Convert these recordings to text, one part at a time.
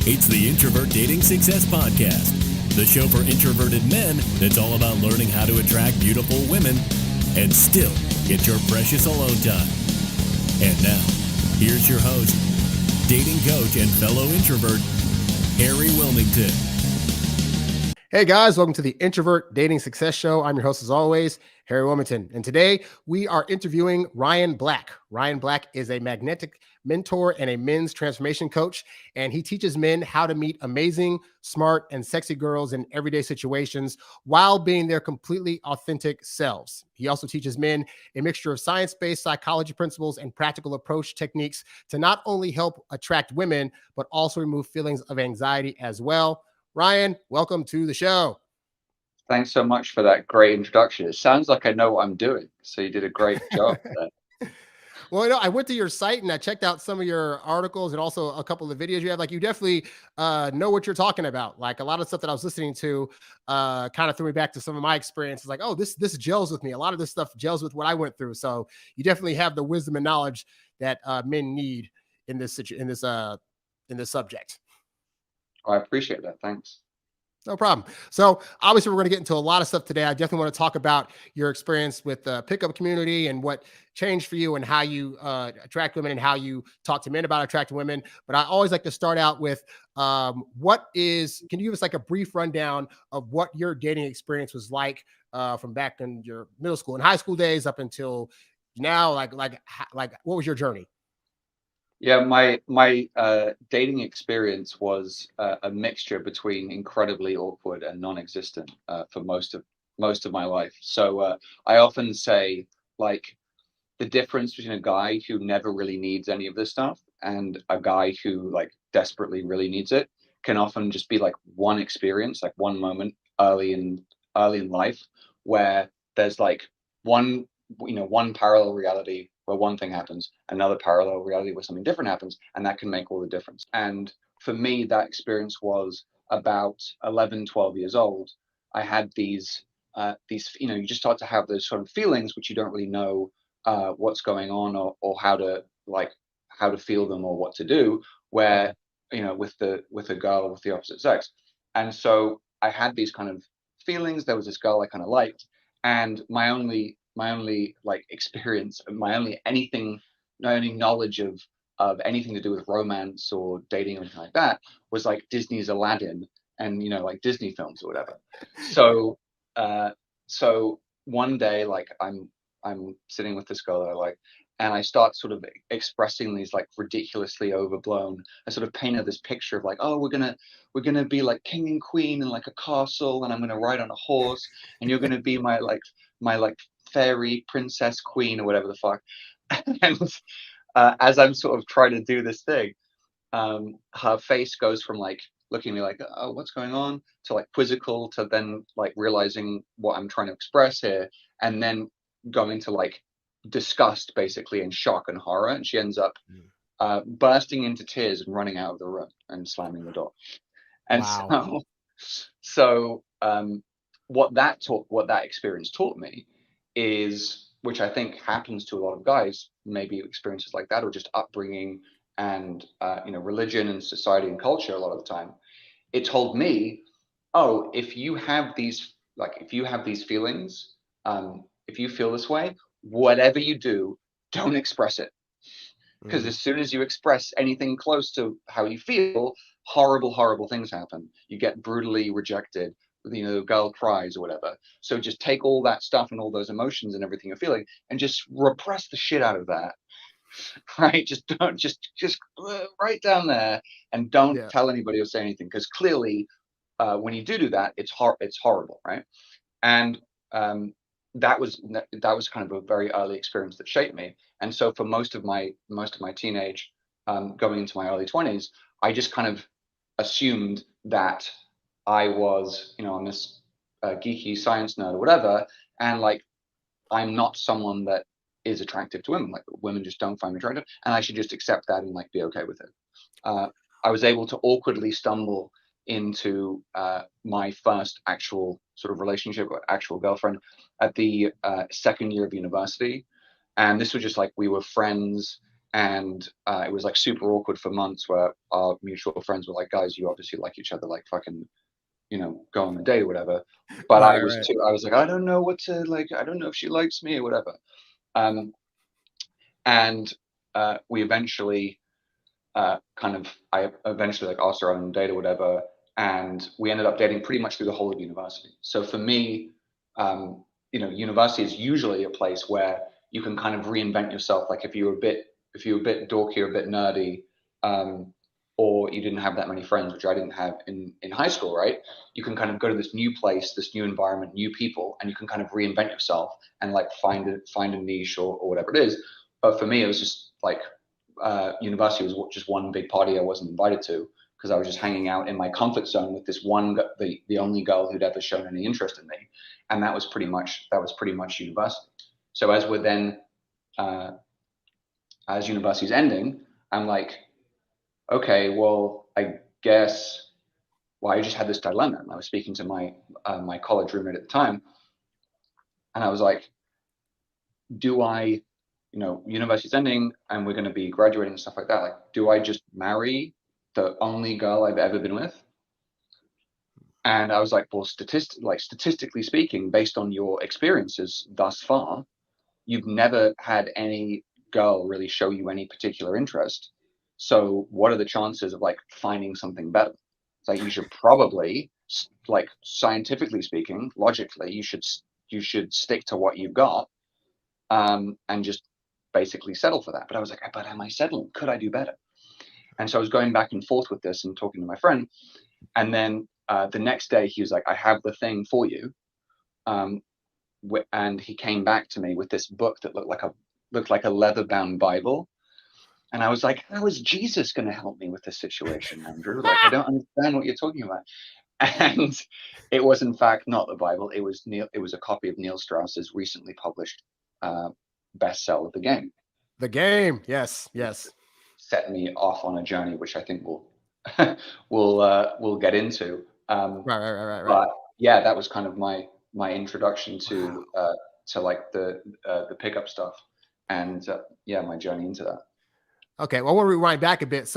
It's the Introvert Dating Success Podcast, the show for introverted men that's all about learning how to attract beautiful women and still get your precious alone time. And now, here's your host, dating coach and fellow introvert, Harry Wilmington. Hey guys, welcome to the Introvert Dating Success Show. I'm your host as always, Harry Wilmington. And today we are interviewing Ryan Black. Ryan Black is a magnetic mentor and a men's transformation coach, and he teaches men how to meet amazing, smart, and sexy girls in everyday situations while being their completely authentic selves. He also teaches men a mixture of science-based psychology principles and practical approach techniques to not only help attract women, but also remove feelings of anxiety as well. Ryan, welcome to the show. Thanks so much for that great introduction. It sounds like I know what I'm doing. So you did a great job there. Well, I went to your site and I checked out some of your articles and also a couple of videos you have. Like, you definitely know what you're talking about. Like, a lot of stuff that I was listening to kind of threw me back to some of my experiences. Like, oh, this gels with me. A lot of this stuff gels with what I went through. So you definitely have the wisdom and knowledge that men need in this subject. I appreciate that. Thanks. No problem. So obviously we're going to get into a lot of stuff today. I definitely want to talk about your experience with the pickup community and what changed for you and how you attract women and how you talk to men about attracting women. But I always like to start out with can you give us like a brief rundown of what your dating experience was like from back in your middle school and high school days up until now? Like what was your journey? Yeah, my dating experience was a mixture between incredibly awkward and non-existent for most of my life. So I often say, like, the difference between a guy who never really needs any of this stuff and a guy who like desperately really needs it can often just be like one experience, like one moment early in life where there's like one parallel reality where one thing happens, another parallel reality where something different happens, and that can make all the difference. And for me, that experience was about 11, 12 years old. I had these you just start to have those sort of feelings which you don't really know what's going on or how to feel them or what to do, where with a girl with the opposite sex. And so I had these kind of feelings. There was this girl I kind of liked, and my only like experience, my only knowledge of anything to do with romance or dating or anything like that was like Disney's Aladdin and like Disney films or whatever. So so one day, like, I'm sitting with this girl that I like, and I start sort of expressing these like ridiculously overblown. I sort of painted this picture of like, oh, we're gonna be like king and queen in like a castle, and I'm gonna ride on a horse, and you're gonna be my fairy princess queen or whatever the fuck. And as I'm sort of trying to do this thing, her face goes from like looking at me like, oh, what's going on, to like quizzical, to then like realizing what I'm trying to express here, and then going to like disgust basically and shock and horror. And she ends up bursting into tears and running out of the room and slamming the door. And wow. so what that experience taught me is, which I think happens to a lot of guys, maybe experiences like that, or just upbringing and religion and society and culture. A lot of the time it told me, oh, if you have these feelings, if you feel this way, whatever you do, don't express it, because as soon as you express anything close to how you feel, horrible things happen. You get brutally rejected, the girl cries or whatever. So just take all that stuff and all those emotions and everything you're feeling and just repress the shit out of that. Right? Just don't just right down there, and don't tell anybody or say anything, because clearly when you do that, it's horrible, right? And that was kind of a very early experience that shaped me. And so for most of my teenage, going into my early 20s, I just kind of assumed that I was, I'm this geeky science nerd or whatever, and like, I'm not someone that is attractive to women. Like, women just don't find me attractive, and I should just accept that and like be okay with it. I was able to awkwardly stumble into my first actual sort of relationship or actual girlfriend at the second year of university. And this was just like, we were friends, And it was like super awkward for months, where our mutual friends were like, guys, you obviously like each other, like fucking, go on a date or whatever. But Right, right. I was like, I don't know what to like, I don't know if she likes me or whatever. Um, and we eventually I eventually like asked her on a date or whatever, and we ended up dating pretty much through the whole of university. So for me, university is usually a place where you can kind of reinvent yourself. Like if you were a bit dorky or a bit nerdy, or you didn't have that many friends, which I didn't have in high school, right? You can kind of go to this new place, this new environment, new people, and you can kind of reinvent yourself and like find a niche or whatever it is. But for me, it was just like university was just one big party I wasn't invited to, because I was just hanging out in my comfort zone with this the only girl who'd ever shown any interest in me, and that was pretty much university. So uh, as university's ending, I'm like, okay, well, I guess. Well, I just had this dilemma. I was speaking to my college roommate at the time, and I was like, do I, university's ending and we're going to be graduating and stuff like that. Like, do I just marry the only girl I've ever been with? And I was like, well, statistically speaking, based on your experiences thus far, you've never had any girl really show you any particular interest. So what are the chances of like finding something better? It's like you should probably, like scientifically speaking, logically, you should stick to what you've got, and just basically settle for that. But I was like, but am I settling? Could I do better? And so I was going back and forth with this and talking to my friend. And then the next day he was like, I have the thing for you. Um, and he came back to me with this book that looked like a leather bound Bible. And I was like, how is Jesus going to help me with this situation, Andrew? Like, I don't understand what you're talking about. And it was in fact not the Bible. It was a copy of Neil Strauss's recently published uh, bestseller, The Game. The Game. Yes, yes. Set me off on a journey, which I think we'll get into. Right. But yeah, that was kind of my introduction to like the pickup stuff, and yeah, my journey into that. Okay, well, we'll rewind back a bit.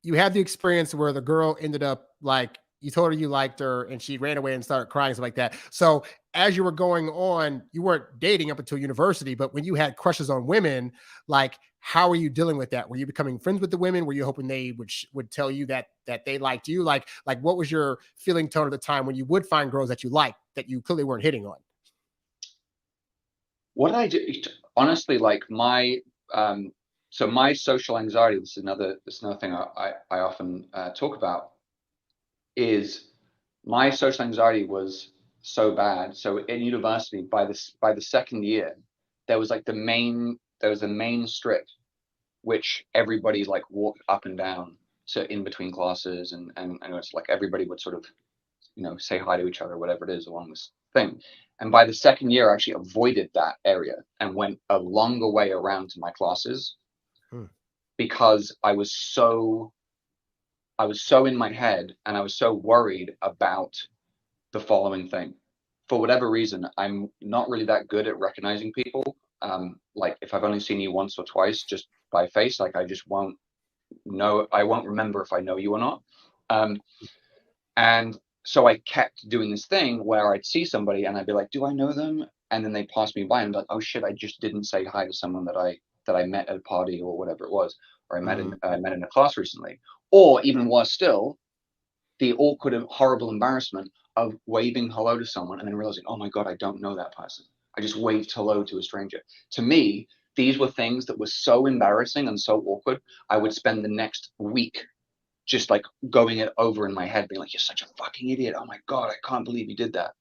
You had the experience where the girl ended up like you told her you liked her and she ran away and started crying, stuff like that. So as you were going on, you weren't dating up until university, but when you had crushes on women, like how were you dealing with that? Were you becoming friends with the women? Were you hoping they would tell you that they liked you? Like what was your feeling tone at the time when you would find girls that you liked that you clearly weren't hitting on? What did I do? Honestly, like so my social anxiety. This is another thing I often talk about. Is my social anxiety was so bad. So in university, by the second year, there was a main strip which everybody like walked up and down to in between classes, and it's like everybody would sort of say hi to each other, whatever it is, along this thing. And by the second year, I actually avoided that area and went a longer way around to my classes, because I was so in my head and I was so worried about the following thing. For whatever reason, I'm not really that good at recognizing people. Like if I've only seen you once or twice just by face, like I just won't know. I won't remember if I know you or not. And so I kept doing this thing where I'd see somebody and I'd be like, do I know them? And then they pass me by and be like, oh shit, I just didn't say hi to someone that I met at a party or whatever it was, or I met in a class recently. Or even worse still, the awkward and horrible embarrassment of waving hello to someone and then realizing, oh my God, I don't know that person. I just waved hello to a stranger. To me, these were things that were so embarrassing and so awkward. I would spend the next week just like going it over in my head, being like, you're such a fucking idiot. Oh my God, I can't believe you did that.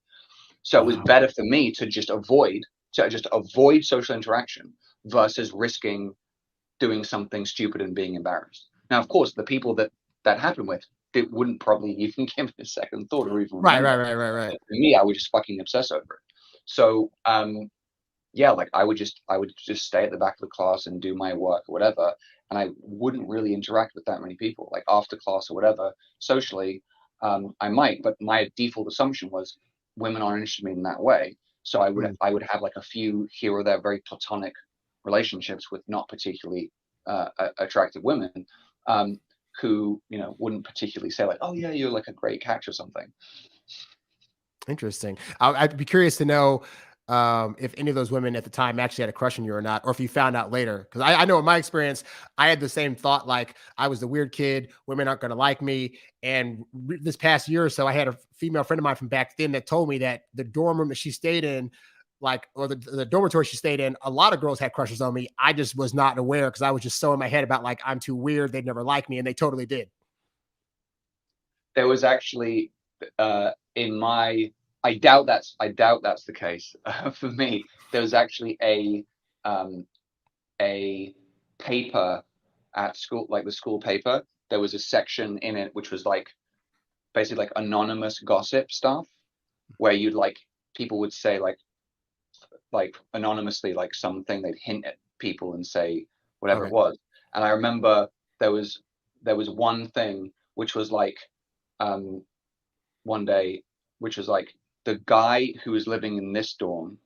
So it was better for me to just avoid social interaction versus risking doing something stupid and being embarrassed. Now, of course, the people that happened with, it wouldn't probably even give it a second thought or even remember. Right. But for me, I would just fucking obsess over it. So yeah, like I would just stay at the back of the class and do my work or whatever, and I wouldn't really interact with that many people. Like after class or whatever, socially, I might, but my default assumption was women aren't interested in me in that way. So I would have like a few here or there very platonic relationships with not particularly attractive women, who, you know, wouldn't particularly say like, oh yeah, you're like a great catch or something. Interesting. I'd be curious to know if any of those women at the time actually had a crush on you or not, or if you found out later. Because I know in my experience, I had the same thought, like I was the weird kid, women aren't going to like me. And this past year or so, I had a female friend of mine from back then that told me that the dorm room that she stayed in, like, or the dormitory she stayed in, a lot of girls had crushes on me. I just was not aware because I was just so in my head about like, I'm too weird. They'd never like me. And they totally did. There was actually in my I doubt that's the case for me. There was actually a paper at school, like the school paper. There was a section in it which was like basically like anonymous gossip stuff, where you'd like people would say like anonymously like something, they'd hint at people and say whatever it Okay. was. And I remember there was one thing which was like um one day, which was like the guy who was living in this dorm,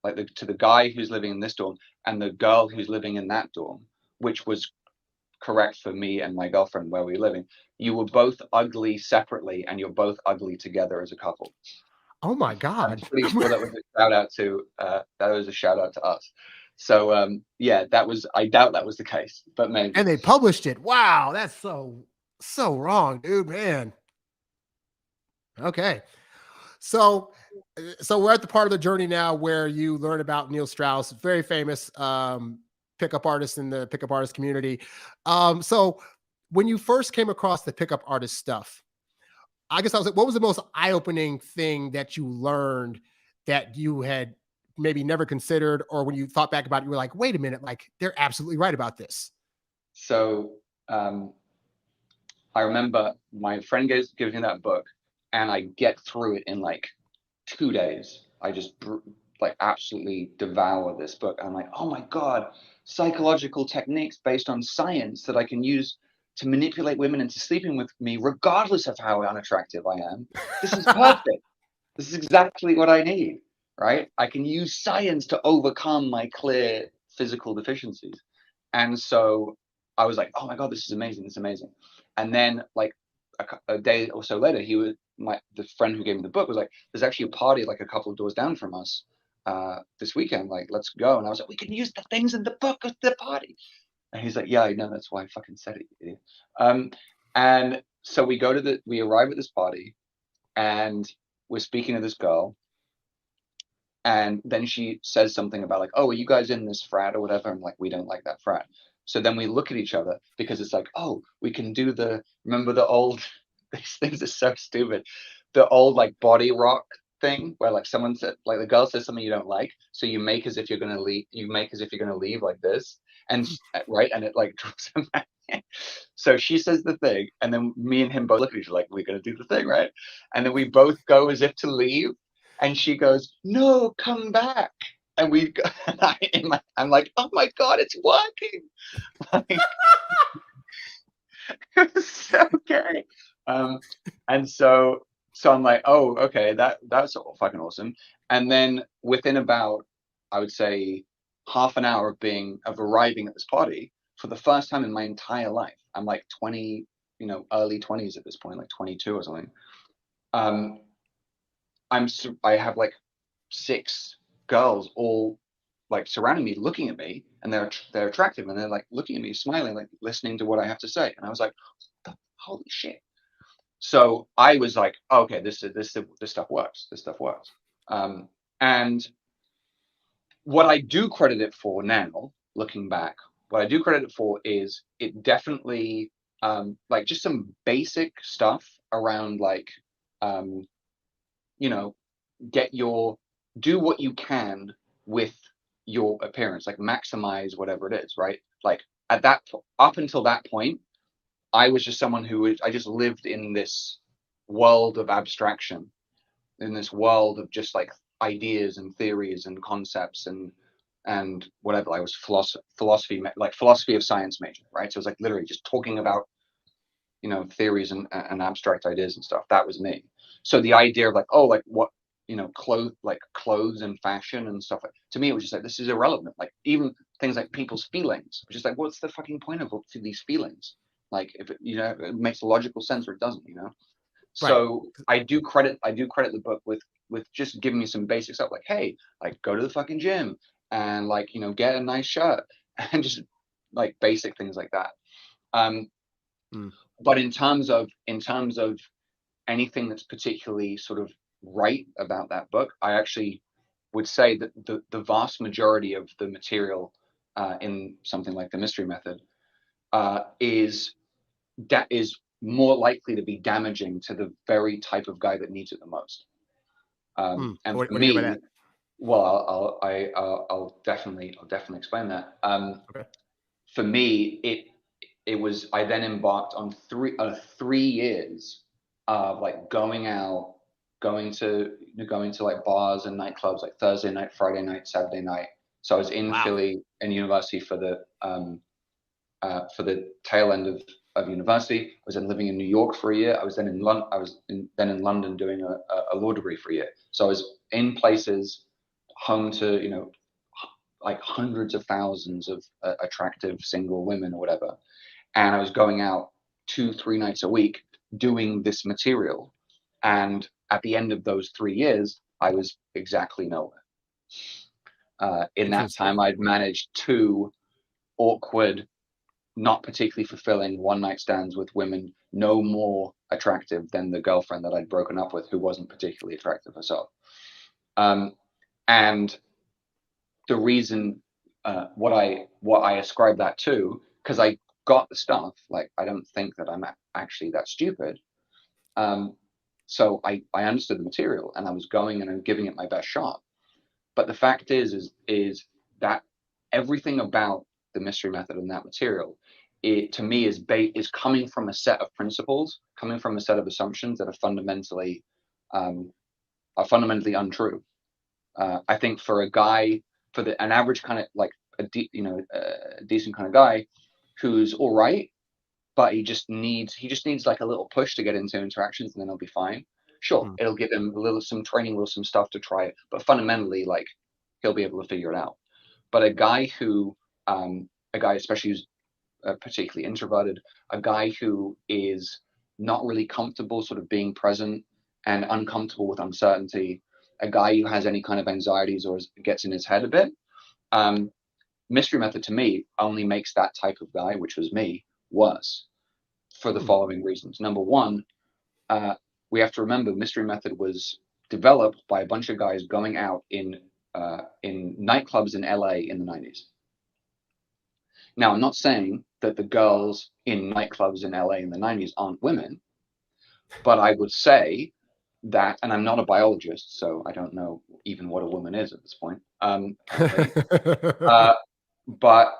like to the guy who's living in this dorm and the girl who's living in that dorm, which was correct for me and my girlfriend where we were living. You were both ugly separately, and you're both ugly together as a couple. Oh my I'm God. pretty sure that was a shout out to us. So yeah, that was, I doubt that was the case, but maybe. And they published it. Wow, that's so wrong, dude, man. Okay. So so we're at the part of the journey now where you learn about Neil Strauss, very famous pickup artist in the pickup artist community. So when you first came across the pickup artist stuff, I guess I was like, what was the most eye-opening thing that you learned that you had maybe never considered, or when you thought back about it, you were like, wait a minute, like they're absolutely right about this. So um, I remember my friend gives me that book, and I get through it in like 2 days. I just like absolutely devour this book. I'm like, oh my God, psychological techniques based on science that I can use to manipulate women into sleeping with me, regardless of how unattractive I am. This is perfect. This is exactly what I need, right? I can use science to overcome my clear physical deficiencies. And so I was like, oh my God, this is amazing. This is amazing. And then like a day or so later, the friend who gave me the book was like, there's actually a party like a couple of doors down from us this weekend. Like, let's go. And I was like, we can use the things in the book at the party. And he's like, yeah, I know. That's why I fucking said it, you idiot. And so we arrive at this party, and we're speaking to this girl, and then she says something about like, oh, are you guys in this frat or whatever? I'm like, we don't like that frat. So then we look at each other because it's like, oh, we can do remember the old, these things are so stupid. The old like body rock thing where like someone said, like the girl says something you don't like. So you make as if you're going to leave, like this. And right. And it like drops him back. So she says the thing. And then me and him both look at each other like, we're going to do the thing. Right. And then we both go as if to leave. And she goes, no, come back. And we go, and I'm like, oh my God, it's working. Like, it was so okay. And so I'm like, oh, okay, that's fucking awesome. And then within about, I would say, half an hour of arriving at this party for the first time in my entire life, I'm like 20, early 20s at this point, like 22 or something. I have like 6 girls all like surrounding me, looking at me, and they're attractive, and they're like looking at me, smiling, like listening to what I have to say. And I was like, holy shit. So I was like, okay, this stuff works. This stuff works. And what I do credit it for now, looking back, what I do credit it for is it definitely like just some basic stuff around like um, you know, do what you can with your appearance, like maximize whatever it is, right? Like up until that point, I was just someone I just lived in this world of abstraction, in this world of just like ideas and theories and concepts and whatever. I was philosophy of science major, right? So it was like literally just talking about theories and abstract ideas and stuff. That was me. So the idea of like, oh, like what, clothes and fashion and stuff, to me it was just like, this is irrelevant. Like even things like people's feelings, which is like, what's the fucking point of these feelings? Like, if it, it makes logical sense or it doesn't, Right. So I do credit the book with just giving me some basic stuff, like, hey, like, go to the fucking gym and, like, get a nice shirt and just like basic things like that. But in terms of anything that's particularly sort of right about that book, I actually would say that the vast majority of the material in something like the Mystery Method is more likely to be damaging to the very type of guy that needs it the most. And what for do you mean by me, that? well, I'll definitely explain that. Okay. For me, it was, I then embarked on 3 years of like going to like bars and nightclubs, like Thursday night, Friday night, Saturday night. So I was in Philly and university for the tail end of university. I was then living in New York for a year. I was then in London. Then in London doing a law degree for a year. So I was in places home to like hundreds of thousands of attractive single women or whatever, and I was going out 2-3 nights a week doing this material. And at the end of those 3 years, I was exactly nowhere. In that time, I'd managed 2 awkward, not particularly fulfilling one-night stands with women no more attractive than the girlfriend that I'd broken up with, who wasn't particularly attractive herself. And the reason what I ascribe that to, because I got the stuff, like, I don't think that I'm actually that stupid. So I understood the material and I was going and I'm giving it my best shot. But the fact is that everything about the Mystery Method and that material, it to me is coming from a set of principles, coming from a set of assumptions that are fundamentally untrue. I think for a guy, an average kind of like a decent kind of guy who's all right, but he just needs like a little push to get into interactions, and then he'll be fine. Sure, it'll give him some training, some stuff to try it, but fundamentally, like, he'll be able to figure it out. But a guy especially who's particularly introverted, a guy who is not really comfortable sort of being present and uncomfortable with uncertainty, a guy who has any kind of anxieties or gets in his head a bit, Mystery Method to me only makes that type of guy, which was me, worse, for the following reasons. Number one, we have to remember Mystery Method was developed by a bunch of guys going out in nightclubs in LA in the 90s. Now, I'm not saying that the girls in nightclubs in LA in the 90s aren't women, but I would say that, and I'm not a biologist, so I don't know even what a woman is at this point. But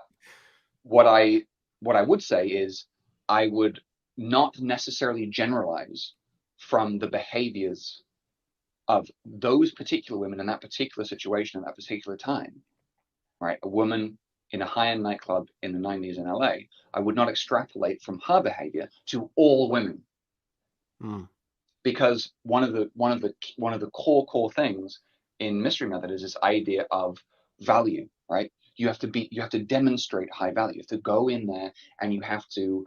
what I would say is, I would not necessarily generalize from the behaviors of those particular women in that particular situation at that particular time, right? A woman in a high-end nightclub in the 90s in LA, I would not extrapolate from her behavior to all women. Because one of the core things in Mystery Method is this idea of value, right? You have to demonstrate high value. You have to go in there and you have to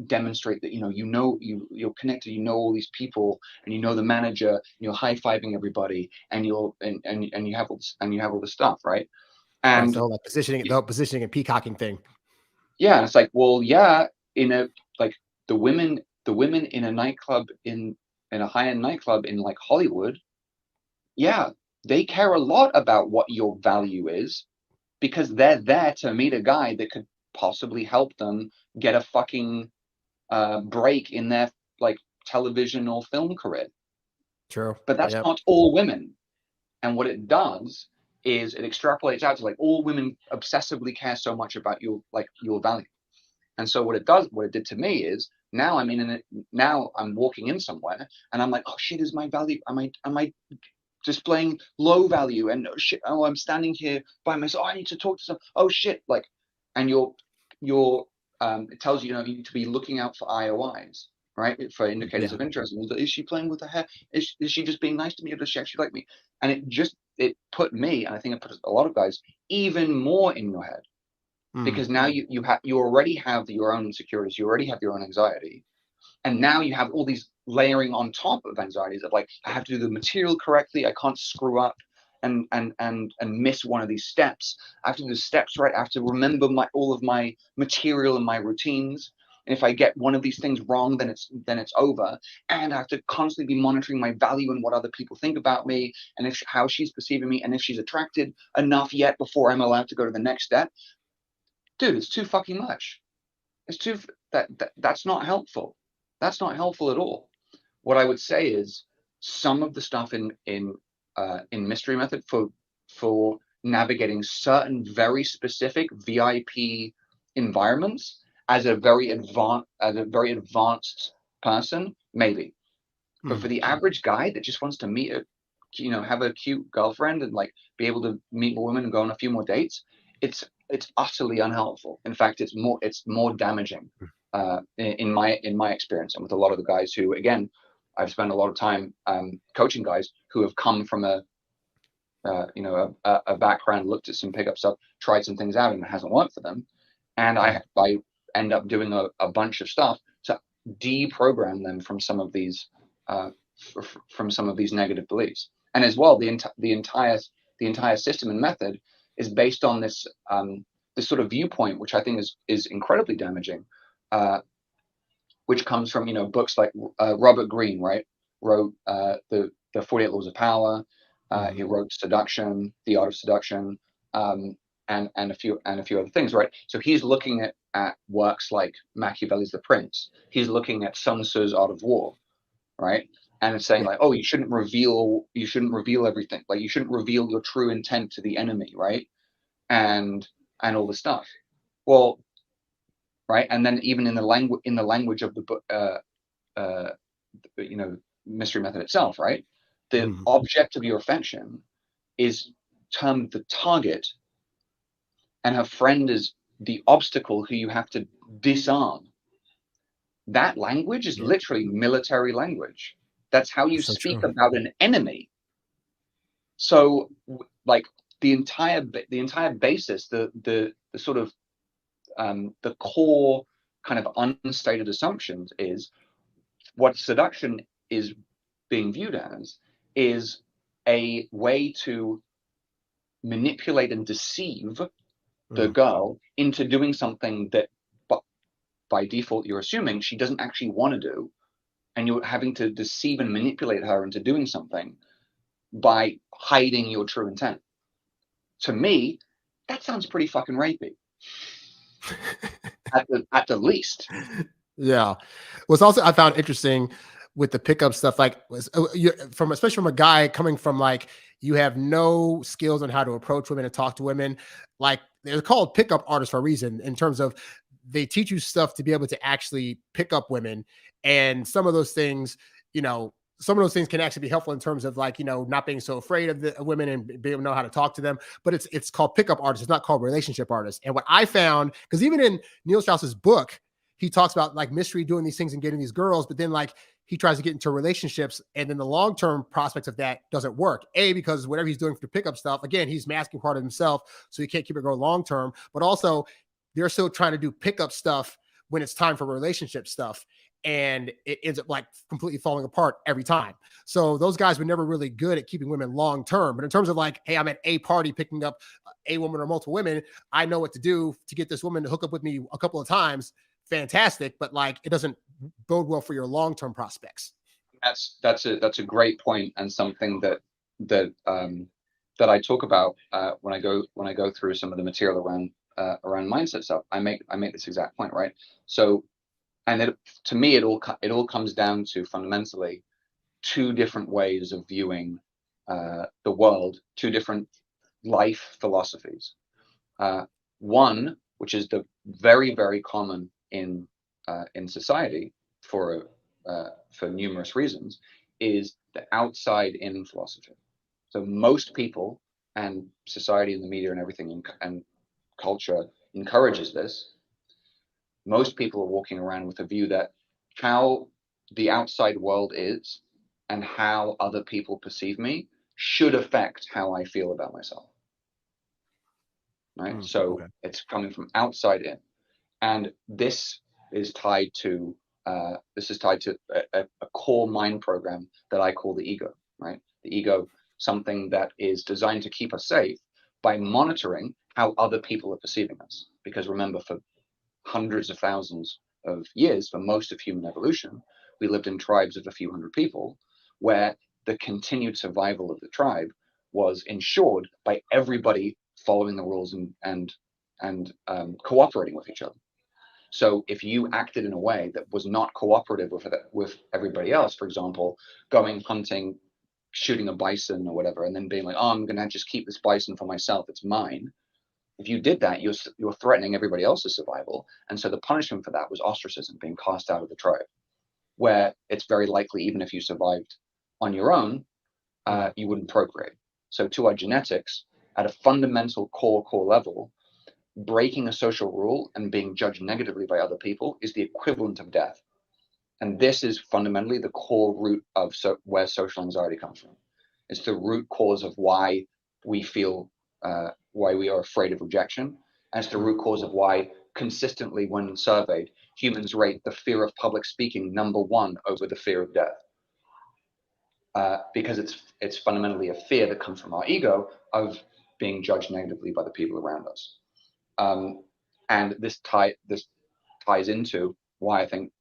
demonstrate that you're connected, all these people, and the manager, and you're high-fiving everybody, and you have all this stuff, right? And the whole positioning and peacocking thing. Yeah, and it's like, well, yeah, the women in a nightclub in a high-end nightclub in like Hollywood, yeah, they care a lot about what your value is, because they're there to meet a guy that could possibly help them get a fucking break in their like television or film career. True. But that's not all women. And what it does is it extrapolates out to like all women obsessively care so much about your value. And so what it did to me is, now I'm walking in somewhere and I'm like, oh shit, is my value, am I displaying low value? And oh shit, oh, I'm standing here by myself, oh, I need to talk to someone, oh shit, like, and it tells you, you need to be looking out for IOIs, right? For indicators of interest. Is she playing with her hair? Is she just being nice to me, or does she actually like me? And it just it put me, and I think it put a lot of guys, even more in your head, because now you already have your own insecurities, you already have your own anxiety, and now you have all these layering on top of anxieties of like, I have to do the material correctly, I can't screw up and miss one of these steps. I have to do the steps right. I have to remember all of my material and my routines. And if I get one of these things wrong, then it's over. And I have to constantly be monitoring my value and what other people think about me, and how she's perceiving me, and if she's attracted enough yet before I'm allowed to go to the next step. Dude, it's too fucking much. It's too that's not helpful. That's not helpful at all. What I would say is some of the stuff in Mystery Method for navigating certain very specific VIP environments as a very advanced person, maybe. But for the average guy that just wants to meet have a cute girlfriend and like be able to meet more women and go on a few more dates, it's utterly unhelpful. In fact, it's more damaging in my experience, and with a lot of the guys who, again, I've spent a lot of time coaching guys who have come from a background, looked at some pickup stuff, tried some things out, and it hasn't worked for them. And I end up doing a bunch of stuff to deprogram them from some of these negative beliefs. And as well, the entire system and method is based on this this sort of viewpoint, which I think is incredibly damaging, which comes from books like Robert Greene, right? Wrote the 48 Laws of Power. He wrote Seduction, The Art of Seduction, and a few other things, right? So he's looking at works like Machiavelli's The Prince. He's looking at Sun Tzu's Art of War, right? And it's saying like, oh, you shouldn't reveal everything. Like, you shouldn't reveal your true intent to the enemy, right? And all this stuff. Well, right. And then even in the language of the book, Mystery Method itself, right? The object of your affection is termed the target, and her friend is the obstacle who you have to disarm. That language is literally military language. That's how you speak about an enemy. So, like, the entire basis, the sort of the core kind of unstated assumptions is what seduction is being viewed as is a way to manipulate and deceive the girl into doing something that by default you're assuming she doesn't actually want to do, and you're having to deceive and manipulate her into doing something by hiding your true intent. To me, that sounds pretty fucking rapey. at the least. Yeah. What's also I found interesting with the pickup stuff, like especially from a guy coming from like, you have no skills on how to approach women and talk to women. Like, they're called pickup artists for a reason, in terms of they teach you stuff to be able to actually pick up women. And some of those things, some of those things can actually be helpful in terms of like, not being so afraid of the women and being able to know how to talk to them. But it's called pickup artists. It's not called relationship artists. And what I found, because even in Neil Strauss's book, he talks about like Mystery doing these things and getting these girls, but then like he tries to get into relationships, and then the long-term prospects of that doesn't work. Because whatever he's doing for the pickup stuff, again, he's masking part of himself, so he can't keep it going long-term. But also, they're still trying to do pickup stuff when it's time for relationship stuff, and it ends up like completely falling apart every time. So those guys were never really good at keeping women long-term. But in terms of like, hey, I'm at a party picking up a woman or multiple women, I know what to do to get this woman to hook up with me a couple of times. Fantastic, but like, it doesn't bode well for your long-term prospects. That's a great point, and something that I talk about when I go through some of the material around mindset stuff. I make this exact point, right? So, and to me, it all comes down to fundamentally two different ways of viewing the world, two different life philosophies. One, which is the very, very common in society for numerous reasons, is the outside-in philosophy. So most people, and society and the media and everything and culture encourages this. Most people are walking around with a view that how the outside world is and how other people perceive me should affect how I feel about myself. Right? So it's coming from outside in. And this is tied to a core mind program that I call the ego, right? The ego, something that is designed to keep us safe by monitoring how other people are perceiving us. Because remember, for hundreds of thousands of years, for most of human evolution, we lived in tribes of a few hundred people, where the continued survival of the tribe was ensured by everybody following the rules and cooperating with each other. So if you acted in a way that was not cooperative with everybody else, for example, going hunting, shooting a bison or whatever, and then being like, oh, I'm going to just keep this bison for myself, it's mine. If you did that, you're threatening everybody else's survival. And so the punishment for that was ostracism, being cast out of the tribe, where it's very likely, even if you survived on your own, you wouldn't procreate. So to our genetics, at a fundamental core level, breaking a social rule and being judged negatively by other people is the equivalent of death. And this is fundamentally the core root of where social anxiety comes from. It's the root cause of why we feel, why we are afraid of rejection. And it's the root cause of why consistently, when surveyed, humans rate the fear of public speaking #1 over the fear of death. Because it's fundamentally a fear that comes from our ego of being judged negatively by the people around us. And this ties into why I think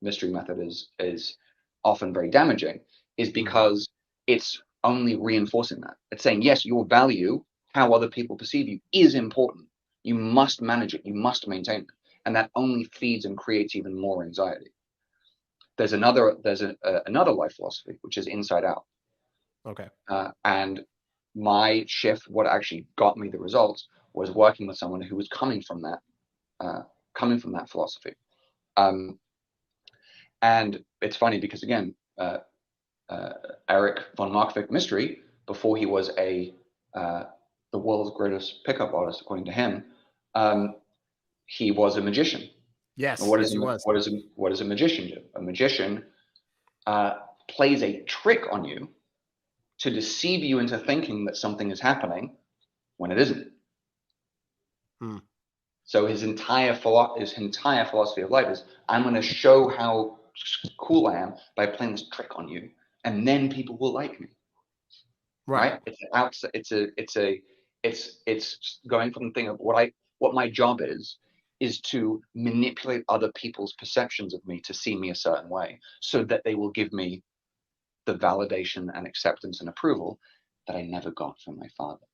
mystery method is often very damaging, is because it's only reinforcing that. It's saying, yes, your value, how other people perceive you, is important. You must manage it. You must maintain it. And that only feeds and creates even more anxiety. There's another life philosophy, which is inside out. Okay. And my shift, what actually got me the results, was working with someone who was coming from that philosophy. And it's funny because, again, Eric von Markovik Mystery, before he was the world's greatest pickup artist, according to him, he was a magician. Yes, And what he was. What does a magician do? A magician plays a trick on you to deceive you into thinking that something is happening when it isn't. So his entire philosophy of life is, I'm going to show how cool I am by playing this trick on you, and then people will like me. Right? It's going from the thing of what my job is to manipulate other people's perceptions of me to see me a certain way, so that they will give me the validation and acceptance and approval that I never got from my father.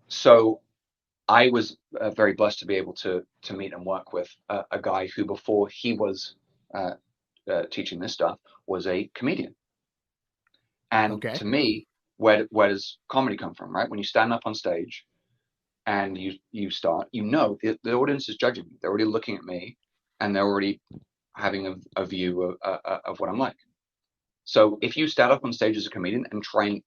So I was very blessed to be able to meet and work with a guy who, before he was teaching this stuff, was a comedian. And to me, where does comedy come from, right? When you stand up on stage and you start, the audience is judging me. They're already looking at me, and they're already having a view of what I'm like. So if you stand up on stage as a comedian and trying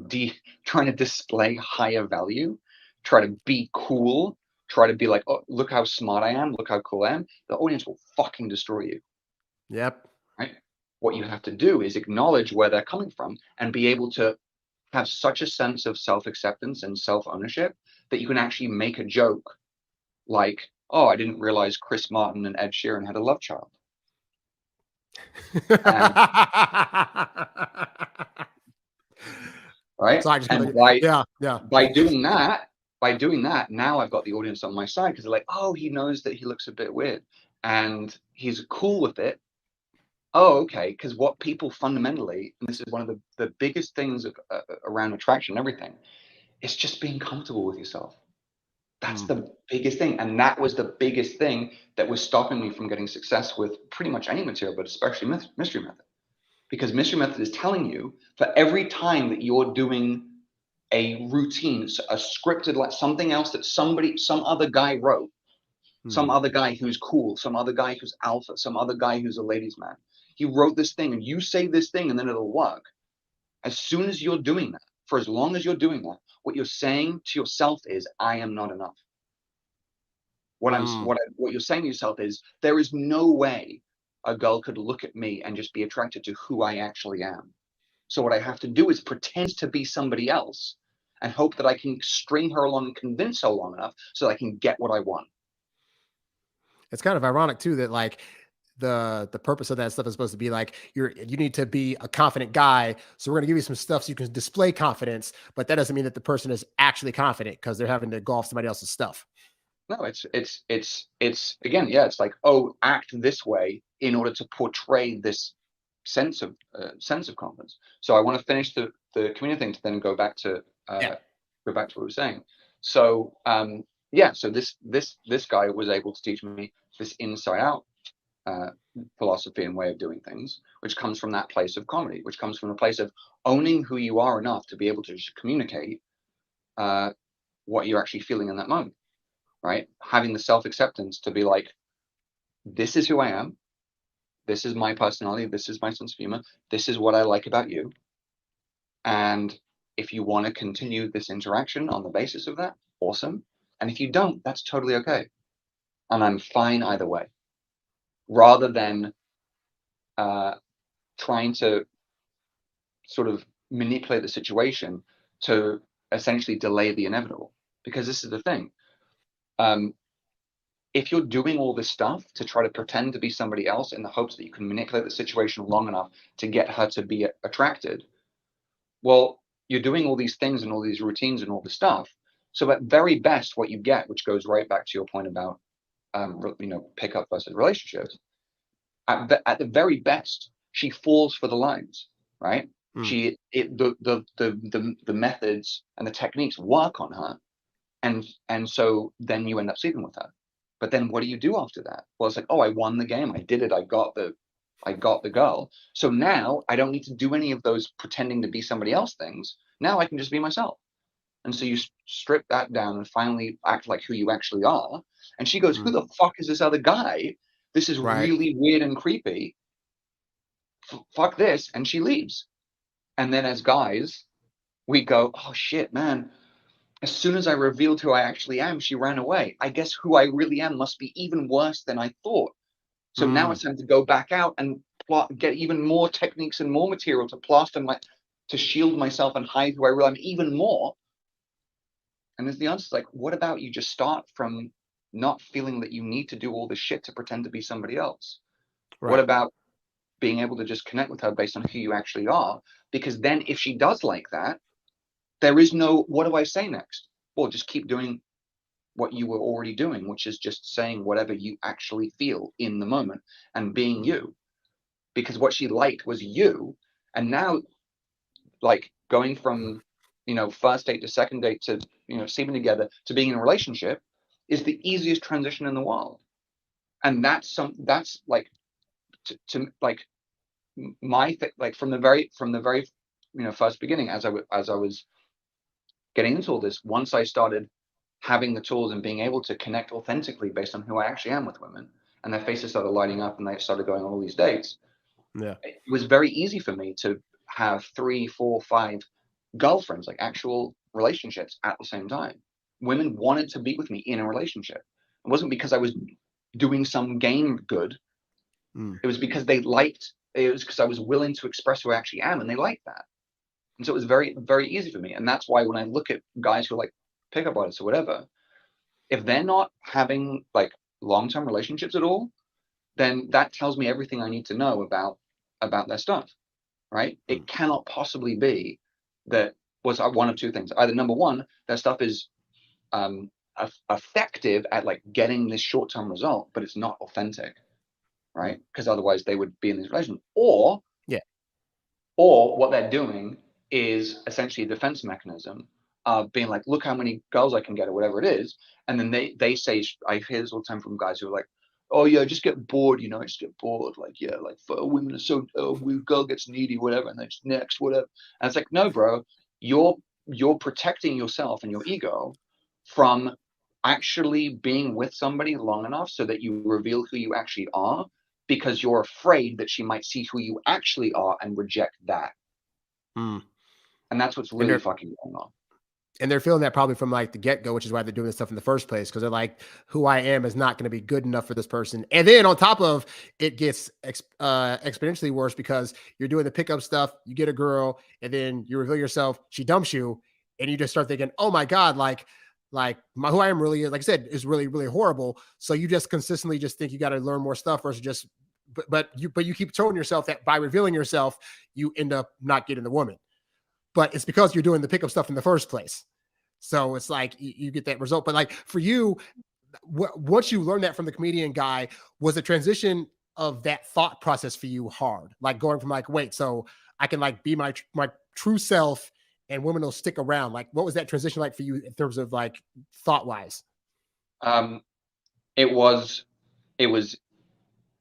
to display higher value, try to be cool, try to be like, oh, look how smart I am, look how cool I am, the audience will fucking destroy you. Yep. Right? What you have to do is acknowledge where they're coming from and be able to have such a sense of self-acceptance and self-ownership that you can actually make a joke like, oh, I didn't realize Chris Martin and Ed Sheeran had a love child. Right? Sorry, and by doing that, now I've got the audience on my side, because they're like, oh, he knows that he looks a bit weird and he's cool with it. Oh, okay. Because what people fundamentally, and this is one of the biggest things around attraction and everything, it's just being comfortable with yourself. That's the biggest thing. And that was the biggest thing that was stopping me from getting success with pretty much any material, but especially mystery method. Because mystery method is telling you, for every time that you're doing a routine, a scripted, like something else that some other guy wrote, some other guy who's cool, some other guy who's alpha, some other guy who's a ladies' man, he wrote this thing, and you say this thing and then it'll work. As soon as you're doing that, for as long as you're doing that, what you're saying to yourself is, I am not enough. What you're saying to yourself is, there is no way a girl could look at me and just be attracted to who I actually am. So what I have to do is pretend to be somebody else and hope that I can string her along and convince her long enough so that I can get what I want. It's kind of ironic too that like the purpose of that stuff is supposed to be like you need to be a confident guy, so we're going to give you some stuff so you can display confidence, but that doesn't mean that the person is actually confident because they're having to go off somebody else's stuff. No, it's again, yeah, it's like, oh, act this way in order to portray this sense of confidence. So I want to finish the community thing to then go back to Yeah. what we were saying. So yeah, so this guy was able to teach me this inside out uh, philosophy and way of doing things, which comes from that place of comedy, which comes from the place of owning who you are enough to be able to communicate uh, what you're actually feeling in that moment, right? Having the self-acceptance to be like, this is who I am. This is my personality. This is my sense of humor. This is what I like about you. And if you want to continue this interaction on the basis of that, awesome. And if you don't, that's totally okay. And I'm fine either way. Rather than uh, trying to sort of manipulate the situation to essentially delay the inevitable. Because this is the thing. If you're doing all this stuff to try to pretend to be somebody else in the hopes that you can manipulate the situation long enough to get her to be attracted, well, you're doing all these things and all these routines and all this stuff. So at very best, what you get, which goes right back to your point about pickup versus relationships, at the very best, she falls for the lines, right? The methods and the techniques work on her, and so then you end up sleeping with her. But then what do you do after that? Well, it's like, oh, I won the game. I did it. I got the girl. So now I don't need to do any of those pretending to be somebody else things. Now I can just be myself. And so you strip that down and finally act like who you actually are. And she goes, who the fuck is this other guy? This is Right. really weird and creepy. Fuck this. And she leaves. And then as guys, we go, oh shit, man. As soon as I revealed who I actually am, she ran away. I guess who I really am must be even worse than I thought. So now it's time to go back out and get even more techniques and more material to plaster to shield myself and hide who I really am even more. And the answer is like, what about you just start from not feeling that you need to do all this shit to pretend to be somebody else? Right. What about being able to just connect with her based on who you actually are? Because then if she does like that, there is no, what do I say next? Well, just keep doing what you were already doing, which is just saying whatever you actually feel in the moment and being you. Because what she liked was you. And now, like going from, first date to second date to, sleeping together to being in a relationship is the easiest transition in the world. And that's like, to like like from the very, first beginning, as I was getting into all this, once I started having the tools and being able to connect authentically based on who I actually am with women, and their faces started lighting up and they started going on all these dates, Yeah. it was very easy for me to have 3, 4, 5 girlfriends, like actual relationships at the same time. Women wanted to be with me in a relationship. It wasn't because I was doing some game good. It was because it was because I was willing to express who I actually am, and they liked that. And so it was very, very easy for me. And that's why when I look at guys who are like pickup artists or whatever, if they're not having like long-term relationships at all, then that tells me everything I need to know about their stuff, right? It cannot possibly be that was one of two things. Either number one, their stuff is effective at like getting this short-term result, but it's not authentic, right? Because otherwise they would be in this relation. Yeah. Or what they're doing is essentially a defense mechanism of being like, look how many girls I can get or whatever it is. And then they say, I hear this all the time from guys who are like, oh yeah, I just get bored, I just get bored. Like, yeah, like women are so, girl gets needy, whatever, and then just next, whatever. And it's like, no, bro, you're protecting yourself and your ego from actually being with somebody long enough so that you reveal who you actually are, because you're afraid that she might see who you actually are and reject that. Mm. And that's what's really fucking going on. And they're feeling that probably from like the get go, which is why they're doing this stuff in the first place. Cause they're like, who I am is not going to be good enough for this person. And then on top of it gets exponentially worse because you're doing the pickup stuff, you get a girl, and then you reveal yourself, she dumps you, and you just start thinking, oh my God, who I am really, like I said, is really, really horrible. So you just consistently just think you got to learn more stuff versus just, but you keep telling yourself that by revealing yourself, you end up not getting the woman. But it's because you're doing the pickup stuff in the first place. So it's like you get that result. But like for you, once you learn that from the comedian guy, was the transition of that thought process for you hard? Like going from like, wait, so I can like be my true self and women will stick around. Like, what was that transition like for you in terms of like thought wise? It was it was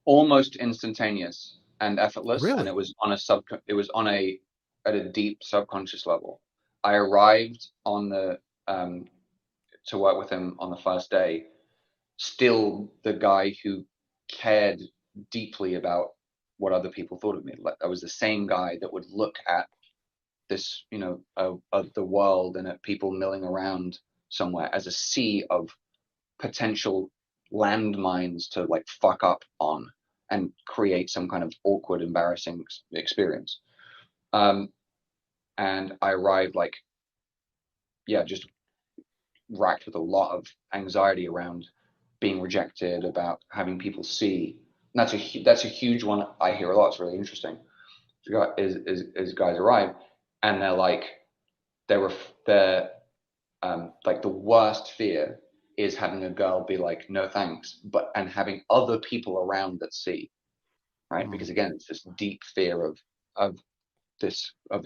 almost instantaneous and effortless, and Really? it was at a deep subconscious level. I arrived on the to work with him on the first day, still the guy who cared deeply about what other people thought of me. Like I was the same guy that would look at this, of the world and at people milling around somewhere as a sea of potential landmines to like fuck up on and create some kind of awkward, embarrassing experience. Um, and I arrived like, yeah, just racked with a lot of anxiety around being rejected, about having people see. And that's a huge one I hear a lot. It's really interesting. Is guys arrive and they're like they're like the worst fear is having a girl be like no thanks, and having other people around that see, right? Mm, Because again, it's this deep fear of of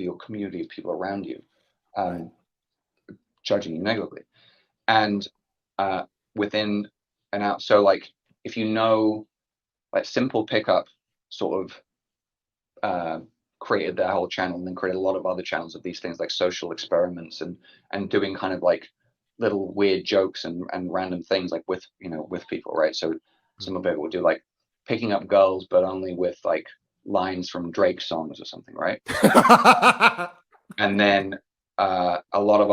your community of people around you right. um, judging you negatively. And uh, within and out, so like if you know, like Simple Pickup sort of uh, created their whole channel and then created a lot of other channels of these things like social experiments and doing kind of like little weird jokes and random things like with people, right? So Mm. some of it will do like picking up girls but only with like lines from Drake songs or something, right? And then a lot of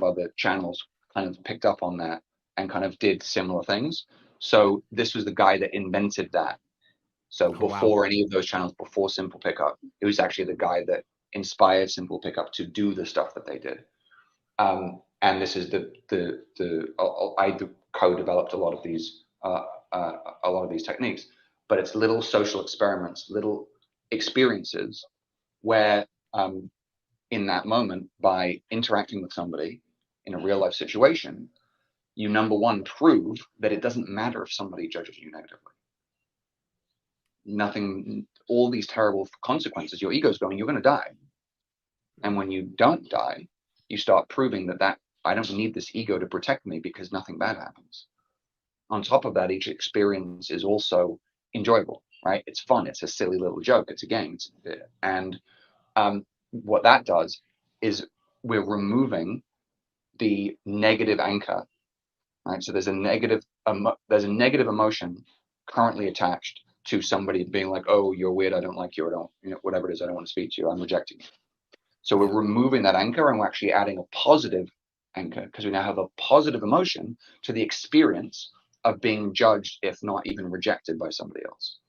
other channels kind of picked up on that and kind of did similar things. So this was the guy that invented that. So Oh wow. before any of those channels, before Simple Pickup, it was actually the guy that inspired Simple Pickup to do the stuff that they did. And this is I co-developed a lot of these techniques, but it's little social experiments, little experiences where in that moment, by interacting with somebody in a real life situation, you number one prove that it doesn't matter if somebody judges you negatively. Nothing, all these terrible consequences, your ego's going, you're going to die. And when you don't die, you start proving that I don't need this ego to protect me because nothing bad happens. On top of that, each experience is also enjoyable, right? It's fun. It's a silly little joke. It's a game. And what that does is we're removing the negative anchor, right? So there's a negative emotion currently attached to somebody being like, oh, you're weird. I don't like you. I don't, whatever it is. I don't want to speak to you. I'm rejecting you. So Yeah. we're removing that anchor and we're actually adding a positive anchor because we now have a positive emotion to the experience of being judged, if not even rejected by somebody else.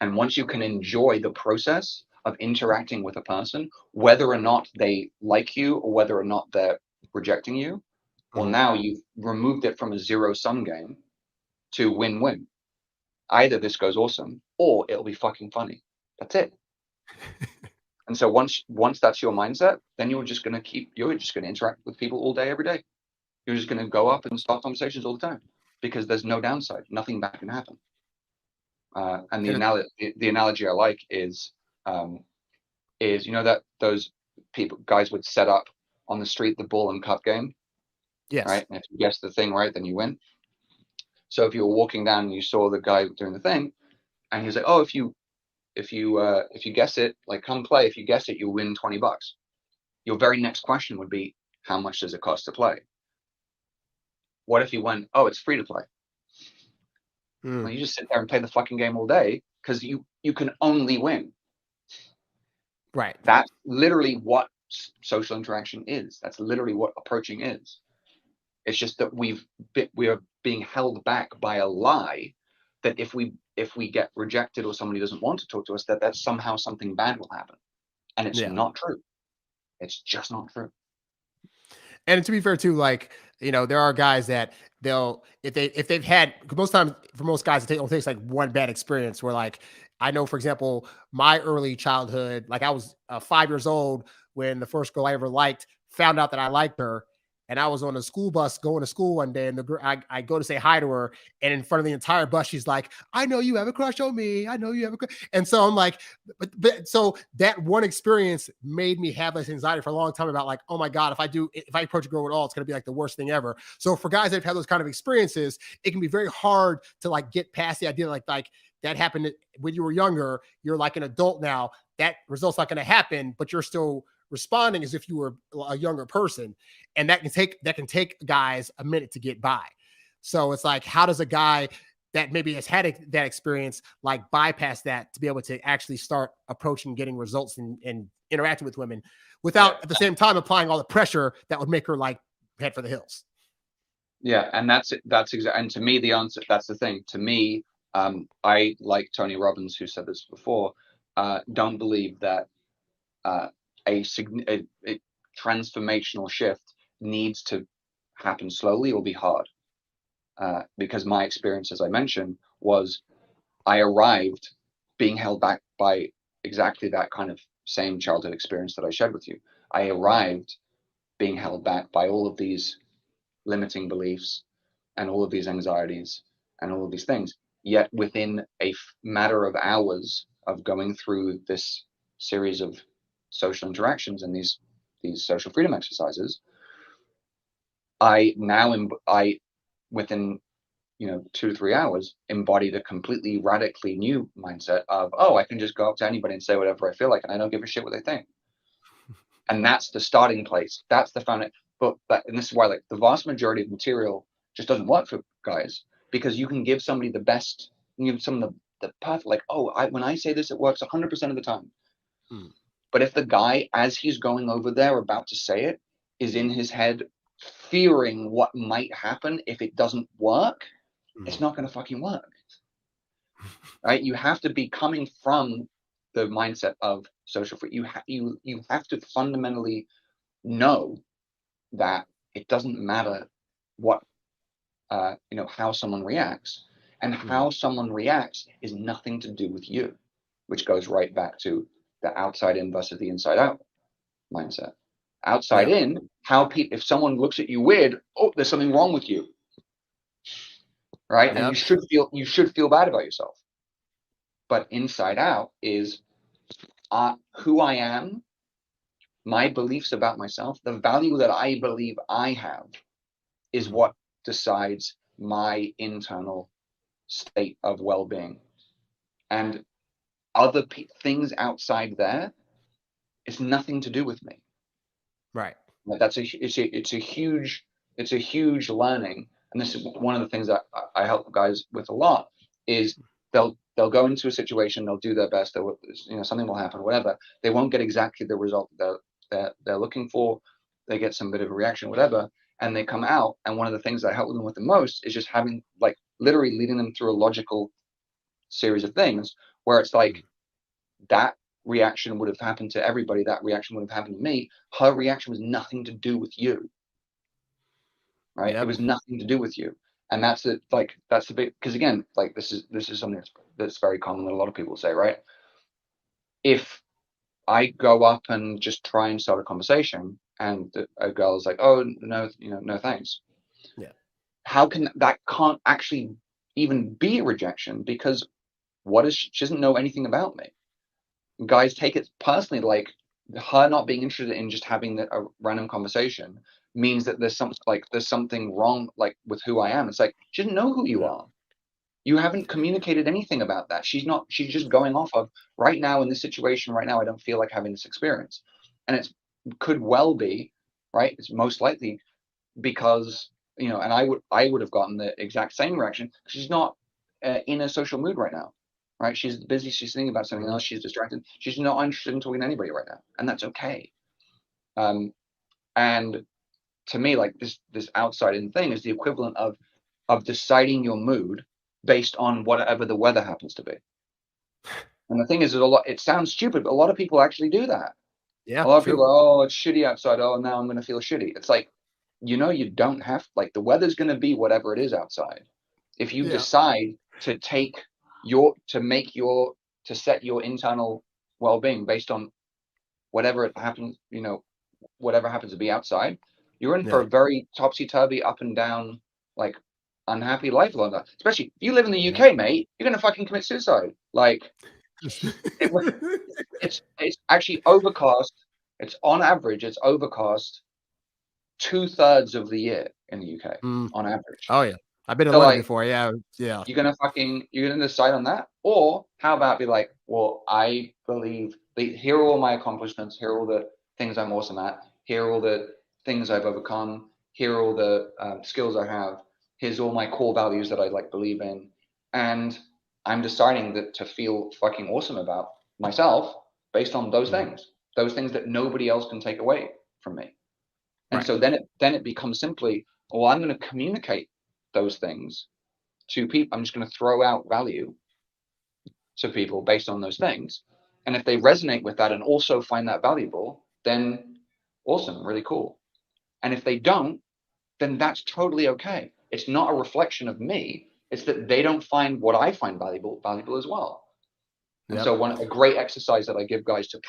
And once you can enjoy the process of interacting with a person, whether or not they like you or whether or not they're rejecting you, well, Mhm. now you've removed it from a zero-sum game to win-win. Either this goes awesome or it'll be fucking funny. That's it. And so once that's your mindset, then you're just going to interact with people all day, every day. You're just going to go up and start conversations all the time because there's no downside. Nothing bad can happen. And And the analogy I like is that those guys would set up on the street the ball and cup game, yes. right? And if you guess the thing right, then you win. So if you were walking down and you saw the guy doing the thing, and he was like, "Oh, if you guess it, like come play. If you guess it, you'll win $20." Your very next question would be, "How much does it cost to play?" What if you went, "Oh, it's free to play"? Mm. Well, you just sit there and play the fucking game all day because you can only win. Right. That's literally what social interaction is. That's literally what approaching is. It's just that we are being held back by a lie that if we get rejected or somebody doesn't want to talk to us, that somehow something bad will happen. And it's not true. It's just not true. And to be fair too, like, there are guys that they'll, if they've had, most times for most guys, it only takes like one bad experience where, like, I know, for example, my early childhood, like I was 5 years old when the first girl I ever liked found out that I liked her. And I was on a school bus going to school one day, and I go to say hi to her, and in front of the entire bus, she's like, "I know you have a crush on me. I know you have a crush." And so I'm like, but so that one experience made me have this anxiety for a long time about, like, oh my God, if I approach a girl at all, it's going to be like the worst thing ever. So for guys that have had those kind of experiences, it can be very hard to like get past the idea like that happened when you were younger. You're like an adult now. That result's not going to happen, but you're still responding as if you were a younger person, and that can take guys a minute to get by. So it's like, how does a guy that maybe has had that experience like bypass that to be able to actually start approaching getting results and interacting with women without at the same time applying all the pressure that would make her like head for the hills? Yeah, and that's it. That's exactly. And to me, the answer. That's the thing. To me, I like Tony Robbins, who said this before. Don't believe that a transformational shift needs to happen slowly or be hard. Because my experience, as I mentioned, was I arrived being held back by exactly that kind of same childhood experience that I shared with you. I arrived being held back by all of these limiting beliefs and all of these anxieties and all of these things. Yet within a matter of hours of going through this series of social interactions and these social freedom exercises, I within 2 to 3 hours embodied a completely radically new mindset of, oh, I can just go up to anybody and say whatever I feel like, and I don't give a shit what they think. And that's the starting place. That's the foundation. And this is why, like, the vast majority of material just doesn't work for guys, because you can give somebody the best, you give someone the path, like, oh, when I say this, it works 100% of the time. But if the guy, as he's going over there about to say it, is in his head fearing what might happen if it doesn't work, it's not going to fucking work. Right? You have to be coming from the mindset of social free. You have to fundamentally know that it doesn't matter what how someone reacts, and how someone reacts is nothing to do with you, which goes right back to the outside in versus the inside out mindset. Outside in, if someone looks at you weird, oh, there's something wrong with you, right? And you should feel bad about yourself. But inside out is who I am, my beliefs about myself, the value that I believe I have is what decides my internal state of well-being. And other things outside there, it's nothing to do with me. Right. It's a huge learning. And this is one of the things that I help guys with a lot is they'll go into a situation, they'll do their best, something will happen, whatever. They won't get exactly the result that they're looking for. They get some bit of a reaction, whatever, and they come out. And one of the things that I help them with the most is just having, like, literally leading them through a logical series of things where it's like, that reaction would have happened to everybody. That reaction would have happened to me. Her reaction was nothing to do with you. Right? It was nothing to do with you. And that's it. Like, that's the big, because again, like, this is something that's very common that a lot of people say, right? If I go up and just try and start a conversation and a girl's like, oh, no, no thanks. Yeah. How can that can't actually even be a rejection, because she doesn't know anything about me. Guys take it personally, like, her not being interested in just having a random conversation means that there's something wrong, like, with who I am. It's like, she doesn't know who you are. You haven't communicated anything about that. She's just going off of, right now in this situation, right now I don't feel like having this experience. And it could well be, right? It's most likely because, and I would have gotten the exact same reaction. She's not in a social mood right now. Right? She's busy. She's thinking about something else. She's distracted. She's not interested in talking to anybody right now. And that's okay. And to me, like this outside in thing is the equivalent of deciding your mood based on whatever the weather happens to be. And the thing is, it sounds stupid, but a lot of people actually do that. Yeah, A lot of true. people are, oh, it's shitty outside. Oh, now I'm going to feel shitty. It's like, you don't have, like, the weather's going to be whatever it is outside. If you decide to set your internal well-being based on whatever it happens, whatever happens to be outside, you're in for a very topsy-turvy, up and down, like, unhappy life along that. Especially if you live in the UK, mate, you're going to fucking commit suicide. Like, it's actually overcast. It's on average, it's overcast 2/3 of the year in the UK on average. Oh yeah, I've been in So, London like, before. Yeah. you're gonna decide on that, or how about be like, well, I believe here are all my accomplishments, here are all the things I'm awesome at, here are all the things I've overcome, here are all the skills I have, here's all my core values that I like believe in, and I'm deciding that to feel fucking awesome about myself based on those things that nobody else can take away from me. And so then it becomes simply, well, I'm going to communicate those things to people. I'm just going to throw out value to people based on those things. And if they resonate with that and also find that valuable, then awesome, really cool. And if they don't, then that's totally okay. It's not a reflection of me. It's that they don't find what I find valuable as well. And so a great exercise that I give guys to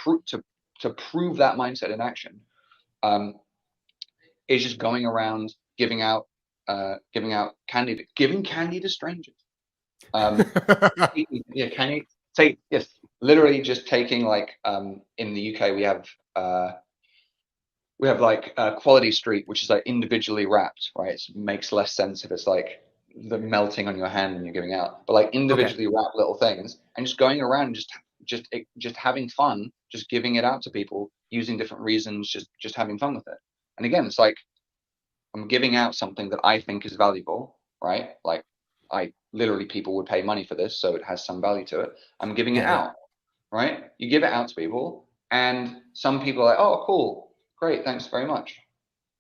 prove that mindset in action is just going around giving candy to strangers. Candy. Literally just taking, like, in the UK we have like Quality Street, which is like individually wrapped, right? It makes less sense if it's like the melting on your hand and you're giving out, but like individually wrapped little things, and just going around just having fun, just giving it out to people using different reasons, just having fun with it. And again, it's like I'm giving out something that I think is valuable, right? Like, people would pay money for this, so it has some value to it. I'm giving it out, right? You give it out to people, and some people are like, oh, cool, great, thanks very much.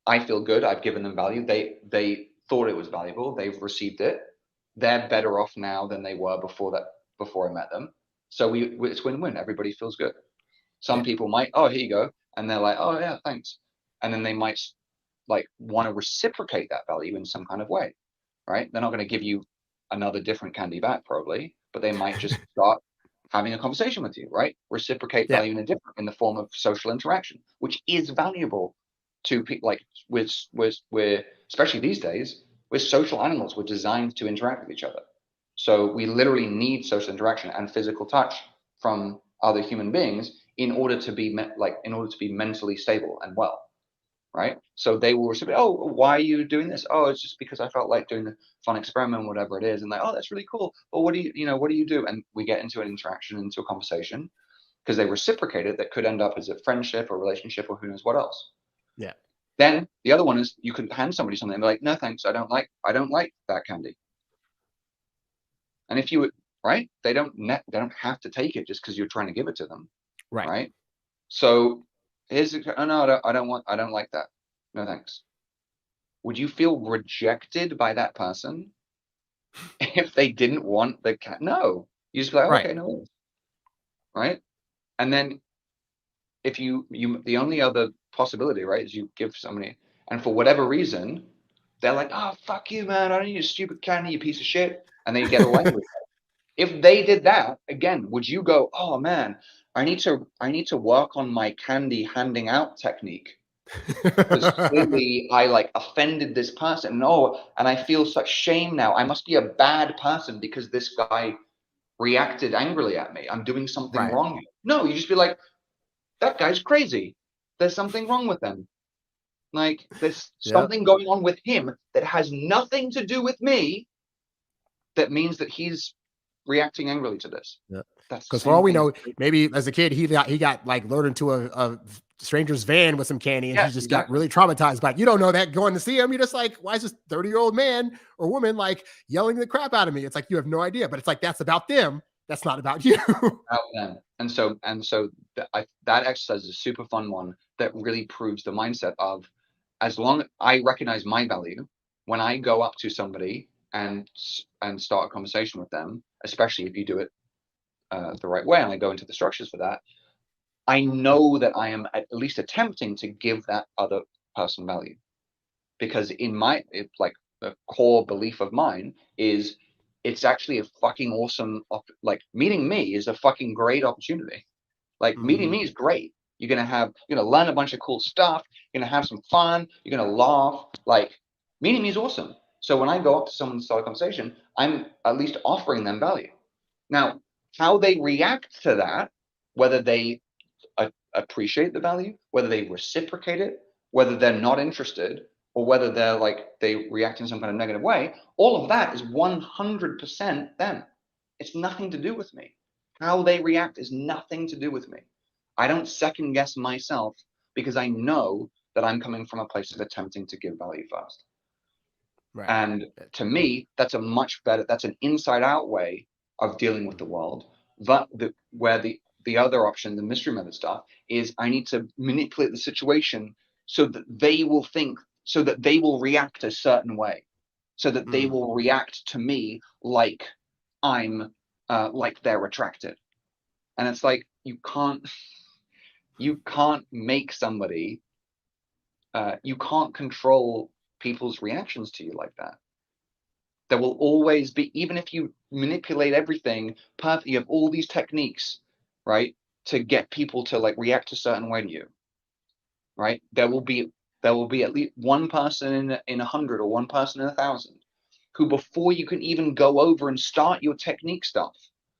I feel good. I've given them value. They thought it was valuable. They've received it. They're better off now than they were before I met them. So it's win-win. Everybody feels good. Some people might, oh, here you go, and they're like, oh yeah, thanks, and then they might like want to reciprocate that value in some kind of way, right? They're not going to give you another different candy back probably, but they might just start having a conversation with you, right? Reciprocate value in the form of social interaction, which is valuable to people. Like, we're especially these days, we're social animals. We're designed to interact with each other. So we literally need social interaction and physical touch from other human beings in order to be mentally stable and well. Right? So they will say, oh, why are you doing this? Oh, it's just because I felt like doing a fun experiment, whatever it is. And like, oh, that's really cool. But what do you do? And we get into an interaction, into a conversation, because they reciprocate it. That could end up as a friendship or relationship or who knows what else. Yeah. Then the other one is you can hand somebody something and be like, no, thanks. I don't like that candy. And if you would, right, they don't have to take it just because you're trying to give it to them. Right. So oh no, I don't like that. No thanks. Would you feel rejected by that person if they didn't want the cat? No. You just be like, oh, okay, no worries. Right? And then if you the only other possibility, right, is you give somebody, and for whatever reason, they're like, oh, fuck you, man, I don't need a stupid candy, you piece of shit. And then you get away with it. If they did that, again, would you go, oh man, I need to work on my candy handing out technique because clearly I like offended this person. No, and I feel such shame now. I must be a bad person because this guy reacted angrily at me. I'm doing something wrong here. No, you just be like, that guy's crazy. There's something wrong with him. Like, there's something going on with him that has nothing to do with me. That means that he's reacting angrily to this. Yeah. Because for all we know, maybe as a kid, he got like lured into a stranger's van with some candy, and he just got really traumatized by it. You don't know that going to see him. You're just like, why is this 30-year-old man or woman like yelling the crap out of me? It's like, you have no idea, but it's like, that's about them. That's not about you. About them. And so that exercise is a super fun one that really proves the mindset of, as long as I recognize my value, when I go up to somebody and start a conversation with them, especially if you do it the right way, and I go into the structures for that, I know that I am at least attempting to give that other person value, because like the core belief of mine is, it's actually a fucking awesome like meeting me is a fucking great opportunity. Like meeting me is great. You're gonna learn a bunch of cool stuff. You're gonna have some fun. You're gonna laugh. Like meeting me is awesome. So when I go up to someone and start a conversation, I'm at least offering them value. Now, how they react to that, whether they appreciate the value, whether they reciprocate it, whether they're not interested, or whether they react in some kind of negative way, all of that is 100% them. It's nothing to do with me. How they react is nothing to do with me. I don't second guess myself, because I know that I'm coming from a place of attempting to give value first. Right. And to me, that's that's an inside out way of dealing with the world. But where the other option, the mystery method stuff, is I need to manipulate the situation so that they will react a certain way, so that they will react to me like I'm like they're attracted. And it's like, you can't make somebody, you can't control people's reactions to you like that. There will always be, even if you manipulate everything perfectly, you have all these techniques, right, to get people to react a certain way to you, right? There will be at least one person in 100, or one person in 1,000, who, before you can even go over and start your technique stuff,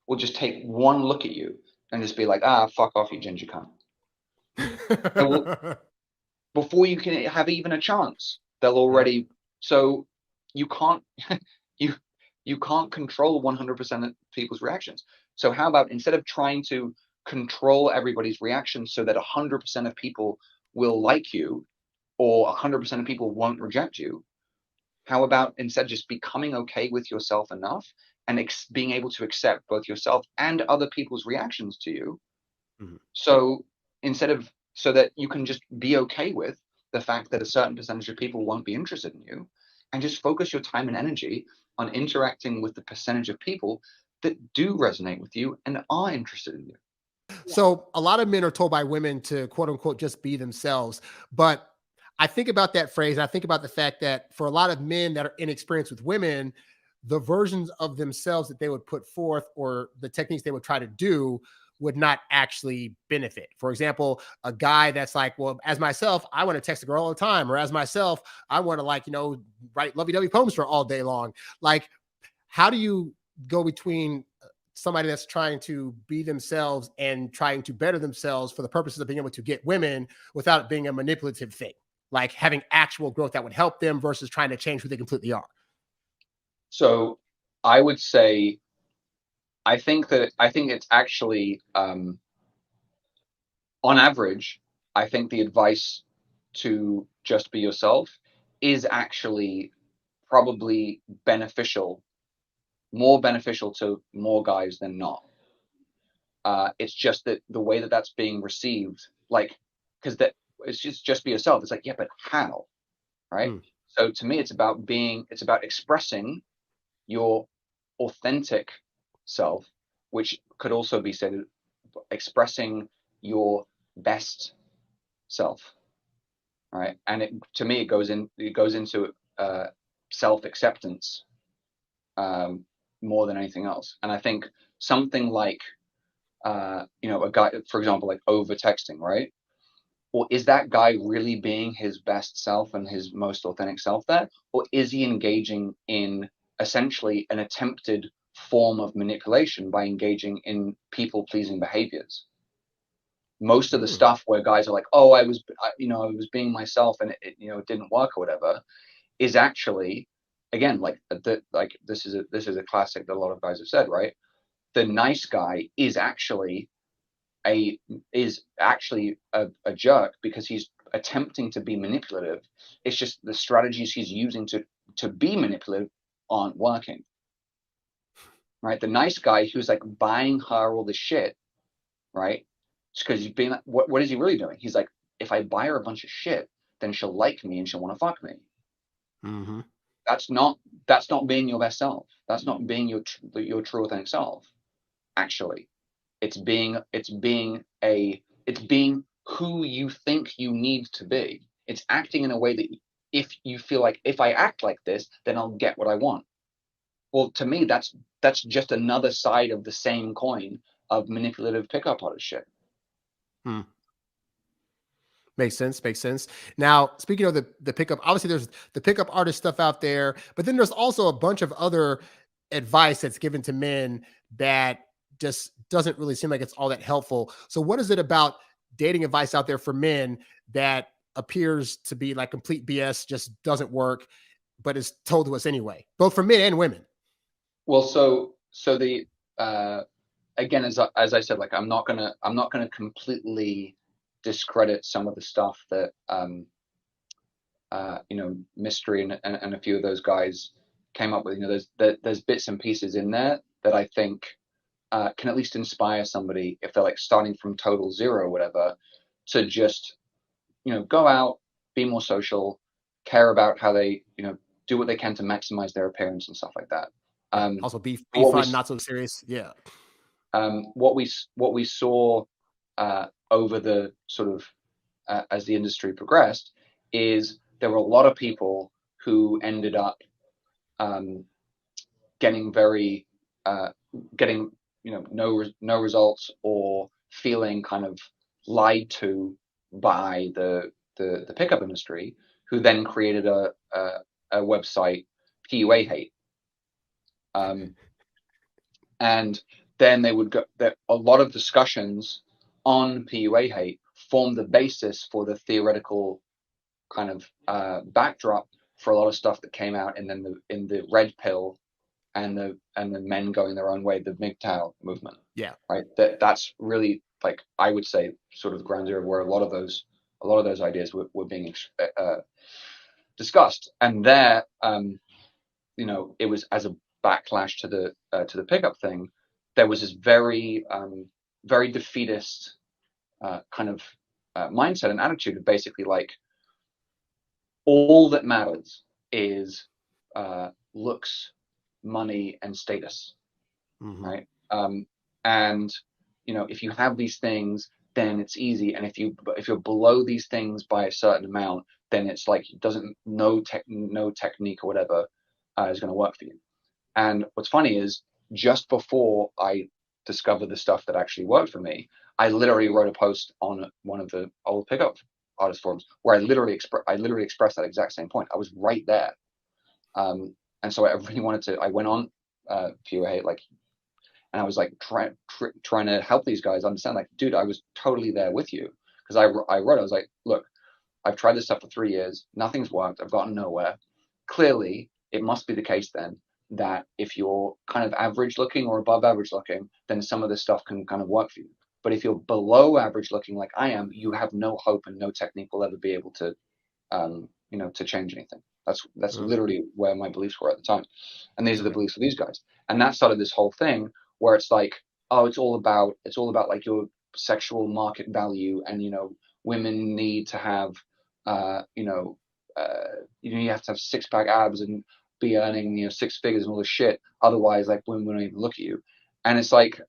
will just take one look at you and just be like, fuck off, you ginger cunt. Before you can have even a chance, they'll already. So you can't you can't control 100% of people's reactions. So how about, instead of trying to control everybody's reactions so that 100% of people will like you, or 100% of people won't reject you, how about instead just becoming okay with yourself enough, and being able to accept both yourself and other people's reactions to you? So so that you can just be okay with the fact that a certain percentage of people won't be interested in you, and just focus your time and energy on interacting with the percentage of people that do resonate with you and are interested in you. So a lot of men are told by women to quote unquote just be themselves. But I think about that phrase, and I think about the fact that for a lot of men that are inexperienced with women, the versions of themselves that they would put forth, or the techniques they would try to do, would not actually benefit. For example, a guy that's like, well, as myself, I want to text a girl all the time, or as myself, I want to write lovey-dovey poems for all day long. Like, how do you go between somebody that's trying to be themselves and trying to better themselves for the purposes of being able to get women without it being a manipulative thing, like having actual growth that would help them versus trying to change who they completely are? So I would say, I think it's actually, on average, I think the advice to just be yourself is actually probably more beneficial to more guys than not. It's just that the way that that's being received, because that it's just be yourself. It's like, yeah, but how, right? So to me, it's about expressing your authentic self, which could also be said expressing your best self, right? And to me, it goes into self acceptance, more than anything else. And I think something like, a guy, for example, like over texting, right? Or is that guy really being his best self and his most authentic self there? Or is he engaging in essentially an attempted form of manipulation by engaging in people pleasing behaviors? Most of the stuff where guys are like, oh, I was being myself and it didn't work or whatever, is actually, again, this is a classic that a lot of guys have said, right? The nice guy is actually a jerk, because he's attempting to be manipulative. It's just the strategies he's using to be manipulative aren't working. right? The nice guy who's like buying her all the shit, right? Just because he's being, what is he really doing? He's like, if I buy her a bunch of shit, then she'll like me and she'll want to fuck me. Mm-hmm. That's not that's not being your best self. That's not being your true authentic self. Actually, it's being who you think you need to be. It's acting in a way that if you feel like if I act like this, then I'll get what I want. Well, to me, that's just another side of the same coin of manipulative pickup artist shit. Hmm. Makes sense. Makes sense. Now, speaking of the pickup, obviously there's the pickup artist stuff out there, but then there's also a bunch of other advice that's given to men that just doesn't really seem like it's all that helpful. So, what is it about dating advice out there for men that appears to be like complete BS, just doesn't work, but is told to us anyway, both for men and women? Well, so the again, as I said, like I'm not gonna completely discredit some of the stuff that Mystery and a few of those guys came up with. There's bits and pieces in there that I think can at least inspire somebody if they're like starting from total zero or whatever, to just go out, be more social, care about how they do what they can to maximize their appearance and stuff like that. Yeah. Um, Also, be what we fun, not so serious. Yeah. what we saw over the sort of as the industry progressed is there were a lot of people who ended up um, getting very getting no results, or feeling kind of lied to by the pickup industry, who then created a website, PUA hate. Um, and then they would go that a lot of discussions on PUA hate form the basis for the theoretical kind of backdrop for a lot of stuff that came out, and then in the red pill and the men going their own way, the MGTOW movement, Yeah. right? That's really, like, I would say, sort of the ground zero where a lot of those ideas were being discussed, and there, it was as a backlash to the pickup thing. There was this very defeatist kind of mindset and attitude of basically like all that matters is looks, money, and status, Mm-hmm. right? And if you have these things, then it's easy. And if you're below these things by a certain amount, then it's like it doesn't no technique or whatever is going to work for you. And what's funny is just before I discovered the stuff that actually worked for me, I literally wrote a post on one of the old pickup artist forums where I literally expressed that exact same point. I was right there. And so I really wanted to. I went on Pure Hate, like, and I was like trying to help these guys understand, like, dude, I was totally there with you, because I wrote, I was like, look, I've tried this stuff for 3 years, nothing's worked, I've gotten nowhere. Clearly, it must be the case then that if you're kind of average looking or above average looking, then some of this stuff can kind of work for you. But if you're below average looking like I am, you have no hope, and no technique will ever be able to change anything. That's Mm. literally where my beliefs were at the time, and these are the Okay. beliefs of these guys. And that started this whole thing where it's like, oh, it's all about like your sexual market value, and women need to have, uh, you know, you have to have six-pack abs and be earning six figures and all this shit. Otherwise, like, women won't even look at you. And it's like,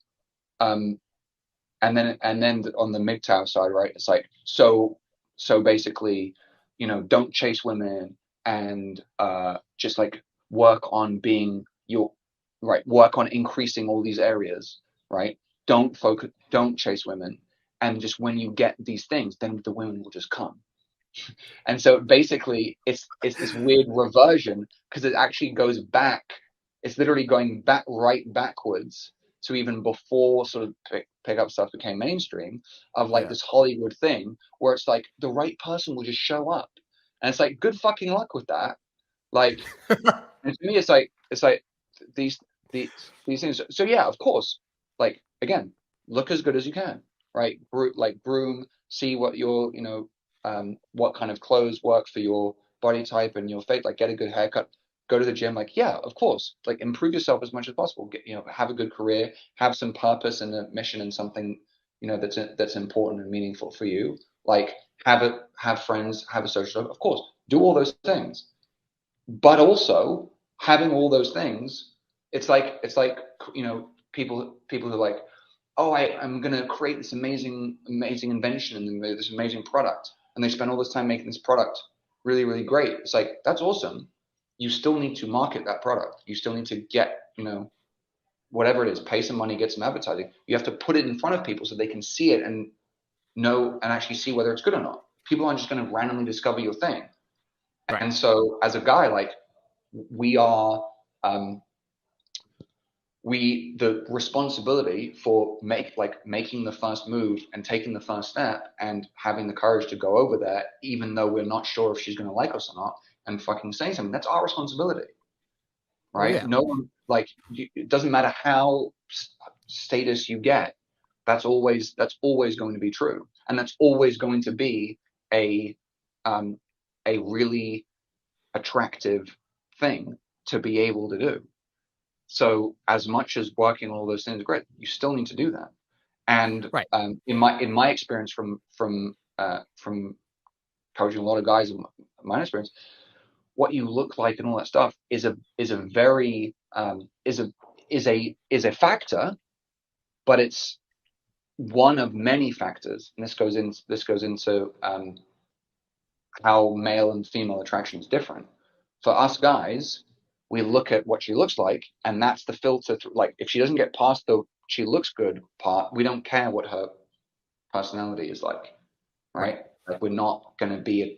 um, and then on the MGTOW side, right? It's like, so basically, don't chase women, and just like work on being your right, work on increasing all these areas, right? Don't chase women, and just when you get these things, then the women will just come. And so basically, it's this weird reversion, because it actually goes back. It's literally going back right backwards to even before sort of pickup stuff became mainstream, of like Yeah. this Hollywood thing where it's like the right person will just show up, and it's like, good fucking luck with that. Like, and to me, it's like these these things. So yeah, of course, like, again, look as good as you can, right? Like, groom, see what what kind of clothes work for your body type and your face. Like, get a good haircut, go to the gym, like, yeah, of course, like improve yourself as much as possible. Get, have a good career, have some purpose and a mission and something, that's important and meaningful for you. Like have friends, have a social life, of course, do all those things. But also having all those things, it's like people who are like, oh, I'm gonna create this amazing invention and this amazing product, and they spend all this time making this product really, really great. It's like, that's awesome. You still need to market that product. You still need to get, whatever it is, pay some money, get some advertising. You have to put it in front of people so they can see it and know and actually see whether it's good or not. People aren't just going to randomly discover your thing. Right. And so as a guy, like, we are the responsibility for making the first move and taking the first step and having the courage to go over there, even though we're not sure if she's going to like us or not, and fucking say something. That's our responsibility, right? Yeah. No one, like, it doesn't matter how status you get. That's always going to be true, and that's always going to be a really attractive thing to be able to do. So as much as working on all those things are great, you still need to do that. And Right. in my experience from coaching a lot of guys, in my experience, what you look like and all that stuff is a very is a factor, but it's one of many factors. And this goes into how male and female attraction is different. For us guys, we look at what she looks like, and that's the filter. Like, if she doesn't get past the she looks good part, we don't care what her personality is like, right? Like, we're not gonna be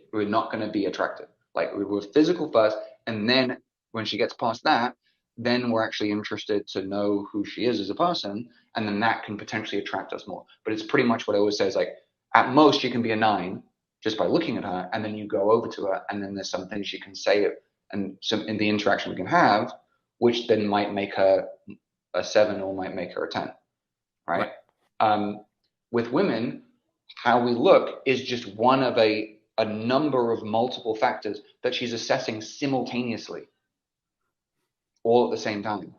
attracted. Like, we're physical first, and then when she gets past that, then we're actually interested to know who she is as a person, and then that can potentially attract us more. But it's pretty much what I always say is, like, at most you can be a 9 just by looking at her, and then you go over to her, and then there's some things she can say and some in the interaction we can have, which then might make her a 7 or might make her a 10, right? With women, how we look is just one of a number of multiple factors that she's assessing simultaneously, all at the same time,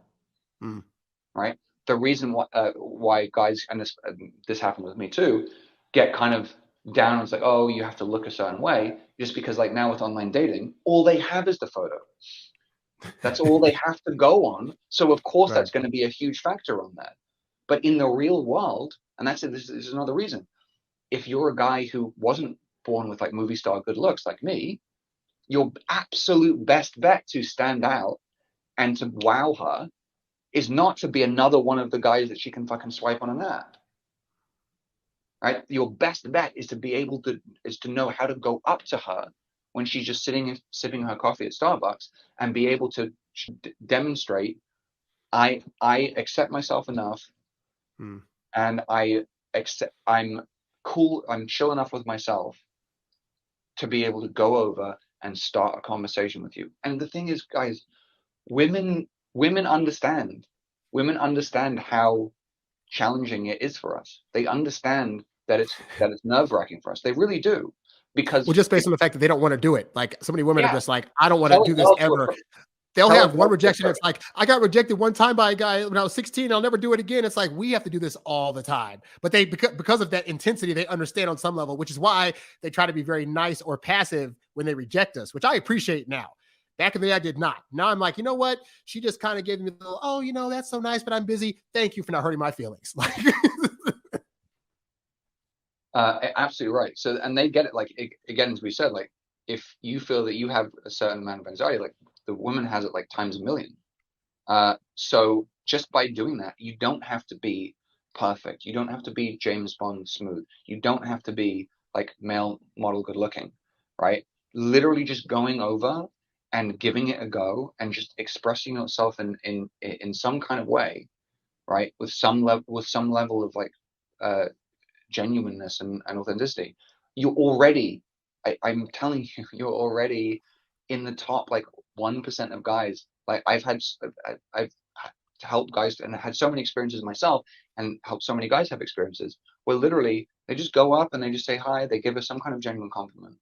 right? The reason why guys, and this happened with me too, get kind of down. It's like, oh, you have to look a certain way, just because, like, now with online dating, all they have is the photo. That's all they have to go on. So of course that's going to be a huge factor on that. But in the real world, and that's it, this is another reason. If you're a guy who wasn't born with like movie star good looks like me, your absolute best bet to stand out and to wow her is not to be another one of the guys that she can fucking swipe on an app. Right? Your best bet is to know how to go up to her when she's just sipping her coffee at Starbucks, and be able to demonstrate, I accept myself enough, and I'm cool, I'm chill enough with myself to be able to go over and start a conversation with you. And the thing is, guys, women understand. Women understand how challenging it is for us. They understand that it's nerve-wracking for us. They really do. Because, well, just based on the fact that they don't want to do it. Like, so many women are just like, I don't want to do this ever. They'll have one rejection. It's like, I got rejected one time by a guy when I was 16. I'll never do it again. It's like, we have to do this all the time. But they, because of that intensity, they understand on some level, which is why they try to be very nice or passive when they reject us, which I appreciate now. Back in the day, I did not. Now I'm like, you know what? She just kind of gave me a little, oh, that's so nice, but I'm busy. Thank you for not hurting my feelings. Like, absolutely right. So, and they get it. Like, again, as we said, like, if you feel that you have a certain amount of anxiety, like, the woman has it like times a million. So just by doing that, you don't have to be perfect. You don't have to be James Bond smooth. You don't have to be like male model good looking, right? Literally just going over and giving it a go and just expressing yourself in some kind of way, right? With some level of like genuineness and authenticity. You're already, I'm telling you, you're already in the top like 1% of guys. Like, I've helped guys and had so many experiences myself, and helped so many guys have experiences where literally they just go up and they just say hi, they give us some kind of genuine compliment,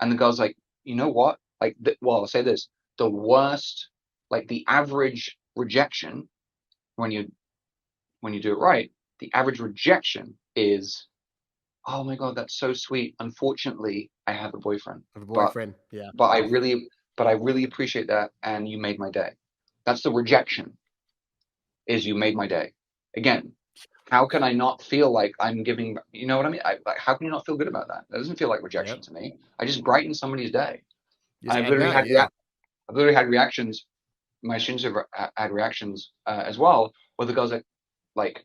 and the girl's like, you know what, like, well, I'll say this, the worst, like the average rejection when you do it right, the average rejection is, oh my God, that's so sweet. Unfortunately, I have a boyfriend, Of a but boyfriend. Yeah. but I really appreciate that, and you made my day. That's the rejection, is you made my day. Again, how can I not feel like I'm giving, you know what I mean? Like, how can you not feel good about that? That doesn't feel like rejection Yep. to me. I just brightened somebody's day. Just And added value. Yeah. I've literally had reactions. My students have had reactions as well, where the girls like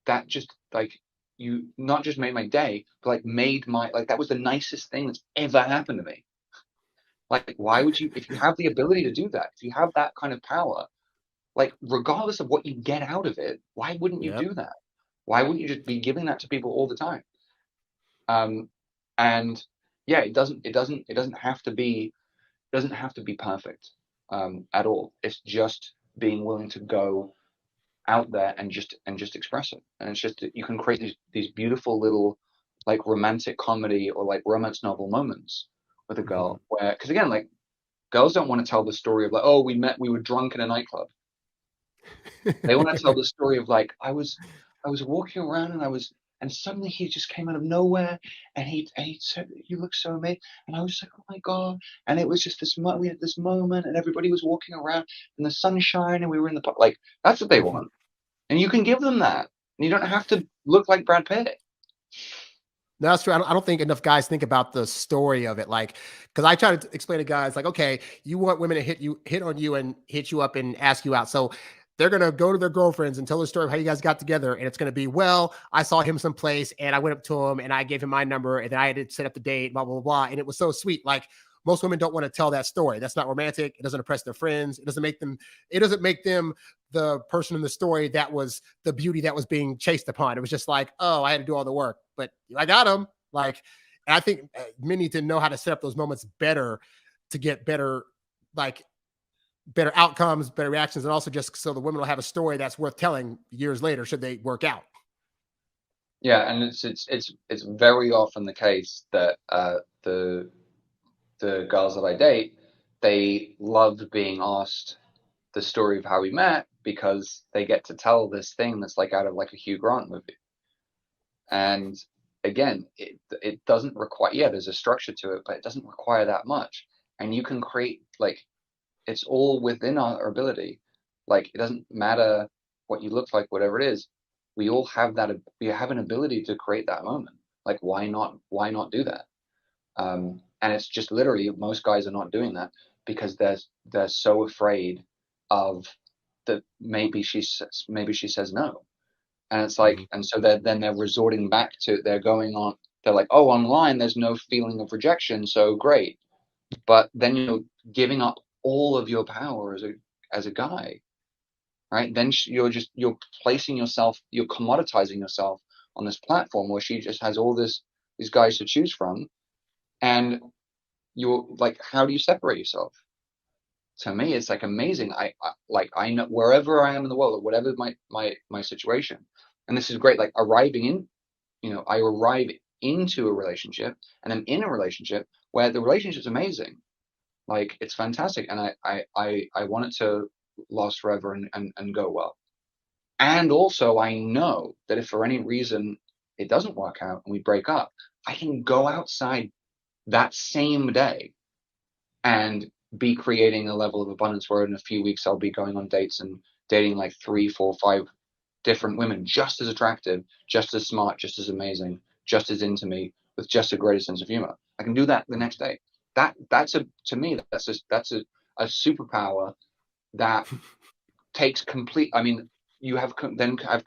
that just like, you not just made my day, but like made my, like that was the nicest thing that's ever happened to me. Like, why would you, if you have the ability to do that, if you have that kind of power, like regardless of what you get out of it, why wouldn't you Yep. do that? Why wouldn't you just be giving that to people all the time? Um, and yeah, it doesn't have to be, perfect at all. It's just being willing to go out there and just express it. And it's just that you can create these beautiful little like romantic comedy or like romance novel moments with a Mhm. girl where, because again, like girls don't want to tell the story of like, oh, we were drunk in a nightclub. They want to tell the story of like, I was walking around and and suddenly he just came out of nowhere and he said, you look so amazing. And I was just like, oh my God. And it was just we had this moment and everybody was walking around in the sunshine and we were in the park. Like, that's what they want. And you can give them that. And you don't have to look like Brad Pitt. No, that's true. I don't think enough guys think about the story of it. Like, because I try to explain to guys, like, okay, you want women to hit on you and hit you up and ask you out. So they're gonna go to their girlfriends and tell the story of how you guys got together, and it's gonna be, well, I saw him someplace and I went up to him and I gave him my number and then I had to set up the date, blah blah blah, and it was so sweet. Like most women don't want to tell that story. That's not romantic. It doesn't impress their friends. It doesn't make them. It doesn't make them the person in the story that was the beauty that was being chased upon. It was just like, oh, I had to do all the work, but I got him. Like, and I think men need to know how to set up those moments better to get better, like better outcomes, better reactions, and also just so the women will have a story that's worth telling years later should they work out. Yeah, and it's very often the case that the girls that I date, they love being asked the story of how we met because they get to tell this thing that's like out of like a Hugh Grant movie. And again, it doesn't require, yeah, there's a structure to it, but it doesn't require that much. And you can create like, it's all within our ability. Like it doesn't matter what you look like, whatever it is. We all have that. We have an ability to create that moment. Like why not? Why not do that? And it's just literally most guys are not doing that because they're so afraid of that maybe she says no. And it's Mhm. like, and so then they're resorting back to, they're going on, they're like, oh, online, there's no feeling of rejection. So great. But then you're giving up all of your power as a guy, right? Then you're placing yourself, you're commoditizing yourself on this platform where she just has all these guys to choose from. And you're like, how do you separate yourself? To me, it's like amazing. I know wherever I am in the world, or whatever my situation. And this is great. Like arriving in, I arrive into a relationship and I'm in a relationship where the relationship's amazing. Like it's fantastic. And I want it to last forever and go well. And also I know that if for any reason it doesn't work out and we break up, I can go outside that same day and be creating a level of abundance where in a few weeks I'll be going on dates and dating like 3, 4, 5 different women, just as attractive, just as smart, just as amazing, just as into me, with just a greater sense of humor. I can do that the next day. That's a to me that's a superpower that takes complete. I mean, you have then have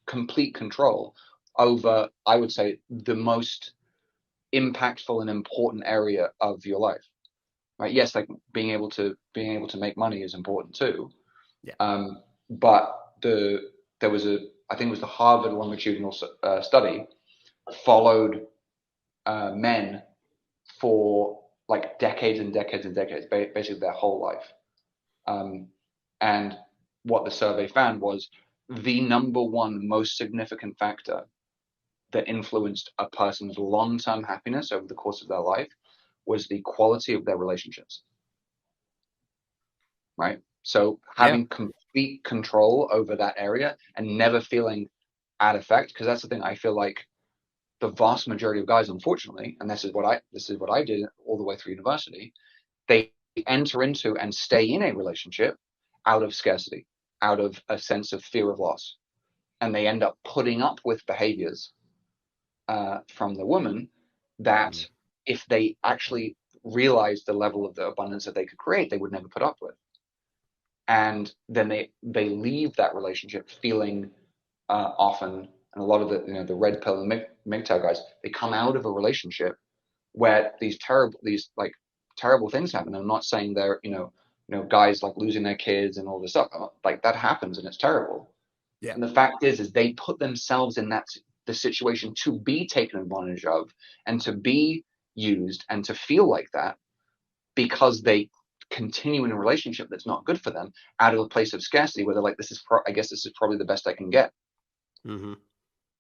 complete control over, I would say, the most impactful and important area of your life. Right? Yes, like being able to make money is important too. Yeah. But there was a, I think it was the Harvard longitudinal study, followed men for like decades and decades and decades, basically their whole life. Um, and what the survey found was the number one most significant factor that influenced a person's long-term happiness over the course of their life was the quality of their relationships. right? So Yeah. having complete control over that area and never feeling at effect, because that's the thing. I feel like the vast majority of guys, unfortunately, and this is what I did all the way through university, they enter into and stay in a relationship out of scarcity, out of a sense of fear of loss, and they end up putting up with behaviors from the woman that, Mm. if they actually realized the level of the abundance that they could create, they would never put up with. And then they leave that relationship feeling often, and a lot of the red pill and MGTOW guys, they come out of a relationship where these like terrible things happen. I'm not saying they're guys like losing their kids and all this stuff, like that happens and it's terrible. Yeah. And the fact is they put themselves in the situation to be taken advantage of and to be used and to feel like that, because they continue in a relationship that's not good for them out of a place of scarcity where they're like, I guess this is probably the best I can get. Mm-hmm.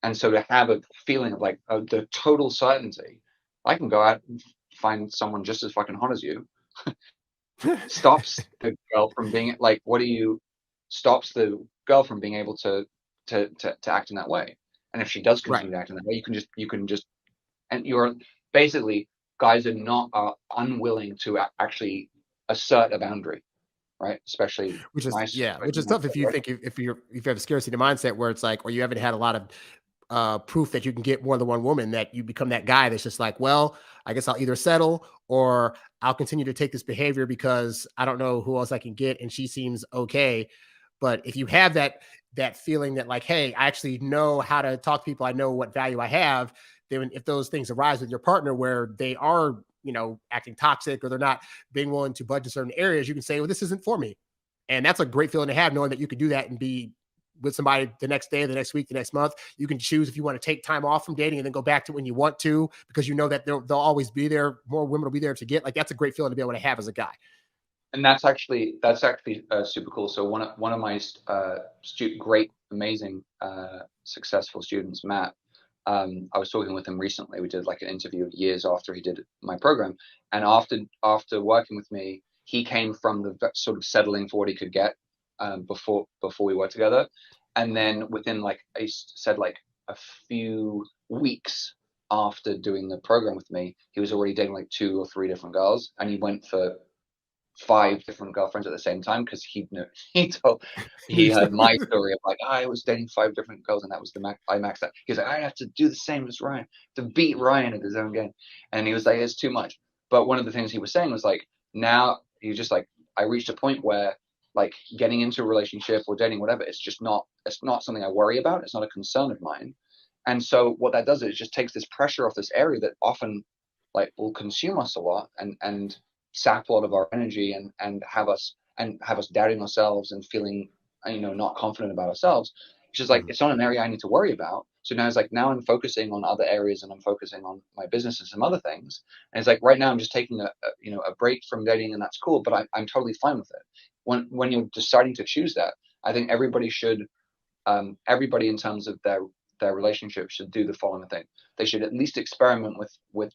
And so to have a feeling of like the total certainty, I can go out and find someone just as fucking hot as you, stops the girl from being like, stops the girl from being able to act in that way. And if she does Right. continue to act in that way, and you're basically, guys are unwilling to actually assert a boundary, right? Especially Which is, my yeah, which situation, is tough if you think, if you have a scarcity mindset where it's like, or you haven't had a lot of proof that you can get more than one woman, that you become that guy that's just like, well, I guess I'll either settle or I'll continue to take this behavior because I don't know who else I can get and she seems okay. But if you have that feeling that like, hey, I actually know how to talk to people, I know what value I have, then if those things arise with your partner where they are, acting toxic or they're not being willing to budge in certain areas, you can say, well, this isn't for me. And that's a great feeling to have, knowing that you can do that and be with somebody the next day, the next week, the next month. You can choose if you want to take time off from dating and then go back to when you want to, because you know that they'll always be there. More women will be there to get. Like, that's a great feeling to be able to have as a guy. And that's actually super cool. So one of my great, amazing, successful students, Matt. I was talking with him recently. We did like an interview years after he did my program, and after working with me, he came from the sort of settling for what he could get before we worked together, and then within, like I said, like a few weeks after doing the program with me, he was already dating like two or three different girls, and he went for five different girlfriends at the same time, because he heard my story of like, I was dating five different girls and that was the max. I maxed out. He's like, I have to do the same as Ryan, to beat Ryan at his own game. And he was like, it's too much. But one of the things he was saying was like, now he's just like, I reached a point where like getting into a relationship or dating, whatever, it's not something I worry about. It's not a concern of mine. And so what that does is it just takes this pressure off this area that often like will consume us a lot and sap a lot of our energy and have us doubting ourselves and feeling not confident about ourselves. It's just like, Mhm. it's not an area I need to worry about. So now it's like, now I'm focusing on other areas and I'm focusing on my business and some other things. And it's like, right now I'm just taking a break from dating, and that's cool, but I'm totally fine with it. When you're deciding to choose that, I think everybody in terms of their relationship should do the following thing. They should at least experiment with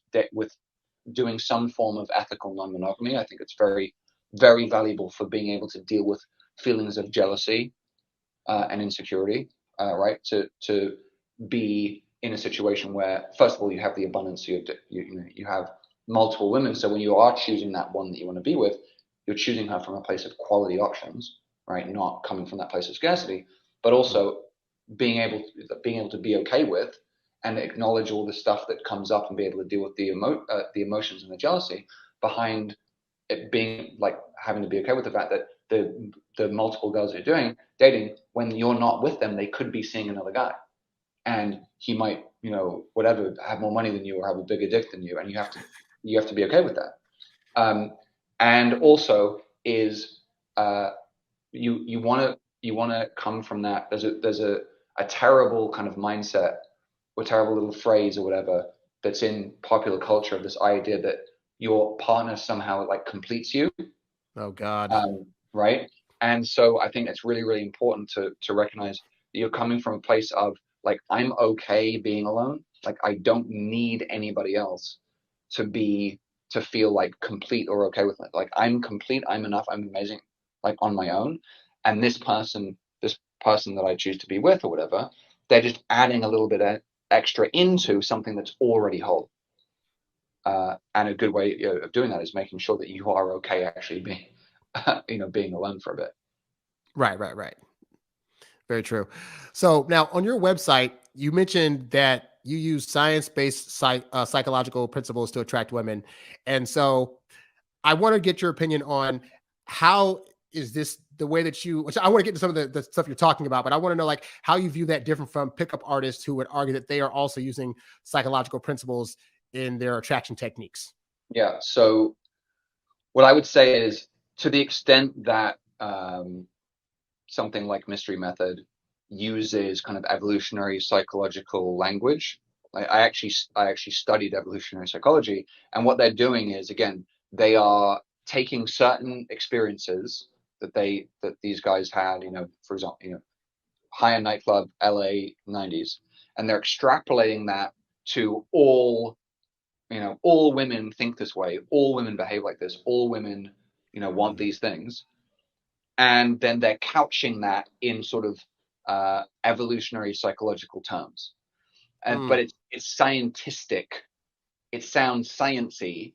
doing some form of ethical non-monogamy. I think it's very, very valuable for being able to deal with feelings of jealousy and insecurity. Right? To be in a situation where, first of all, you have the abundance, you have multiple women. So when you are choosing that one that you want to be with, you're choosing her from a place of quality options, right? Not coming from that place of scarcity, but Mhm. also being able to be okay with and acknowledge all the stuff that comes up and be able to deal with the emotions and the jealousy behind it, being like having to be okay with the fact that the multiple girls you're dating, when you're not with them, they could be seeing another guy, and he might, whatever, have more money than you or have a bigger dick than you, and you have to be okay with that. Um, and also is you want to come from that. There's a terrible kind of mindset or terrible little phrase or whatever that's in popular culture of this idea that your partner somehow like completes you, Oh God. right? And so I think it's really, really important to recognize that you're coming from a place of like, I'm okay being alone. Like, I don't need anybody else to feel like complete or okay with it. Like, I'm complete, I'm enough, I'm amazing. like on my own, and this person that I choose to be with or whatever, they're just adding a little bit of extra into something that's already whole. And a good way of doing that is making sure that you are okay actually being, being alone for a bit. Right. Very true. So now on your website, you mentioned that you use science-based psychological principles to attract women. And so I want to get your opinion on how is this the way that you, which I want to get into some of the stuff you're talking about, but I want to know like how you view that different from pickup artists who would argue that they are also using psychological principles in their attraction techniques. Yeah. So what I would say is, to the extent that something like Mystery Method uses kind of evolutionary psychological language. I actually studied evolutionary psychology, and what they're doing is, again, they are taking certain experiences that these guys had, for example, high-end nightclub, LA 90s, and they're extrapolating that to all women think this way, all women behave like this, all women, want these things, and then they're couching that in sort of evolutionary psychological terms. But it's scientific. It sounds sciency,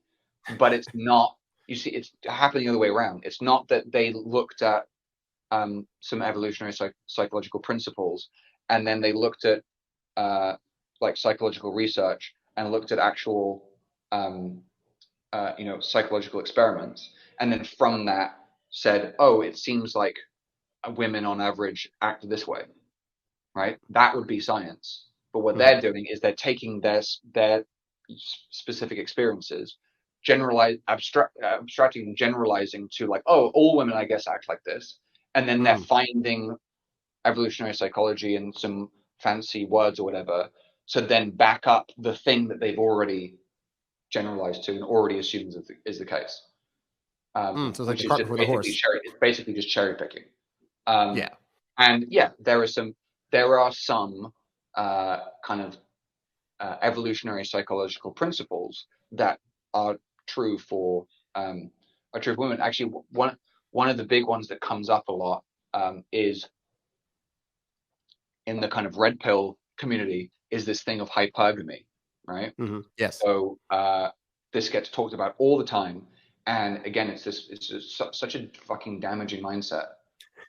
but it's not. You see, it's happening the other way around. It's not that they looked at some evolutionary psychological principles, and then they looked at like psychological research and looked at actual psychological experiments, and then from that said, oh, it seems like women on average act this way, right? That would be science. But what they're doing is they're taking their specific experiences, abstracting and generalizing to like, oh, all women, I guess, act like this. And then they're finding evolutionary psychology and some fancy words or whatever to then back up the thing that they've already generalized to and already assumed is the case. So it's like Which the is cart just before the horse. basically just cherry picking. Yeah. And yeah, there are some kind of evolutionary psychological principles that are true for women. Actually, one of the big ones that comes up a lot is in the kind of red pill community is this thing of hypergamy, right? Yes. So this gets talked about all the time, and again, it's such a fucking damaging mindset.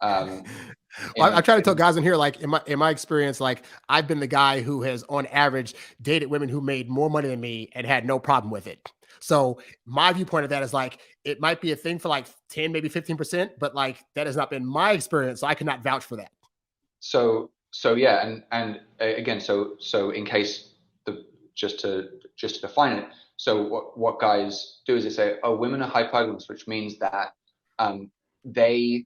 I try to tell guys in here, like in my experience, like I've been the guy who has, on average, dated women who made more money than me and had no problem with it. So my viewpoint of that is like it might be a thing for like 10, maybe 15%, but like that has not been my experience. So I cannot vouch for that. So yeah, and again, so in case just to define it, so what guys do is they say, oh, women are hypergamous, which means that they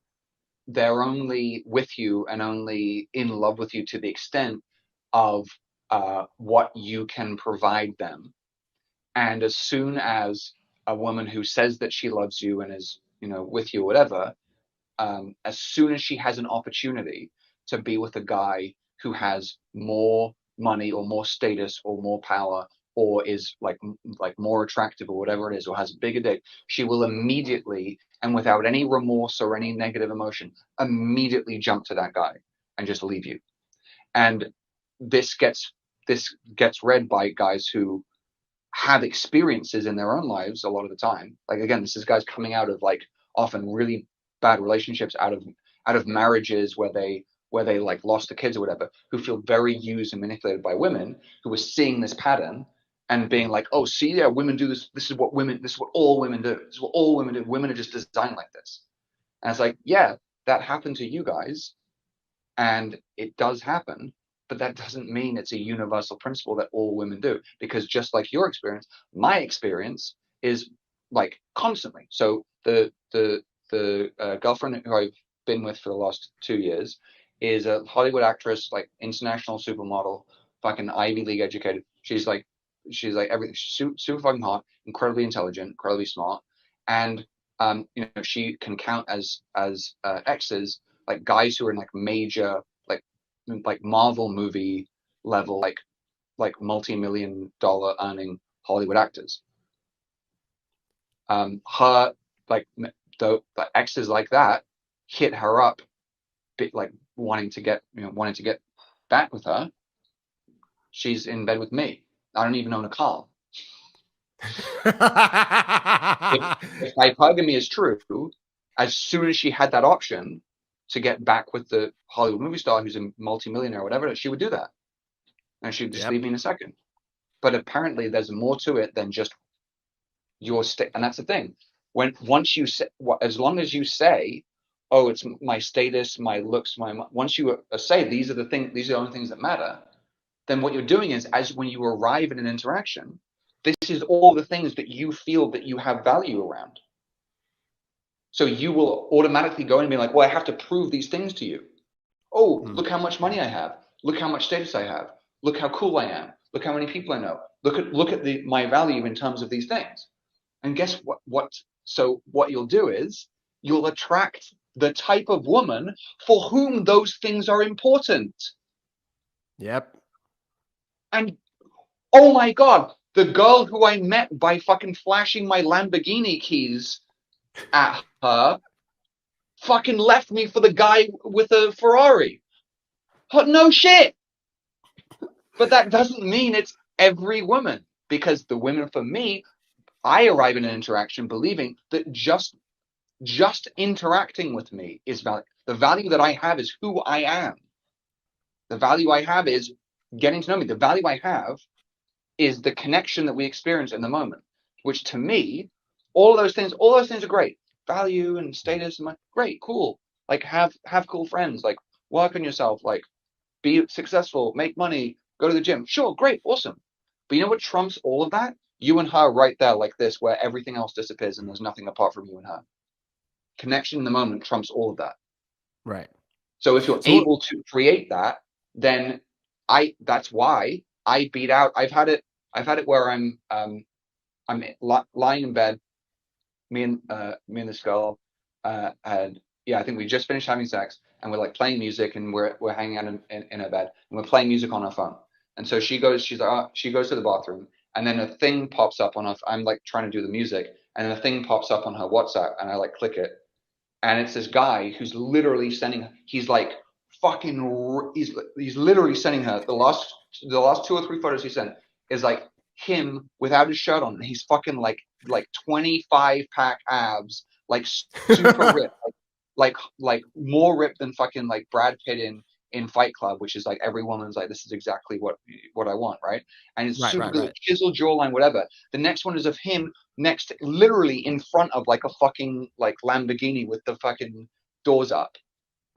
they're only with you and only in love with you to the extent of what you can provide them. And as soon as a woman who says that she loves you and is, with you or whatever, as soon as she has an opportunity to be with a guy who has more money or more status or more power or is like more attractive or whatever it is, or has a bigger dick, she will immediately and without any remorse or any negative emotion immediately jump to that guy and just leave you. And this gets read by guys who have experiences in their own lives a lot of the time. Like, again, this is guys coming out of like often really bad relationships, out of marriages where they like lost the kids or whatever, who feel very used and manipulated by women, who are seeing this pattern and being like, oh, see, yeah, women do this. This is what all women do. This is what all women do. Women are just designed like this. And it's like, yeah, that happened to you guys, and it does happen, but that doesn't mean it's a universal principle that all women do, because just like your experience, my experience is like constantly. So the girlfriend who I've been with for the last 2 years is a Hollywood actress, like international supermodel, fucking Ivy League educated. She's like everything. She's super fucking hot, incredibly intelligent, incredibly smart, and she can count as exes like guys who are in like major like Marvel movie level like multi-million-dollar earning Hollywood actors. Her like the exes like that hit her up, bit like wanting to get back with her, she's in bed with me. I don't even own a car. If hypergamy is true, as soon as she had that option to get back with the Hollywood movie star who's a multimillionaire or whatever, she would do that. And she'd just leave me in a second. But apparently there's more to it than just your state. And that's the thing. Once you say, as long as you say, oh, it's my status, my looks, once you say these are the only things that matter, then what you're doing is, as when you arrive in an interaction, this is all the things that you feel that you have value around. So you will automatically go in and be like, well, I have to prove these things to you. Oh, look how much money I have. Look how much status I have. Look how cool I am. Look how many people I know. Look at my value in terms of these things. And guess what? So what you'll do is you'll attract the type of woman for whom those things are important. Yep. And oh my God, the girl who I met by fucking flashing my Lamborghini keys at her fucking left me for the guy with a Ferrari. No shit. But that doesn't mean it's every woman, because the women for me, I arrive in an interaction believing that just interacting with me is value. The value that I have is who I am. The value I have is getting to know me. The value I have is the connection that we experience in the moment, which to me, all those things are great. Value and status and great, cool. Like have cool friends, like work on yourself, like be successful, make money, go to the gym. Sure, great, awesome. But you know what trumps all of that? You and her right there like this, where everything else disappears and there's nothing apart from you and her. Connection in the moment trumps all of that. Right. So if you're able to create that, then that's why I beat out. I've had it where I'm lying in bed, me and this girl, and I think we just finished having sex, and we're like playing music, and we're hanging out in her bed, and we're playing music on her phone. And so she goes to the bathroom, and then a thing pops up on her. I'm like trying to do the music, and then a thing pops up on her WhatsApp, and I like click it, and it's this guy who's literally sending. He's like fucking. He's literally sending her the last 2 or 3 photos he sent is like him without his shirt on. And he's fucking like 25-pack abs, like super ripped, like more ripped than fucking like Brad Pitt in Fight Club, which is like every woman's like, this is exactly what I want, right? And it's super good, chiseled jawline, whatever. The next one is of him next, literally in front of like a fucking like Lamborghini with the fucking doors up,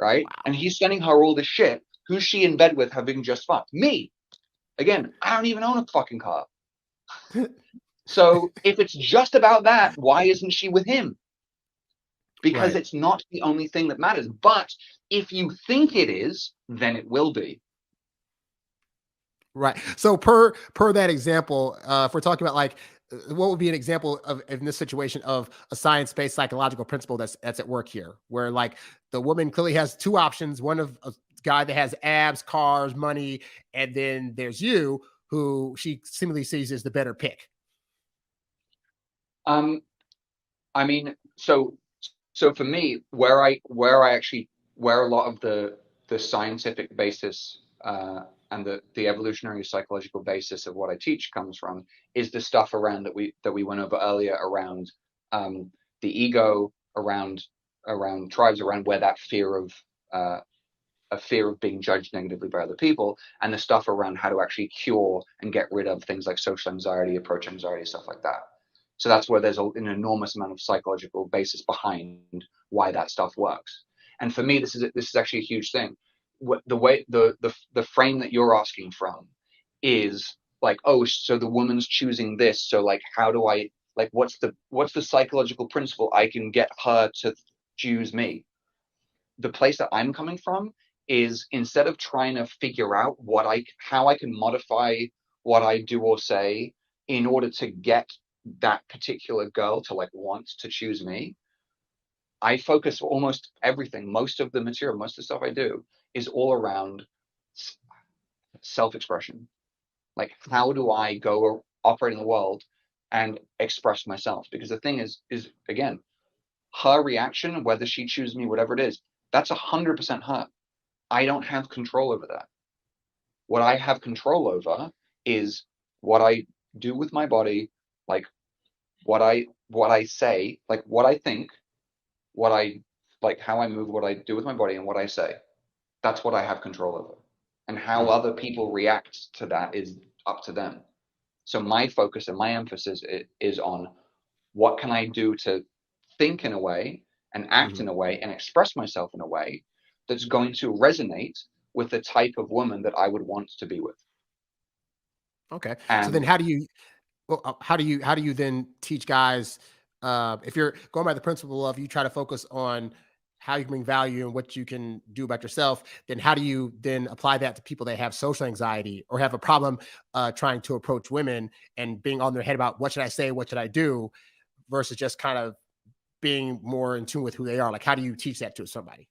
right? Wow. And he's sending her all this shit. Who's she in bed with, having just fucked? Me. Again, I don't even own a fucking car. So if it's just about that, why isn't she with him? Because it's not the only thing that matters. But if you think it is, then it will be. Right. So per that example, if we're talking about like, what would be an example of in this situation of a science-based psychological principle that's at work here, where like the woman clearly has two options: one of a guy that has abs, cars, money, and then there's you, who she seemingly sees as the better pick. I mean, so for me, where a lot of the scientific basis and the evolutionary psychological basis of what I teach comes from is the stuff around that we went over earlier around the ego, around tribes, around where that fear of a fear of being judged negatively by other people, and the stuff around how to actually cure and get rid of things like social anxiety, approach anxiety, stuff like that. So that's where there's an enormous amount of psychological basis behind why that stuff works. And for me, this is actually a huge thing. The way the frame that you're asking from is like, oh, so the woman's choosing this. So like, how do I like what's the psychological principle I can get her to choose me? The place that I'm coming from is, instead of trying to figure out how I can modify what I do or say in order to get that particular girl to like want to choose me, I focus almost everything, most of the material, most of the stuff I do is all around self-expression. Like, how do I go operate in the world and express myself? Because the thing is again, her reaction, whether she chooses me, whatever it is, that's 100% her. I don't have control over that. What I have control over is what I do with my body, like what I say, like what I think, what I like, how I move, what I do with my body, and what I say. That's what I have control over. And how other people react to that is up to them. So my focus and my emphasis is on what can I do to think in a way and act in a way and express myself in a way that's going to resonate with the type of woman that I would want to be with. Okay. So then And how do you then teach guys, if you're going by the principle of you try to focus on how you can bring value and what you can do about yourself, then how do you then apply that to people that have social anxiety or have a problem trying to approach women and being on their head about what should I say, what should I do, versus just kind of being more in tune with who they are? Like, how do you teach that to somebody?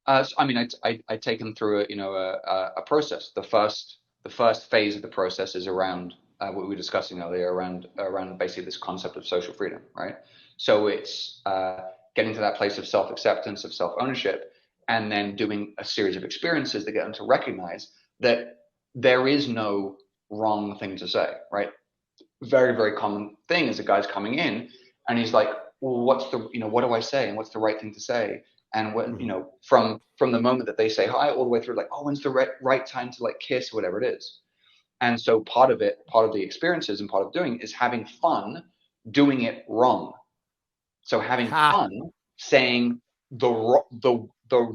so, I mean, I take them through a process. The first phase of the process is around what we were discussing earlier, around basically this concept of social freedom, right? So it's getting to that place of self-acceptance, of self-ownership, and then doing a series of experiences that get them to recognize that there is no wrong thing to say, right? Very, very common thing is a guy's coming in and he's like, well, what do I say? And what's the right thing to say? And what, from the moment that they say hi all the way through, like, oh, when's the right time to like kiss, whatever it is. And so part of the experiences and part of doing is having fun doing it wrong. So having Ha. fun saying the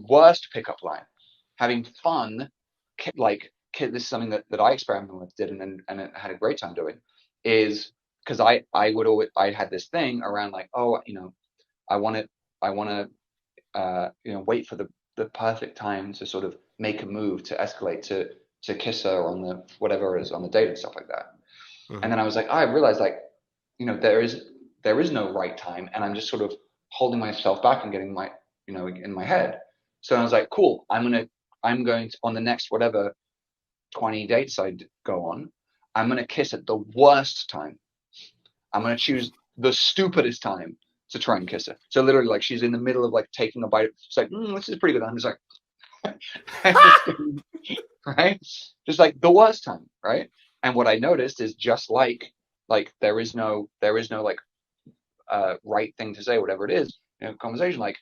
worst pickup line, having fun, this is something that I experimented with, did, and had a great time doing, is because I had this thing around like, oh, I want to wait for the perfect time to sort of make a move, to escalate, to kiss her on the whatever is on the date and stuff like that. And then I was like, I realized, like, there is no right time, and I'm just sort of holding myself back and getting my in my head. So I was like, cool, I'm going to, on the next whatever 20 dates I go on, I'm going to kiss at the worst time. I'm going to choose the stupidest time to try and kiss her. So literally, like, she's in the middle of like taking a bite. She's like, this is pretty good. I'm just like, right? Just like the worst time, right? And what I noticed is just like there is no like right thing to say, whatever it is, conversation. Like,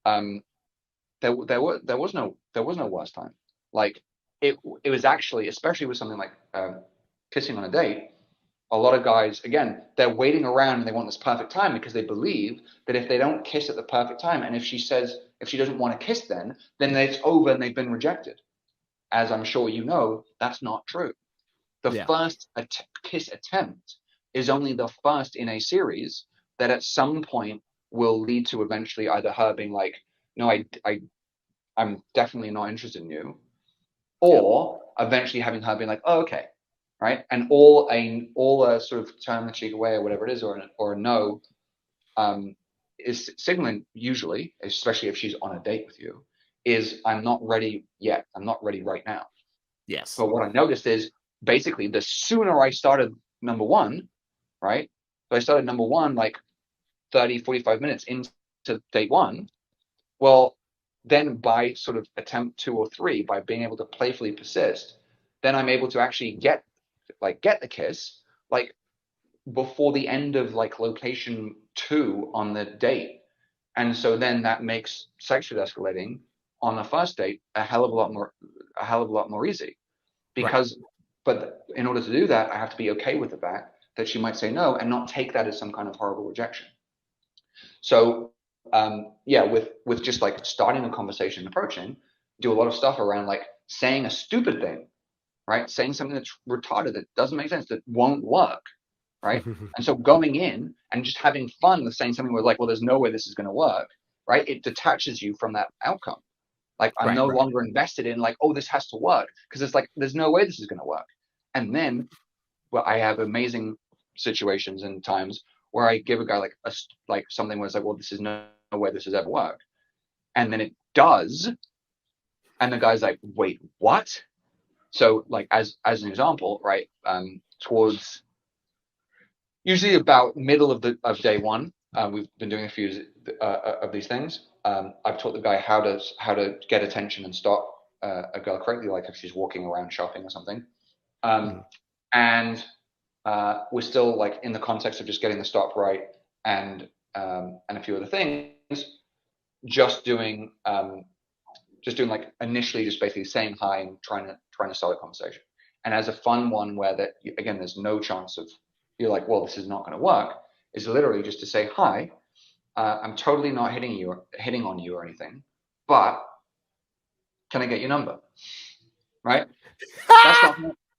there was no worst time. Like, it was actually, especially with something like kissing on a date. A lot of guys, again, they're waiting around and they want this perfect time because they believe that if they don't kiss at the perfect time, and if she doesn't want to kiss, then it's over and they've been rejected. As I'm sure you know, that's not true. The first kiss attempt is only the first in a series that at some point will lead to eventually either her being like, no, I'm definitely not interested in you, or eventually having her being like, oh, okay, right? And all a sort of turn the cheek away or whatever it is, or a no, is signaling, usually, especially if she's on a date with you, is I'm not ready yet. I'm not ready right now. Yes. But what I noticed is basically the sooner I started number one, right? So I started number one like 30, 45 minutes into date one. Well, then by sort of attempt 2 or 3, by being able to playfully persist, then I'm able to actually get the kiss like before the end of like location 2 on the date. And so then that makes sexual escalating on the first date a hell of a lot more easy. Because but in order to do that, I have to be okay with the fact that she might say no and not take that as some kind of horrible rejection. So with just like starting a conversation and approaching, do a lot of stuff around like saying a stupid thing, right? Saying something that's retarded, that doesn't make sense, that won't work, right? And so going in and just having fun with saying something where like, well, there's no way this is going to work, right? It detaches you from that outcome. Like, I'm no longer invested in like, oh, this has to work, because it's like, there's no way this is going to work. And then, well, I have amazing situations and times where I give a guy like something where it's like, well, this is no way this has ever worked, and then it does, and the guy's like, wait, what? So like as an example, right? Towards usually about middle of day one, we've been doing a few of these things. I've taught the guy how to get attention and stop a girl correctly, like if she's walking around shopping or something. Mhm. And we're still like in the context of just getting the stop right and a few other things. Just doing like initially just basically saying hi and trying to start a conversation. And as a fun one where that again there's no chance of you're like, well, this is not going to work, is literally just to say hi. I'm totally not hitting on you or anything, but can I get your number? Right? That's not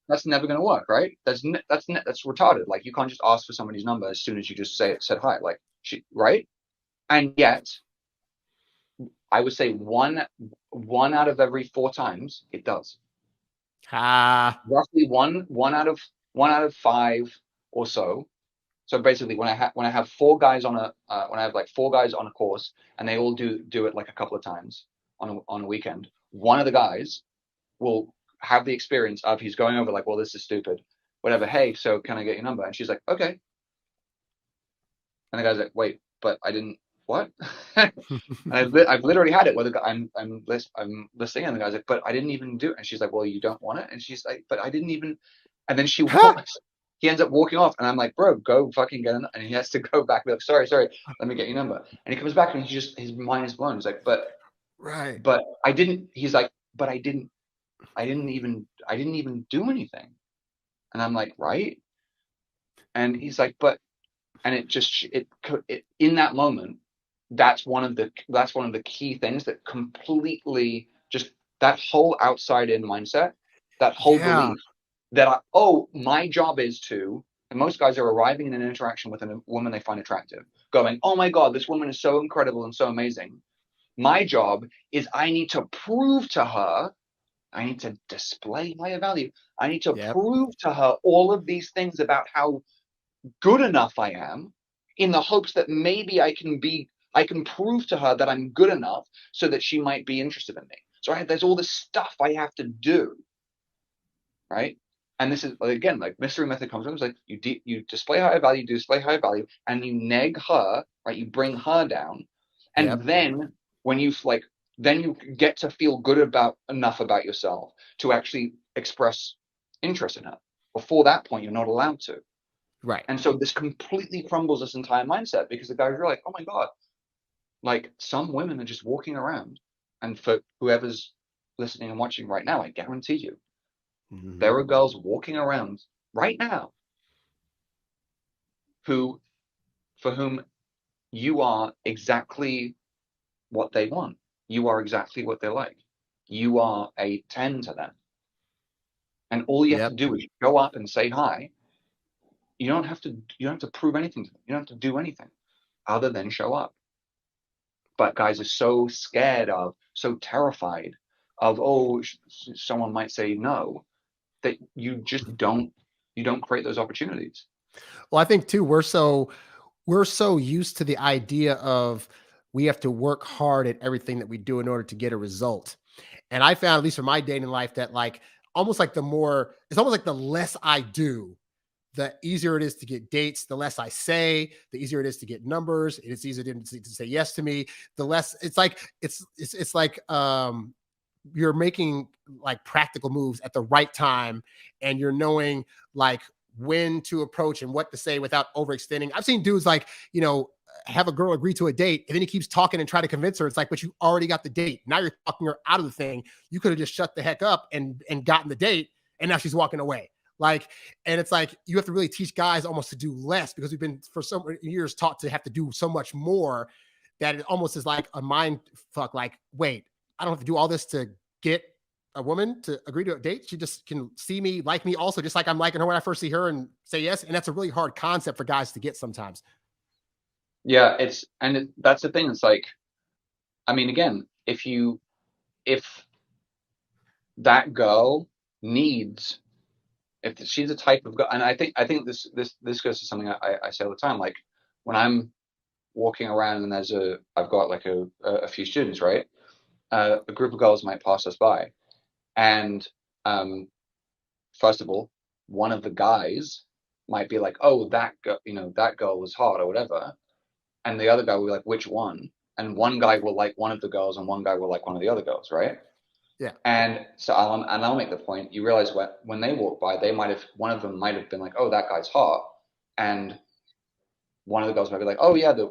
that's never going to work, right? That's retarded. Like you can't just ask for somebody's number as soon as you just said hi. Like right? And yet I would say one out of every 4 times it does. Roughly one out of 5 or so. So basically, when I have 4 guys on a when I have like 4 guys on a course and they all do it like a couple of times on a weekend, one of the guys will have the experience of he's going over like, well, this is stupid, whatever. Hey, so can I get your number? And she's like, okay. And the guy's like, wait, but I didn't what? And I've literally had it where the guy, I'm listening and the guy's like, but I didn't even do it. And she's like, well, you don't want it? And she's like, but I didn't even. And then he ends up walking off, and I'm like, bro, go fucking get it. And he has to go back and be like, sorry, let me get your number. And he comes back and his mind is blown. He's like, Right. but I didn't. He's like, but I didn't even do anything. And I'm like, right? And he's like, but, and it in that moment, that's one of the key things that completely just that whole outside in mindset, that whole Yeah. belief that my job is to, and most guys are arriving in an interaction with a woman they find attractive, going, oh my God, this woman is so incredible and so amazing. My job is I need to prove to her, I need to display higher value. I need to Yep. prove to her all of these things about how good enough I am in the hopes that maybe I can prove to her that I'm good enough so that she might be interested in me. So there's all this stuff I have to do, right? And this is again like mystery method comes from. It's like you display higher value, and you neg her, right? You bring her down, and Yep. then when then you get to feel good enough about yourself to actually express interest in her. Before that point, you're not allowed to. Right. And so this completely crumbles this entire mindset because the guys are like, oh my God, like some women are just walking around. And for whoever's listening and watching right now, I guarantee you, Mhm. there are girls walking around right now for whom you are exactly what they want. You are exactly what they like. You are a 10 to them. And all you have to Yep. do is go up and say hi. You don't have to prove anything to them. You don't have to do anything other than show up. But guys are so scared of, so terrified of, someone might say no, that you don't create those opportunities. Well, I think too, we're so used to the idea of we have to work hard at everything that we do in order to get a result. And I found, at least for my dating life, that like almost like it's almost like the less I do, the easier it is to get dates. The less I say, the easier it is to get numbers. It's easier to say yes to me. The less it's like you're making like practical moves at the right time, and you're knowing like when to approach and what to say without overextending. I've seen dudes like, have a girl agree to a date and then he keeps talking and try to convince her. It's like, but you already got the date. Now you're talking her out of the thing. You could have just shut the heck up and gotten the date, and now she's walking away. Like, and it's like you have to really teach guys almost to do less, because we've been for so many years taught to have to do so much more, that it almost is like a mind fuck. Like, wait, I don't have to do all this to get a woman to agree to a date. She just can see me, like me also, just like I'm liking her when I first see her, and say yes. And that's a really hard concept for guys to get sometimes. Yeah, that's the thing. It's like, I mean, again, if that girl needs, if she's a type of girl, and I think this goes to something I say all the time. Like when I'm walking around and I've got like a few students, right? A group of girls might pass us by, and first of all, one of the guys might be like, oh, that girl was hot or whatever. and the other guy will be like, which one? And one guy will like one of the girls, and one guy will like one of the other girls, right? Yeah. And so I'll make the point. You realize when they walk by, one of them might have been like, oh, that guy's hot, and one of the girls might be like, oh yeah, the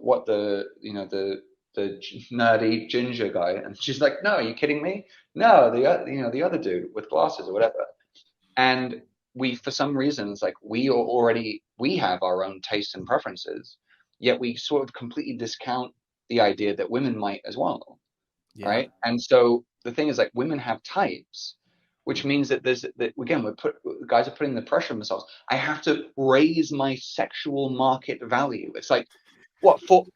nerdy ginger guy, and she's like, no, are you kidding me? No, the other dude with glasses or whatever. And we, for some reasons, like we have our own tastes and preferences, yet we sort of completely discount the idea that women might as well, Yeah. right? And so the thing is, like, women have types, which means that again, guys are putting the pressure on themselves. I have to raise my sexual market value. It's like, what for?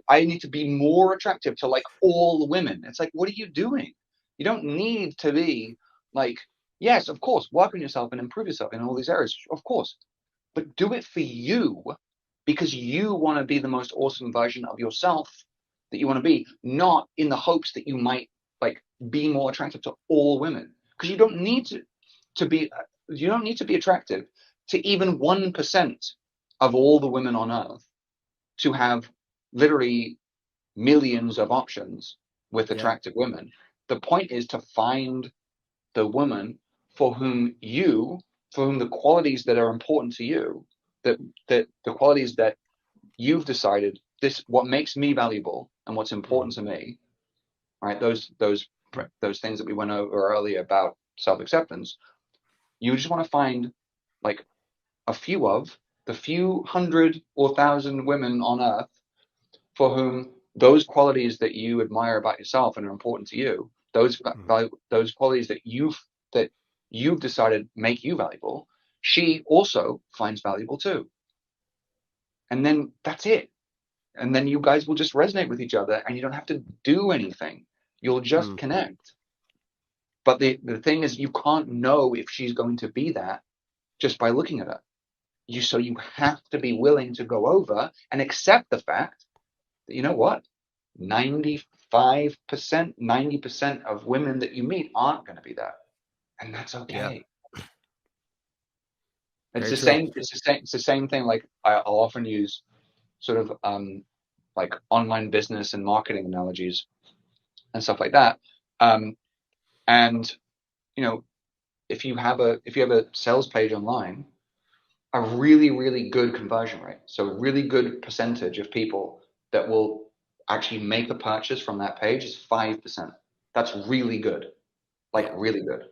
I need to be more attractive to like all women. It's like, what are you doing? You don't need to be like, yes, of course, work on yourself and improve yourself in all these areas, of course, but do it for you, because you want to be the most awesome version of yourself that you want to be, not in the hopes that you might like be more attractive to all women, because you don't need to be attractive to even 1% of all the women on earth to have literally millions of options with Yeah. attractive women. The point is to find the woman for whom the qualities that are important to you, that the qualities that you've decided, this what makes me valuable and what's important to me, right? Those things that we went over earlier about self-acceptance. You just want to find like a few of the few hundred or thousand women on earth for whom those qualities that you admire about yourself and are important to you, those qualities that you've decided make you valuable, she also finds valuable too. And then that's it. And then you guys will just resonate with each other, and you don't have to do anything. You'll just connect. But the thing is, you can't know if she's going to be that just by looking at her. So you have to be willing to go over and accept the fact that, you know what, 95%, 90% of women that you meet aren't going to be that. And that's okay. Yeah. It's Very the true. same. It's the same thing. Like I'll often use sort of like online business and marketing analogies and stuff like that. And you know, if you have a sales page online, a really, really good conversion rate, so a really good percentage of people that will actually make a purchase from that page is 5%. That's really good, like Yeah. really good.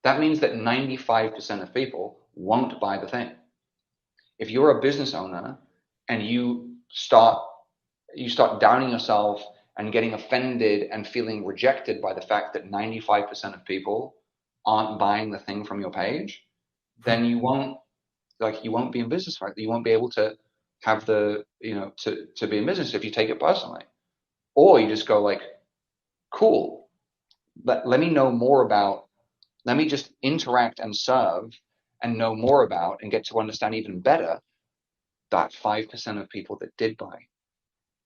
That means that 95% of people won't buy the thing. If you're a business owner and you start downing yourself and getting offended and feeling rejected by the fact that 95% of people aren't buying the thing from your page, then you won't be in business, right? You won't be able to have to be in business if you take it personally. Or you just go like, cool, let me know more about, let me just interact and serve and know more about and get to understand even better that 5% of people that did buy.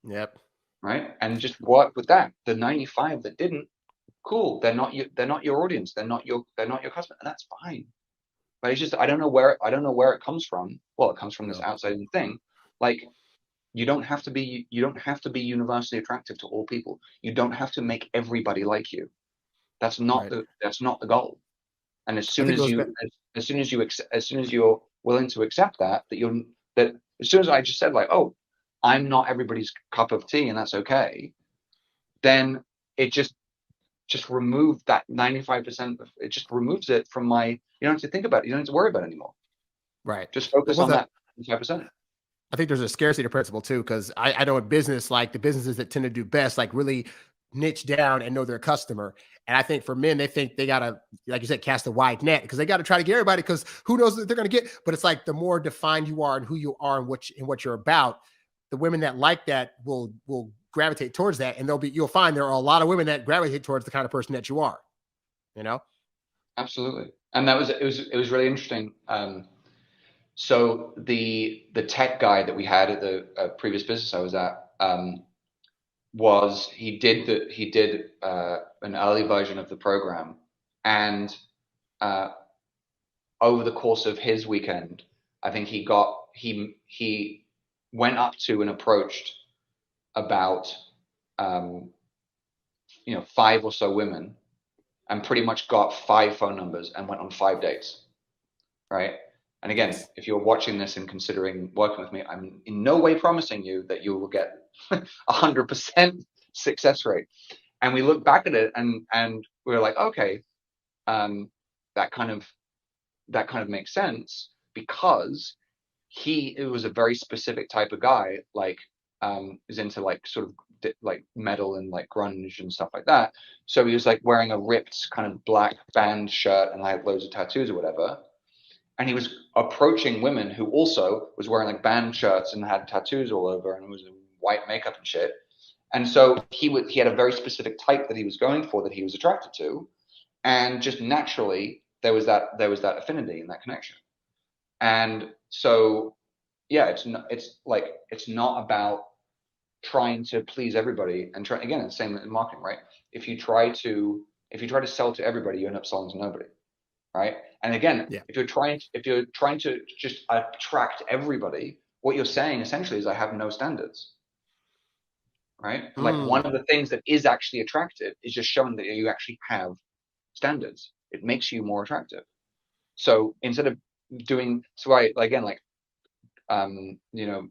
Yep. Right? And just work with that. The 95 that didn't, cool. They're not your audience. They're not your customer. And that's fine. But it's just I don't know where it comes from. Well, it comes from this No. outside thing. Like you don't have to be universally attractive to all people. You don't have to make everybody like you. That's not Right. the goal. And as I soon think it as goes you back. as soon as you're willing to accept that as soon as I just said like, oh, I'm not everybody's cup of tea and that's okay, then it just removed that 95%. It just removes it from my, you don't have to think about it. You don't have to worry about it anymore. Right. Just There focus was on a that 5%. I think there's a scarcity principle too, because I know in business, like the businesses that tend to do best, like really niche down and know their customer. And I think for men, they think they gotta, like you said, cast a wide net because they got to try to get everybody because who knows what they're gonna get. But it's like the more defined you are and who you are and what you're about, the women that like that will gravitate towards that. And you'll find there are a lot of women that gravitate towards the kind of person that you are, you know? Absolutely. And it was really interesting. So the tech guy that we had at the previous business I was at, he did an early version of the program, and uh, over the course of his weekend, I think he went up to and approached about, 5 or so women and pretty much got 5 phone numbers and went on 5 dates, right? And again, Yes. if you're watching this and considering working with me, I'm in no way promising you that you will get 100% success rate. And we look back at it and we're like, okay, that kind of makes sense, because it was a very specific type of guy, like is into like sort of like metal and like grunge and stuff like that. So he was like wearing a ripped kind of black band shirt and had loads of tattoos or whatever. And he was approaching women who also was wearing like band shirts and had tattoos all over and was in white makeup and shit. And so he had a very specific type that he was going for, that he was attracted to, and just naturally there was that affinity and that connection. And so yeah, it's not about trying to please everybody, and try again, it's the same in marketing, right? If you try to sell to everybody, you end up selling to nobody, right? And again, Yeah. if you're trying to just attract everybody, what you're saying essentially is I have no standards, right? And like one Mm. of the things that is actually attractive is just showing that you actually have standards. It makes you more attractive. So instead of doing, so I again, like um, you know,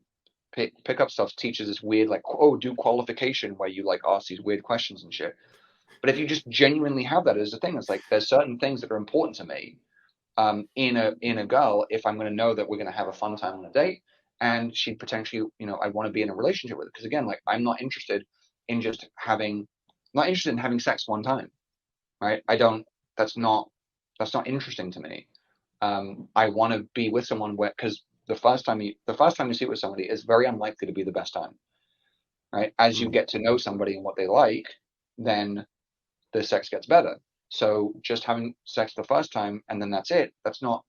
pickup stuff teaches this weird, like, oh, do qualification, where you like ask these weird questions and shit. But if you just genuinely have that as a thing, it's like there's certain things that are important to me, in a girl, if I'm going to know that we're going to have a fun time on a date, and she potentially, I want to be in a relationship with her, because again, like I'm not interested in just having, not interested in having sex one time, right? I don't. That's not interesting to me. I want to be with someone where, because the first time you see it with somebody is very unlikely to be the best time, right? As you Mm. get to know somebody and what they like, then the sex gets better. So just having sex the first time and then that's it, that's not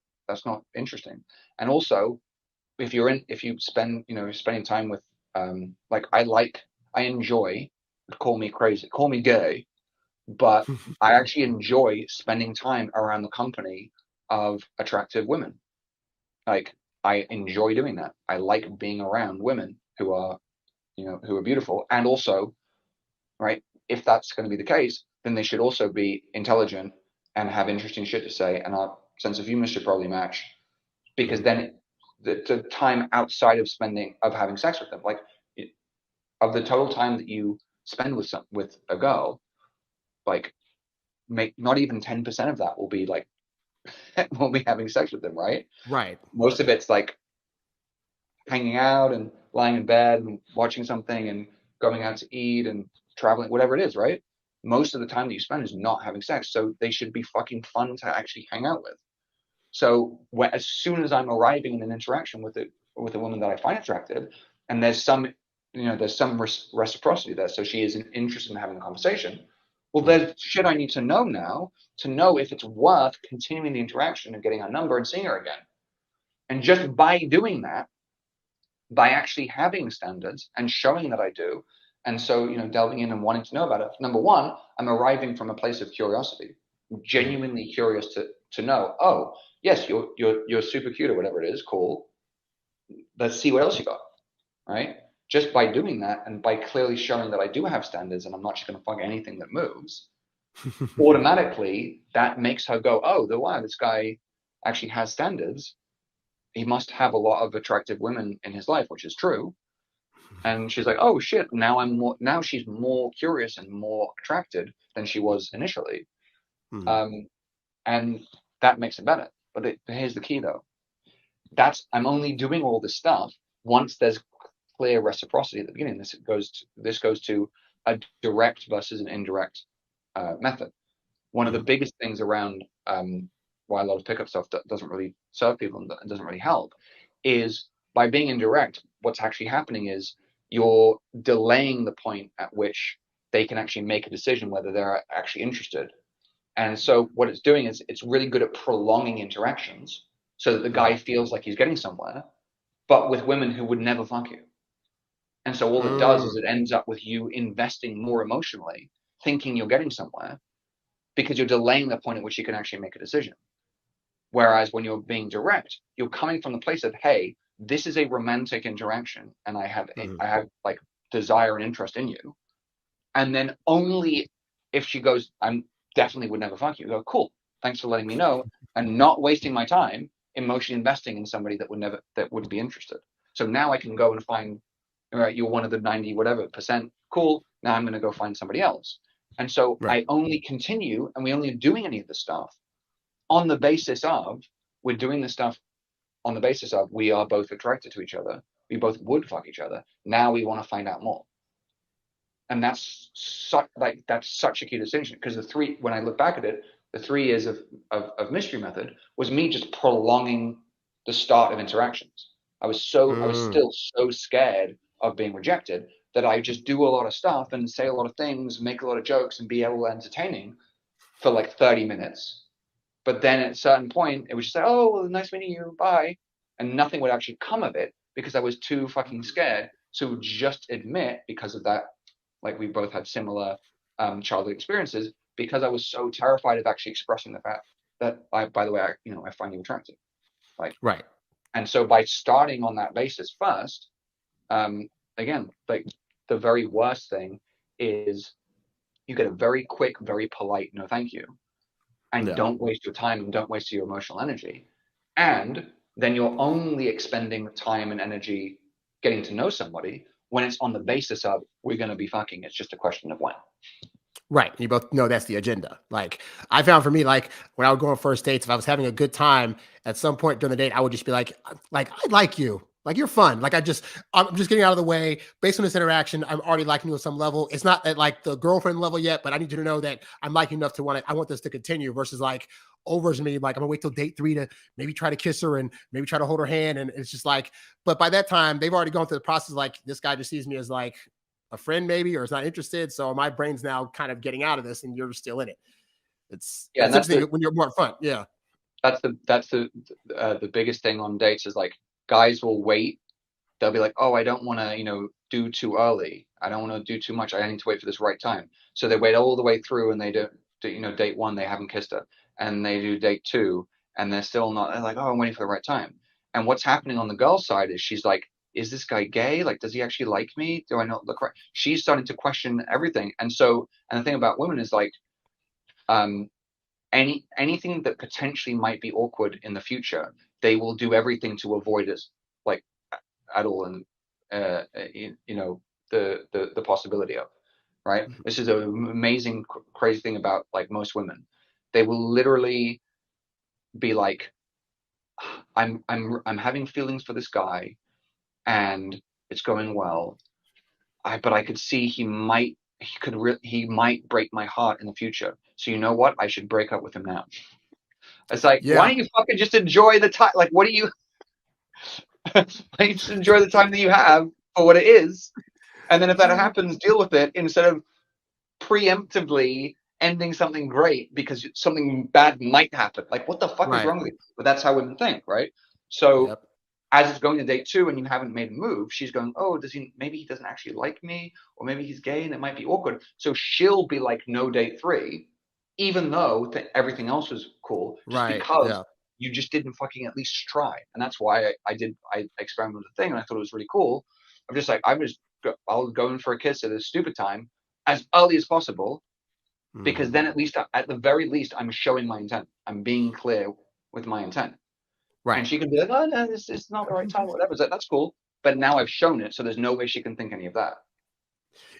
interesting. And also, if you spend, spending time with, like I enjoy, call me crazy, call me gay, but I actually enjoy spending time around the company of attractive women. Like I enjoy doing that. I like being around women who are beautiful, and also, right, if that's going to be the case, then they should also be intelligent and have interesting shit to say, and our sense of humor should probably match, because Mm. then the time outside of having sex with them, like of the total time that you spend with a girl, like make not even 10% of that will be like will be having sex with them, right? Right. Most of it's like hanging out and lying in bed and watching something and going out to eat and traveling, whatever it is, right? Most of the time that you spend is not having sex. So they should be fucking fun to actually hang out with. So as soon as I'm arriving in an interaction with a woman that I find attractive, and there's some reciprocity there, so she is interested in having a conversation. Well, Mm. there's shit I need to know now to know if it's worth continuing the interaction and getting her number and seeing her again. And just by doing that, by actually having standards and showing that I do, and so delving in and wanting to know about it. Number one, I'm arriving from a place of curiosity, Mm. genuinely curious to know. Oh, yes, you're super cute or whatever it is. Cool. Let's see what else you got. Right. Just by doing that and by clearly showing that I do have standards and I'm not just going to fuck anything that moves, automatically that makes her go, oh, wow, this guy actually has standards. He must have a lot of attractive women in his life, which is true. And she's like, oh shit, now she's more curious and more attracted than she was initially. Mm. Um, and that makes it better. But here's the key though. I'm only doing all this stuff once there's clear reciprocity at the beginning. This goes to a direct versus an indirect method. One of the Mm. biggest things around why a lot of pickup stuff doesn't really serve people and doesn't really help is by being indirect. What's actually happening is you're delaying the point at which they can actually make a decision whether they're actually interested. And so what it's doing is it's really good at prolonging interactions so that the Mm. guy feels like he's getting somewhere, but with women who would never fuck you. And so all it does is Mm. it ends up with you investing more emotionally, thinking you're getting somewhere, because you're delaying the point at which you can actually make a decision. Whereas when you're being direct, you're coming from the place of, hey, this is a romantic interaction, and I have Mm. I have like desire and interest in you. And then only if she goes, I'm definitely would never fuck you, go, cool, thanks for letting me know, and not wasting my time emotionally investing in somebody that wouldn't be interested. So now I can go and find, all right, you're one of the 90 whatever percent, cool, now I'm going to go find somebody else. And so Right. I only continue, and we only are doing any of this stuff on the basis of, we're doing this stuff on the basis of we are both attracted to each other, we both would fuck each other, now we want to find out more. And that's such a key distinction, because when I look back at it, the 3 years of mystery method was me just prolonging the start of interactions. I was still so scared of being rejected that I just do a lot of stuff and say a lot of things, make a lot of jokes, and be able to entertaining for like 30 minutes. But then at a certain point, it was just like, oh, well, nice meeting you, bye. And nothing would actually come of it because I was too fucking scared to just admit, because of that, like we both had similar childhood experiences, because I was so terrified of actually expressing the fact that by the way, I find you attractive. Like, Right. and so by starting on that basis first, again, like the very worst thing is you get a very quick, very polite no thank you, and Yeah. don't waste your time and don't waste your emotional energy. And then you're only expending time and energy getting to know somebody when it's on the basis of we're going to be fucking. It's just a question of when. Right. You both know that's the agenda. Like I found for me, like when I would go on first dates, if I was having a good time at some point during the date, I would just be like I like you. Like you're fun. Like I'm just getting out of the way based on this interaction. I'm already liking you on some level. It's not at like the girlfriend level yet, but I need you to know that I'm liking enough to I want this to continue versus like overs me. Like I'm gonna wait till date 3 to maybe try to kiss her and maybe try to hold her hand. And it's just like, but by that time they've already gone through the process. Like this guy just sees me as like a friend maybe, or is not interested. So my brain's now kind of getting out of this and you're still in it. Yeah, That's and interesting when you're more upfront. Yeah. that's the biggest thing on dates is like guys will wait. They'll be like, oh, I don't want to, do too early. I don't want to do too much. I need to wait for this right time. So they wait all the way through, and they date 1, they haven't kissed her, and they do date 2, and they're still not. They're like, oh, I'm waiting for the right time. And what's happening on the girl side is she's like, is this guy gay? Like, does he actually like me? Do I not look right? She's starting to question everything. And the thing about women is like, um, anything that potentially might be awkward in the future, they will do everything to avoid it, like at all, and the possibility of, right. Mhm. This is an amazing crazy thing about like most women. They will literally be like, I'm having feelings for this guy, and it's going well. But I could see he might break my heart in the future. So you know what? I should break up with him now. It's like, why Yeah. don't you fucking just enjoy the time? Like, what do you? Why don't you just enjoy the time that you have for what it is? And then if that happens, deal with it instead of preemptively ending something great because something bad might happen. Like, what the fuck is Right. wrong with you? But that's how women think, right? So Yep. as it's going to date 2 and you haven't made a move, she's going, oh, maybe he doesn't actually like me, or maybe he's gay and it might be awkward. So she'll be like, no date 3, even though everything else was cool, just Right. because Yeah. you just didn't fucking at least try. And that's why I experimented with the thing, and I thought it was really cool. I'm just like, I'll go in for a kiss at a stupid time as early as possible, because Mhm. then at the very least, I'm showing my intent. I'm being clear with my intent. And Right. she can be like, oh, no, this is not the right time, whatever. It's like, that's cool. But now I've shown it, so there's no way she can think any of that.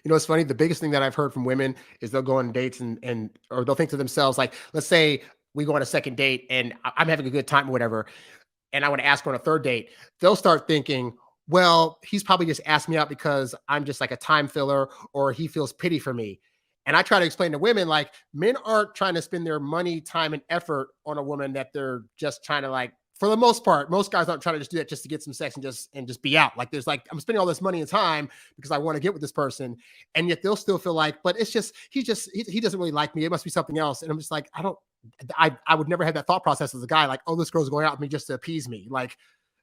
You know, it's funny. The biggest thing that I've heard from women is they'll go on dates and or they'll think to themselves, like, let's say we go on a second date and I'm having a good time or whatever, and I want to ask her on a third date. They'll start thinking, well, he's probably just asked me out because I'm just like a time filler or he feels pity for me. And I try to explain to women, like, men aren't trying to spend their money, time, and effort on a woman that they're just trying to like, for the most part, most guys aren't trying to just do that just to get some sex and just be out. Like there's like, I'm spending all this money and time because I want to get with this person. And yet they'll still feel like, but it's just, he doesn't really like me. It must be something else. And I'm just like, I would never have that thought process as a guy, like, oh, this girl's going out with me just to appease me. Like,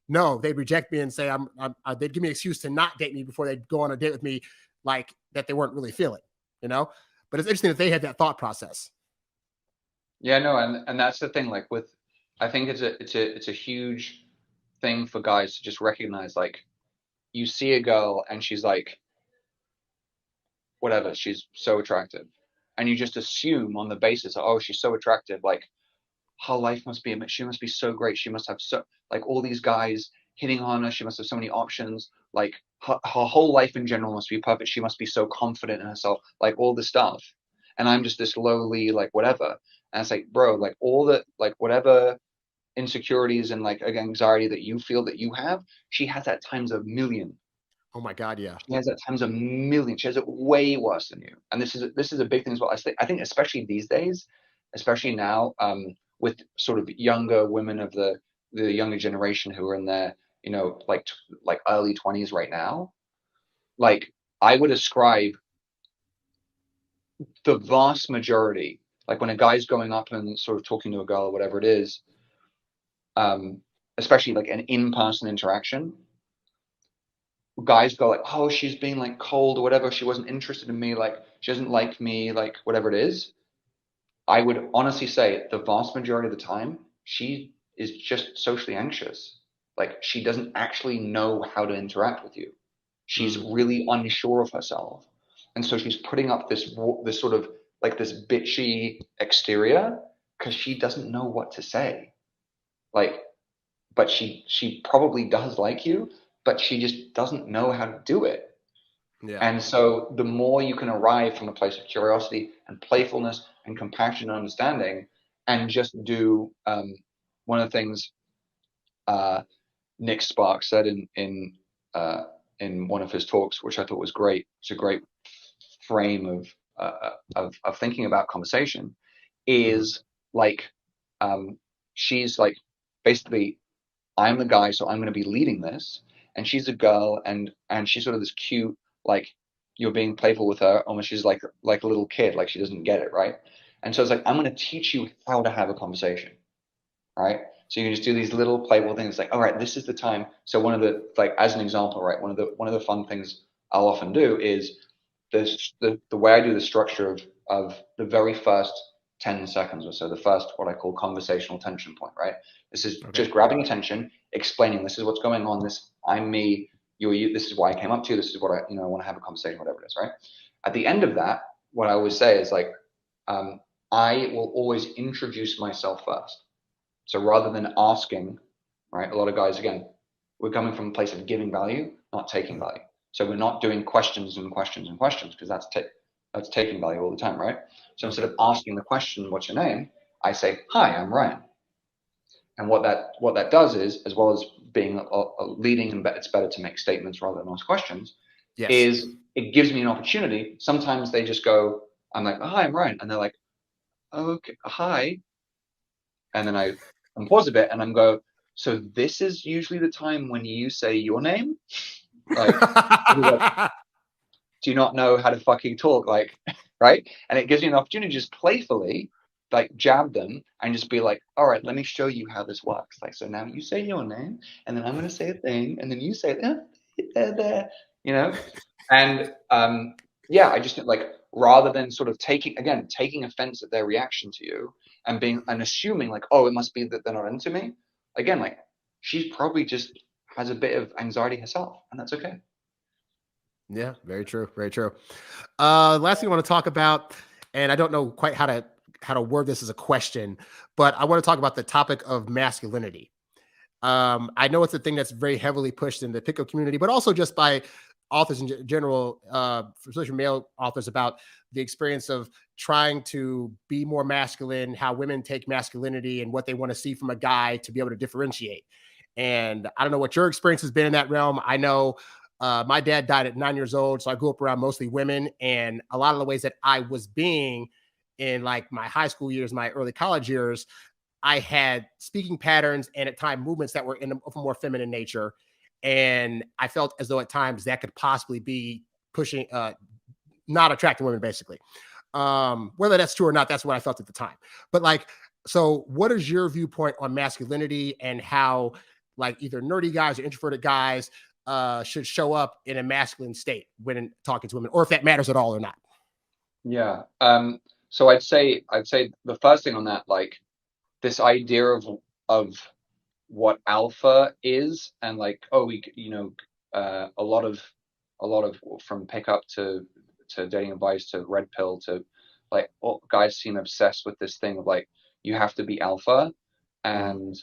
no, they'd reject me and say they'd give me an excuse to not date me before they'd go on a date with me, like that they weren't really feeling, you know. But it's interesting that they had that thought process. Yeah, no, and that's the thing. Like I think it's a huge thing for guys to just recognize. Like, you see a girl and she's like, whatever, she's so attractive, and you just assume on the basis of, oh, she's so attractive, like her life must be, she must be so great, she must have so, like, all these guys hitting on her, she must have so many options, like her whole life in general must be perfect, she must be so confident in herself, like all this stuff, and I'm just this lowly, like, whatever. And it's like, bro, like all the, like, whatever insecurities and like anxiety that you feel that you have, she has that times a million. Oh my God, yeah. She has that times a million. She has it way worse than you. And this is a big thing as well. I think especially these days, especially now, with sort of younger women of the younger generation who are in their, like early 20s right now. Like, I would ascribe the vast majority, like when a guy's going up and sort of talking to a girl or whatever it is, um, especially like an in-person interaction, guys go like, oh, she's being like cold or whatever. She wasn't interested in me. Like, she doesn't like me, like whatever it is. I would honestly say the vast majority of the time, she is just socially anxious. Like, she doesn't actually know how to interact with you. She's Mm. really unsure of herself. And so she's putting up this sort of like this bitchy exterior because she doesn't know what to say. Like, but she probably does like you, but she just doesn't know how to do it. Yeah. And so the more you can arrive from a place of curiosity and playfulness and compassion and understanding, and just do, one of the things uh, Nick Sparks said in one of his talks, which I thought was great. It's a great frame of thinking about conversation. Hmm. Is like, she's like, basically, I'm the guy, so I'm going to be leading this, and she's a girl, and she's sort of this cute, like, you're being playful with her, almost she's like a little kid, like she doesn't get it, right? And so it's like, I'm going to teach you how to have a conversation, right? So you can just do these little playful things, like, all right, this is the time. So one of the, like, as an example, right, one of the fun things I'll often do is the way I do the structure of the very first 10 seconds or so, the first, what I call conversational tension point, right? This is Okay. just grabbing attention, explaining, this is what's going on, this, I'm me, you're you, this is why I came up to you, this is what I, I want to have a conversation, whatever it is, right? At the end of that, what I always say is like, um, I will always introduce myself first. So rather than asking, right, a lot of guys, again, we're coming from a place of giving value, not taking Mhm. value. So we're not doing questions and questions and questions, because that's taking value all the time, right? So instead Okay. of asking the question, what's your name? I say, hi, I'm Ryan. And what that does is, as well as being a leading, and it's better to make statements rather than ask questions, Yes. is it gives me an opportunity. Sometimes they just go, I'm like, oh, hi, I'm Ryan. And they're like, oh, okay, hi. And then I pause a bit and I'm go, so this is usually the time when you say your name? Like, do you not know how to fucking talk? Like, right? And it gives you an opportunity to just playfully, like, jab them and just be like, all right, let me show you how this works. Like, so now you say your name, and then I'm going to say a thing, and then you say, there, you know? And yeah, I just think, like, rather than sort of taking offense at their reaction to you and assuming, like, oh, it must be that they're not into me. Again, like, she probably just has a bit of anxiety herself, and that's okay. Yeah, very true. Very true. Last thing I want to talk about, and I don't know quite how to word this as a question, but I want to talk about the topic of masculinity. I know it's a thing that's very heavily pushed in the pickup community, but also just by authors in general, especially male authors, about the experience of trying to be more masculine, how women take masculinity and what they want to see from a guy to be able to differentiate. And I don't know what your experience has been in that realm. I know my dad died at 9 years old, so I grew up around mostly women, and a lot of the ways that I was being in like my high school years, my early college years, I had speaking patterns and at times movements that were of a more feminine nature. And I felt as though at times that could possibly be pushing, not attracting women, basically. Whether that's true or not, that's what I felt at the time. But like, so what is your viewpoint on masculinity and how like either nerdy guys or introverted guys should show up in a masculine state when talking to women, or if that matters at all or not? Yeah. So I'd say the first thing on that, like, this idea of what alpha is, and like, oh, a lot of from pickup to dating advice to red pill to like all guys seem obsessed with this thing of like you have to be alpha, and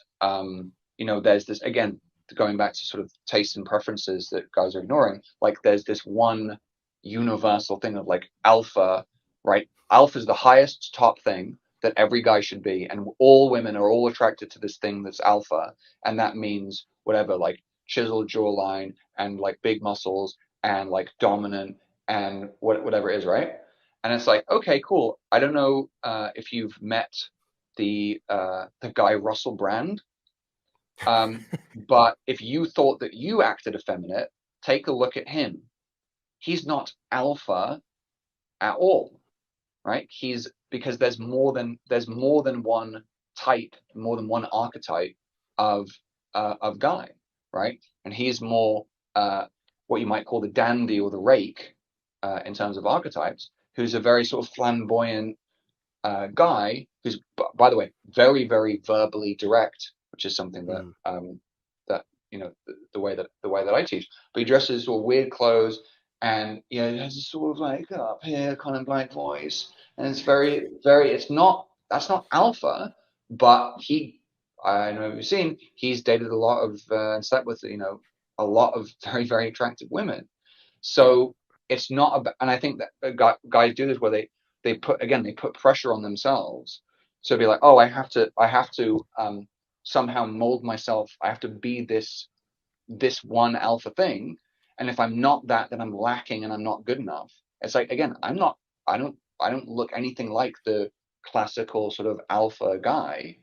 there's this again going back to sort of tastes and preferences that guys are ignoring. Like there's this one universal thing of like alpha, right? Alpha is the highest top thing that every guy should be, and all women are all attracted to this thing that's alpha, and that means whatever, like chiseled jawline and like big muscles and like dominant and whatever it is, right? And it's like, okay, cool. I don't know if you've met the guy Russell Brand, but if you thought that you acted effeminate, take a look at him. He's not alpha at all, right? He's because there's more than one type, more than one archetype of guy, right? And he's more what you might call the dandy or the rake in terms of archetypes, who's a very sort of flamboyant guy who's, by the way, very, very verbally direct, which is something that that the way that I teach. But he dresses sort of weird clothes, and he has a sort of like up here kind of like voice, and it's very, very. That's not alpha, but I know you've seen, he's dated a lot of and slept with a lot of very, very attractive women. So it's not about, and I think that guys do this where they put pressure on themselves. So be like, oh, I have to somehow mold myself. I have to be this one alpha thing. And if I'm not that, then I'm lacking and I'm not good enough. It's like, again, I don't look anything like the classical sort of alpha guy,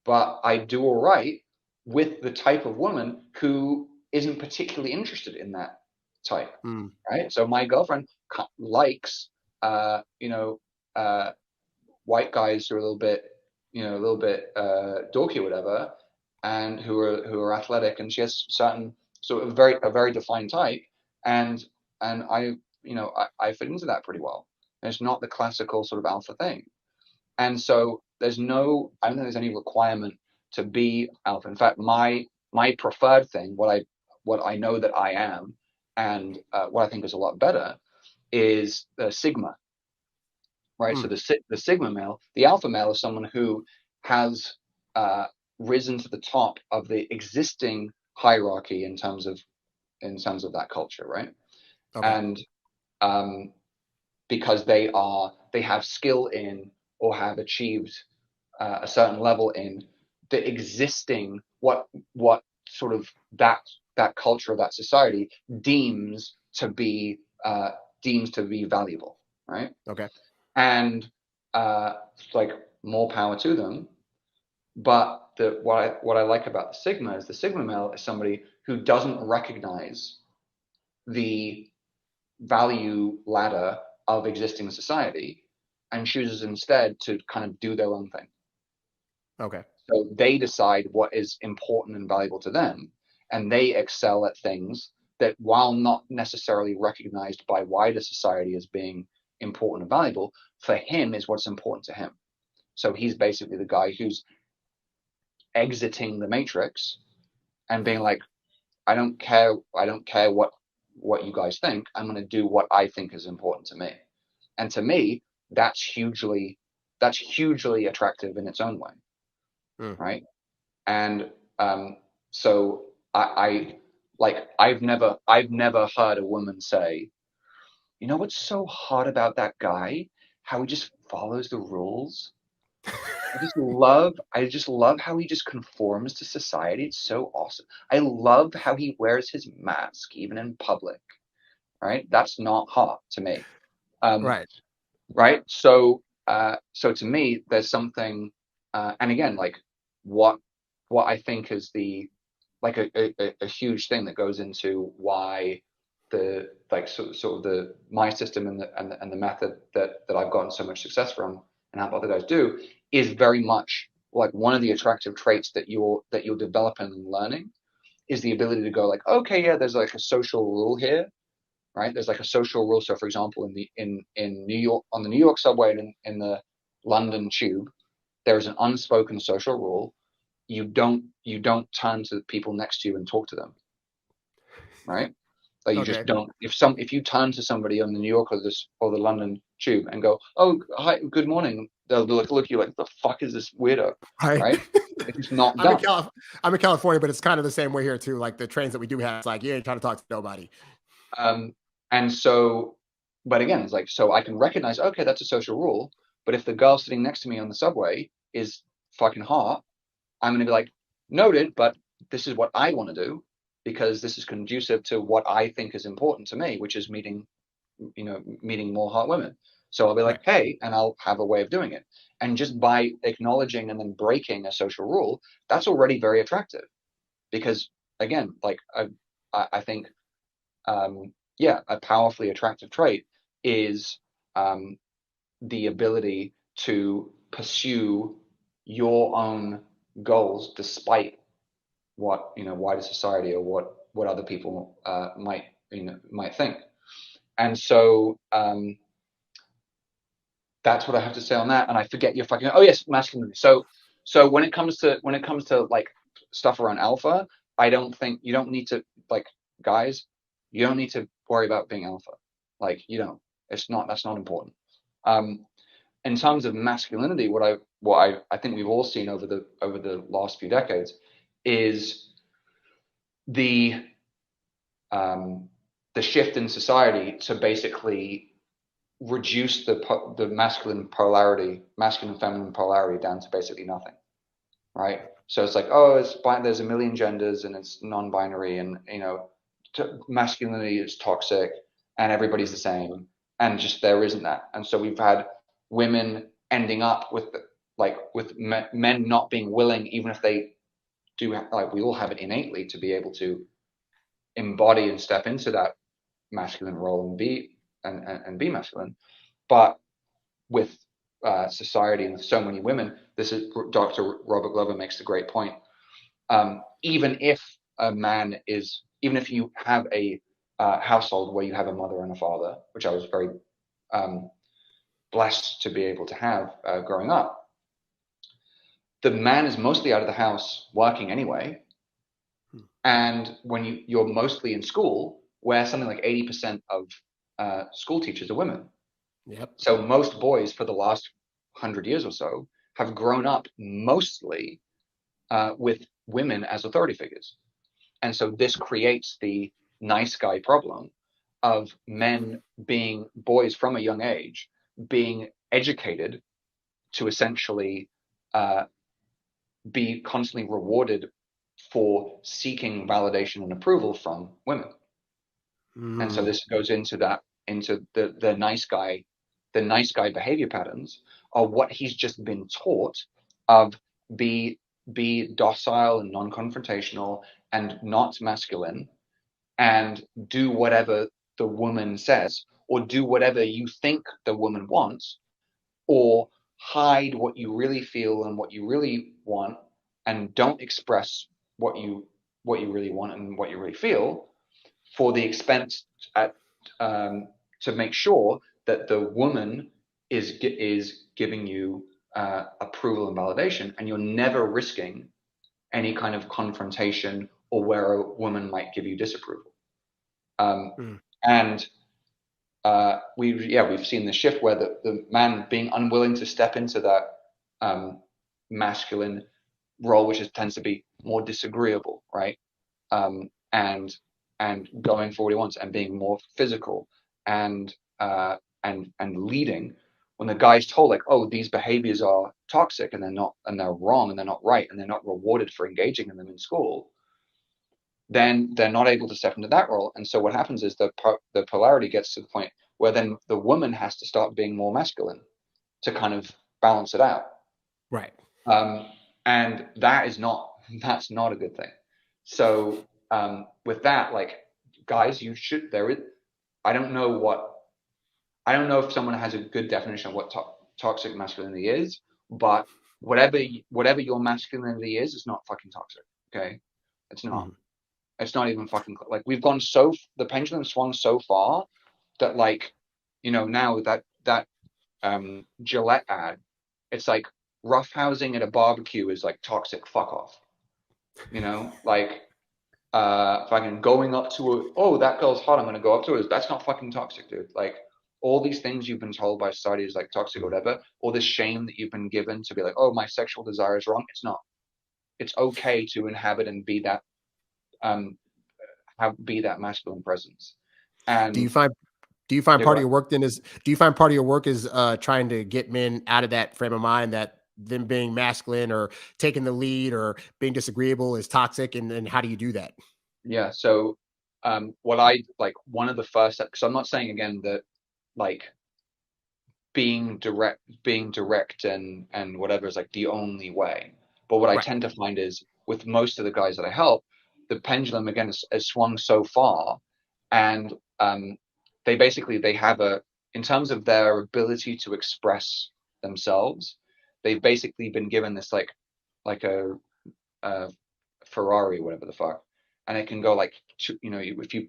but I do all right with the type of woman who isn't particularly interested in that type, right? So my girlfriend likes, white guys who are a little bit dorky or whatever, and who are athletic, and she has certain sort of a very defined type, and I fit into that pretty well. And it's not the classical sort of alpha thing, and so I don't think there's any requirement to be alpha. In fact, my preferred thing, what I know that I am, and what I think is a lot better, is Sigma, right? So the Sigma male, the alpha male is someone who has risen to the top of the existing hierarchy in terms of that culture, right? Okay. And because they have skill in or have achieved a certain level in the existing what sort of that culture of that society deems to be valuable, right? Okay. And like more power to them. But what I like about the Sigma is the Sigma male is somebody who doesn't recognize the value ladder of existing society and chooses instead to kind of do their own thing. Okay. So they decide what is important and valuable to them, and they excel at things that, while not necessarily recognized by wider society as being important and valuable, for him is what's important to him. So he's basically the guy who's exiting the matrix and being like, I don't care what you guys think. I'm going to do what I think is important to me. And to me, that's hugely attractive in its own way. Right. And so I've never heard a woman say, you know what's so hot about that guy? How he just follows the rules. I just love how he just conforms to society. It's so awesome. I love how he wears his mask even in public. Right? That's not hot to me. Right. Right. So to me, there's something, and again, like what I think is a huge thing that goes into why the my system and the method that I've gotten so much success from and how other guys do is very much like one of the attractive traits that you're developing and learning is the ability to go like, okay, yeah, there's like a social rule here, right? There's like a social rule. So for example, in New York, on the New York subway and in the London tube, there is an unspoken social rule. You don't turn to the people next to you and talk to them, right? Like you just Okay. don't. If you turn to somebody on the New York or the London tube and go, "Oh, hi, good morning," they'll look at you like, "The fuck is this weirdo?" Right. Right? It's just not I'm in done. I'm in California, but it's kind of the same way here too. Like the trains that we do have, it's like you ain't trying to talk to nobody. And so, but again, it's like, so I can recognize, okay, that's a social rule. But if the girl sitting next to me on the subway is fucking hot, I'm going to be like, noted, but this is what I want to do because this is conducive to what I think is important to me, which is meeting more hot women. So I'll be like, Right. hey, and I'll have a way of doing it. And just by acknowledging and then breaking a social rule, that's already very attractive because again, like I think yeah, a powerfully attractive trait is the ability to pursue your own goals despite what wider society or what other people might think. And so that's what I have to say on that. And I forget your fucking yes, masculinity. So when it comes to like stuff around alpha, I don't think you don't need to like guys, you don't need to worry about being alpha. Like you don't. That's not important. Um, in terms of masculinity, what I think we've all seen over the last few decades is the um, the shift in society to basically reduce the masculine and feminine polarity down to basically nothing, right? So it's like, oh, there's a million genders and it's non-binary, and masculinity is toxic and everybody's the same, and just there isn't that. And so we've had women ending up with men not being willing, even if they do like we all have it innately to be able to embody and step into that masculine role and be masculine, but with society and with so many women, this is Dr. Robert Glover makes a great point. Even if even if you have a household where you have a mother and a father, which I was very blessed to be able to have growing up, the man is mostly out of the house working anyway. And when you're mostly in school, where something like 80% of school teachers are women. Yep. So most boys for the last 100 years or so have grown up mostly with women as authority figures. And so this creates the nice guy problem of men being boys from a young age, being educated to essentially uh, be constantly rewarded for seeking validation and approval from women. And so this goes into the nice guy behavior patterns are what he's just been taught of be docile and non-confrontational and not masculine and do whatever the woman says or do whatever you think the woman wants or hide what you really feel and what you really want and don't express what you really want and what you really feel for the expense at to make sure that the woman is giving you approval and validation, and you're never risking any kind of confrontation or where a woman might give you disapproval. And we've seen the shift where the man being unwilling to step into that masculine role, which tends to be more disagreeable, right? And going for what he wants and being more physical and leading. When the guy's told like, oh, these behaviors are toxic and they're wrong and they're not right and they're not rewarded for engaging in them in school, then they're not able to step into that role. And so what happens is the polarity gets to the point where then the woman has to start being more masculine to kind of balance it out. Right. And that's not a good thing. So with that, like guys, I don't know if someone has a good definition of what toxic masculinity is, but whatever your masculinity is, it's not fucking toxic. Okay, it's not. It's not even fucking like the pendulum swung so far that like now that Gillette ad, it's like roughhousing at a barbecue is like toxic. Fuck off. Like fucking going up to a, oh, that girl's hot, I'm gonna go up to her. That's not fucking toxic, dude. Like all these things you've been told by society is like toxic or whatever, or this shame that you've been given to be like, oh, my sexual desire is wrong. It's not. It's okay to inhabit and be that be that masculine presence. Do you And find do you find yeah, part of your work then is do you find part of your work is trying to get men out of that frame of mind that them being masculine or taking the lead or being disagreeable is toxic, and how do you do that? yeah. So what I like one of the first, because I'm not saying again that like being direct and whatever is like the only way. But what I Right. tend to find is with most of the guys that I help, the pendulum again has swung so far, and they have a in terms of their ability to express themselves, they've basically been given this like a Ferrari, whatever the fuck, and it can go like if you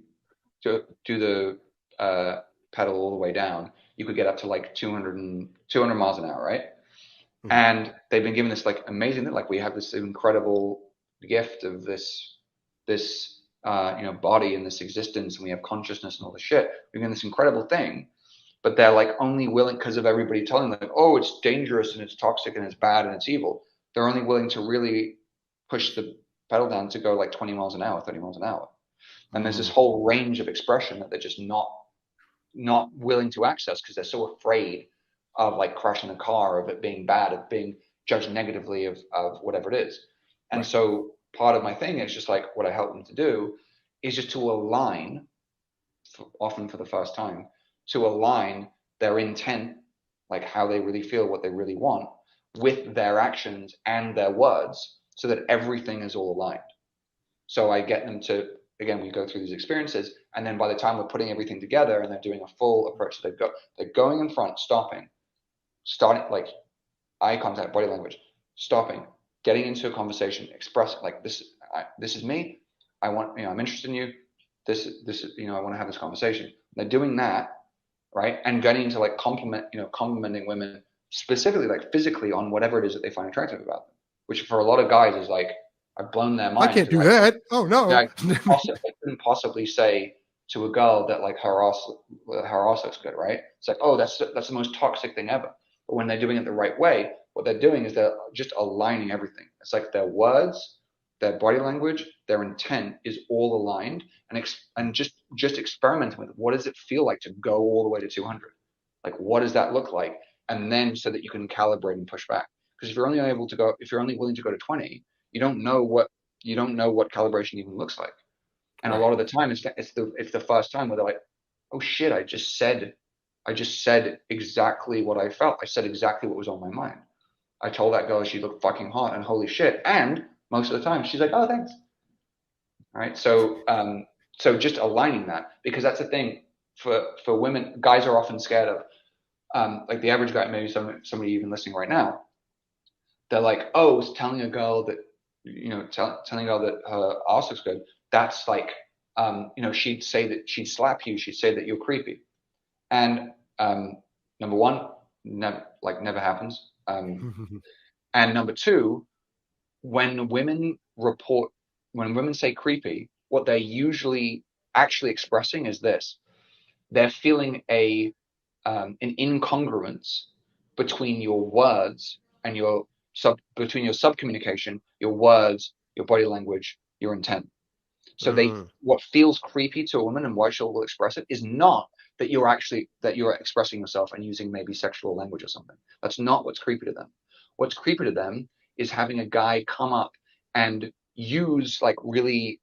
do the pedal all the way down, you could get up to like 200 miles an hour, right? Mhm. And they've been given this like amazing, like we have this incredible gift of this body and this existence, and we have consciousness and all this shit. We're given this incredible thing, but they're like only willing because of everybody telling them, like, oh, it's dangerous and it's toxic and it's bad and it's evil. They're only willing to really push the pedal down to go like 20 miles an hour, 30 miles an hour. And there's this Mm. whole range of expression that they're just not willing to access because they're so afraid of like crashing a car, of it being bad, of being judged negatively, of whatever it is. And Right. so part of my thing is just like what I help them to do is just to align, often for the first time, to align their intent, like how they really feel, what they really want, with their actions and their words, so that everything is all aligned. So I get them to, again, we go through these experiences, and then by the time we're putting everything together and they're doing a full approach, so they're going in front, starting like eye contact, body language, stopping, getting into a conversation, expressing like this is me. I'm interested in you. This is, I want to have this conversation. They're doing that, right, and getting into like complimenting women specifically, like physically, on whatever it is that they find attractive about them, which for a lot of guys is like I've blown their I minds can't do because that. Oh no. I couldn't possibly say to a girl that like her ass looks good, right? It's like, oh, that's the most toxic thing ever. But when they're doing it the right way, what they're doing is they're just aligning everything. It's like their words, their body language, their intent is all aligned, and just experimenting with what does it feel like to go all the way to 200? Like, what does that look like? And then so that you can calibrate and push back. Because if you're only willing to go to 20, you don't know what calibration even looks like. And a Right. lot of the time, it's the first time where they're like, "Oh shit! I just said exactly what I felt. I said exactly what was on my mind. I told that girl she looked fucking hot, and holy shit!" And most of the time, she's like, "Oh, thanks." All right. So just aligning that, because that's the thing for women. Guys are often scared of, like the average guy, maybe somebody even listening right now, they're like, oh, it's telling a girl that, telling a girl that her ass looks good. That's like, she'd say that she'd slap you. She'd say that you're creepy. And number one, never happens. And number two, when women report, when women say creepy, what they're usually actually expressing is this: they're feeling an incongruence between your words and between your sub communication, your words, your body language, your intent. So Mm. what feels creepy to a woman and why she will express it is not that you're expressing yourself and using maybe sexual language or something. That's not what's creepy to them. What's creepy to them is having a guy come up and use like really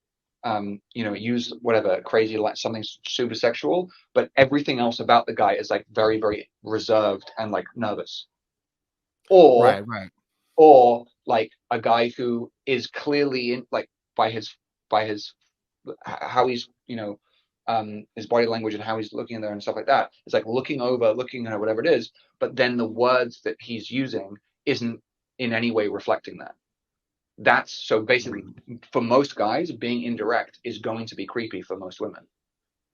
use whatever crazy, like something super sexual, but everything else about the guy is like very, very reserved and like nervous. Or Right. Right. or like a guy who is clearly in like by his how he's his body language and how he's looking in there and stuff like that. It's like looking at whatever it is, but then the words that he's using isn't in any way reflecting that. That's so basically Mm. for most guys, being indirect is going to be creepy for most women.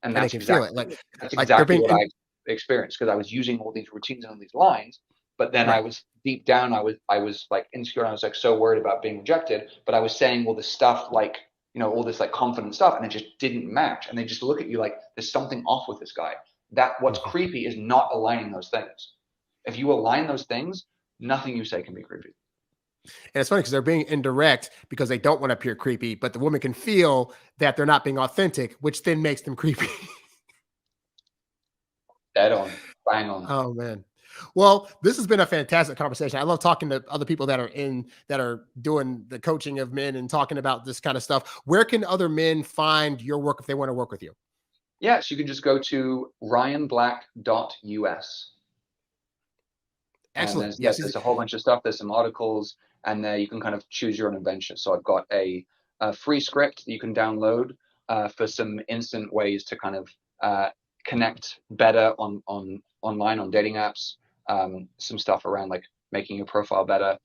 And And they that's can feel it, exactly that's like they're exactly being. what I experienced, because I was using all these routines and all these lines, but then I Right. was deep down, I was like insecure, and I was like so worried about being rejected, but I was saying all this stuff like all this like confident stuff, and it just didn't match. And they just look at you like there's something off with this guy. That what's creepy is not aligning those things. If you align those things, nothing you say can be creepy. And it's funny because they're being indirect because they don't want to appear creepy, but the woman can feel that they're not being authentic, which then makes them creepy. Dead on. Bang on. Oh, man. Well, this has been a fantastic conversation. I love talking to other people that are doing the coaching of men and talking about this kind of stuff. Where can other men find your work if they want to work with you? Yes, you can just go to ryanblack.us. Excellent. And there's a whole bunch of stuff. There's some articles, and there you can kind of choose your own adventure. So I've got a free script that you can download for some instant ways to kind of connect better online on dating apps. Some stuff around like making your profile better,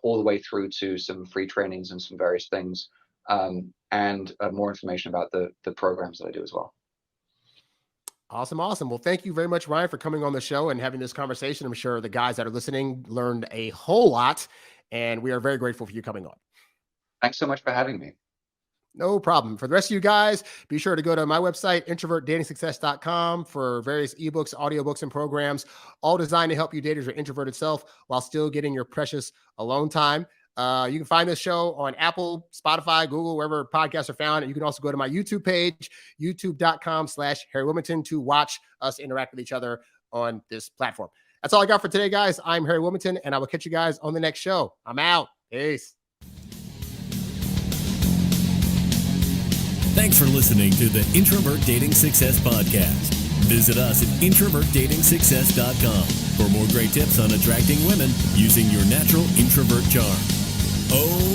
all the way through to some free trainings and some various things, and more information about the programs that I do as well. Awesome. Well, thank you very much, Ryan, for coming on the show and having this conversation. I'm sure the guys that are listening learned a whole lot, and we are very grateful for you coming on. Thanks so much for having me. No problem. For the rest of you guys, be sure to go to my website, introvertdatingsuccess.com, for various ebooks, audiobooks, and programs, all designed to help you date your introverted self while still getting your precious alone time. You can find this show on Apple, Spotify, Google, wherever podcasts are found. And you can also go to my YouTube page, youtube.com/Harry Wilmington, to watch us interact with each other on this platform. That's all I got for today, guys. I'm Harry Wilmington, and I will catch you guys on the next show. I'm out. Peace. Thanks for listening to the Introvert Dating Success Podcast. Visit us at introvertdatingsuccess.com for more great tips on attracting women using your natural introvert charm. Oh,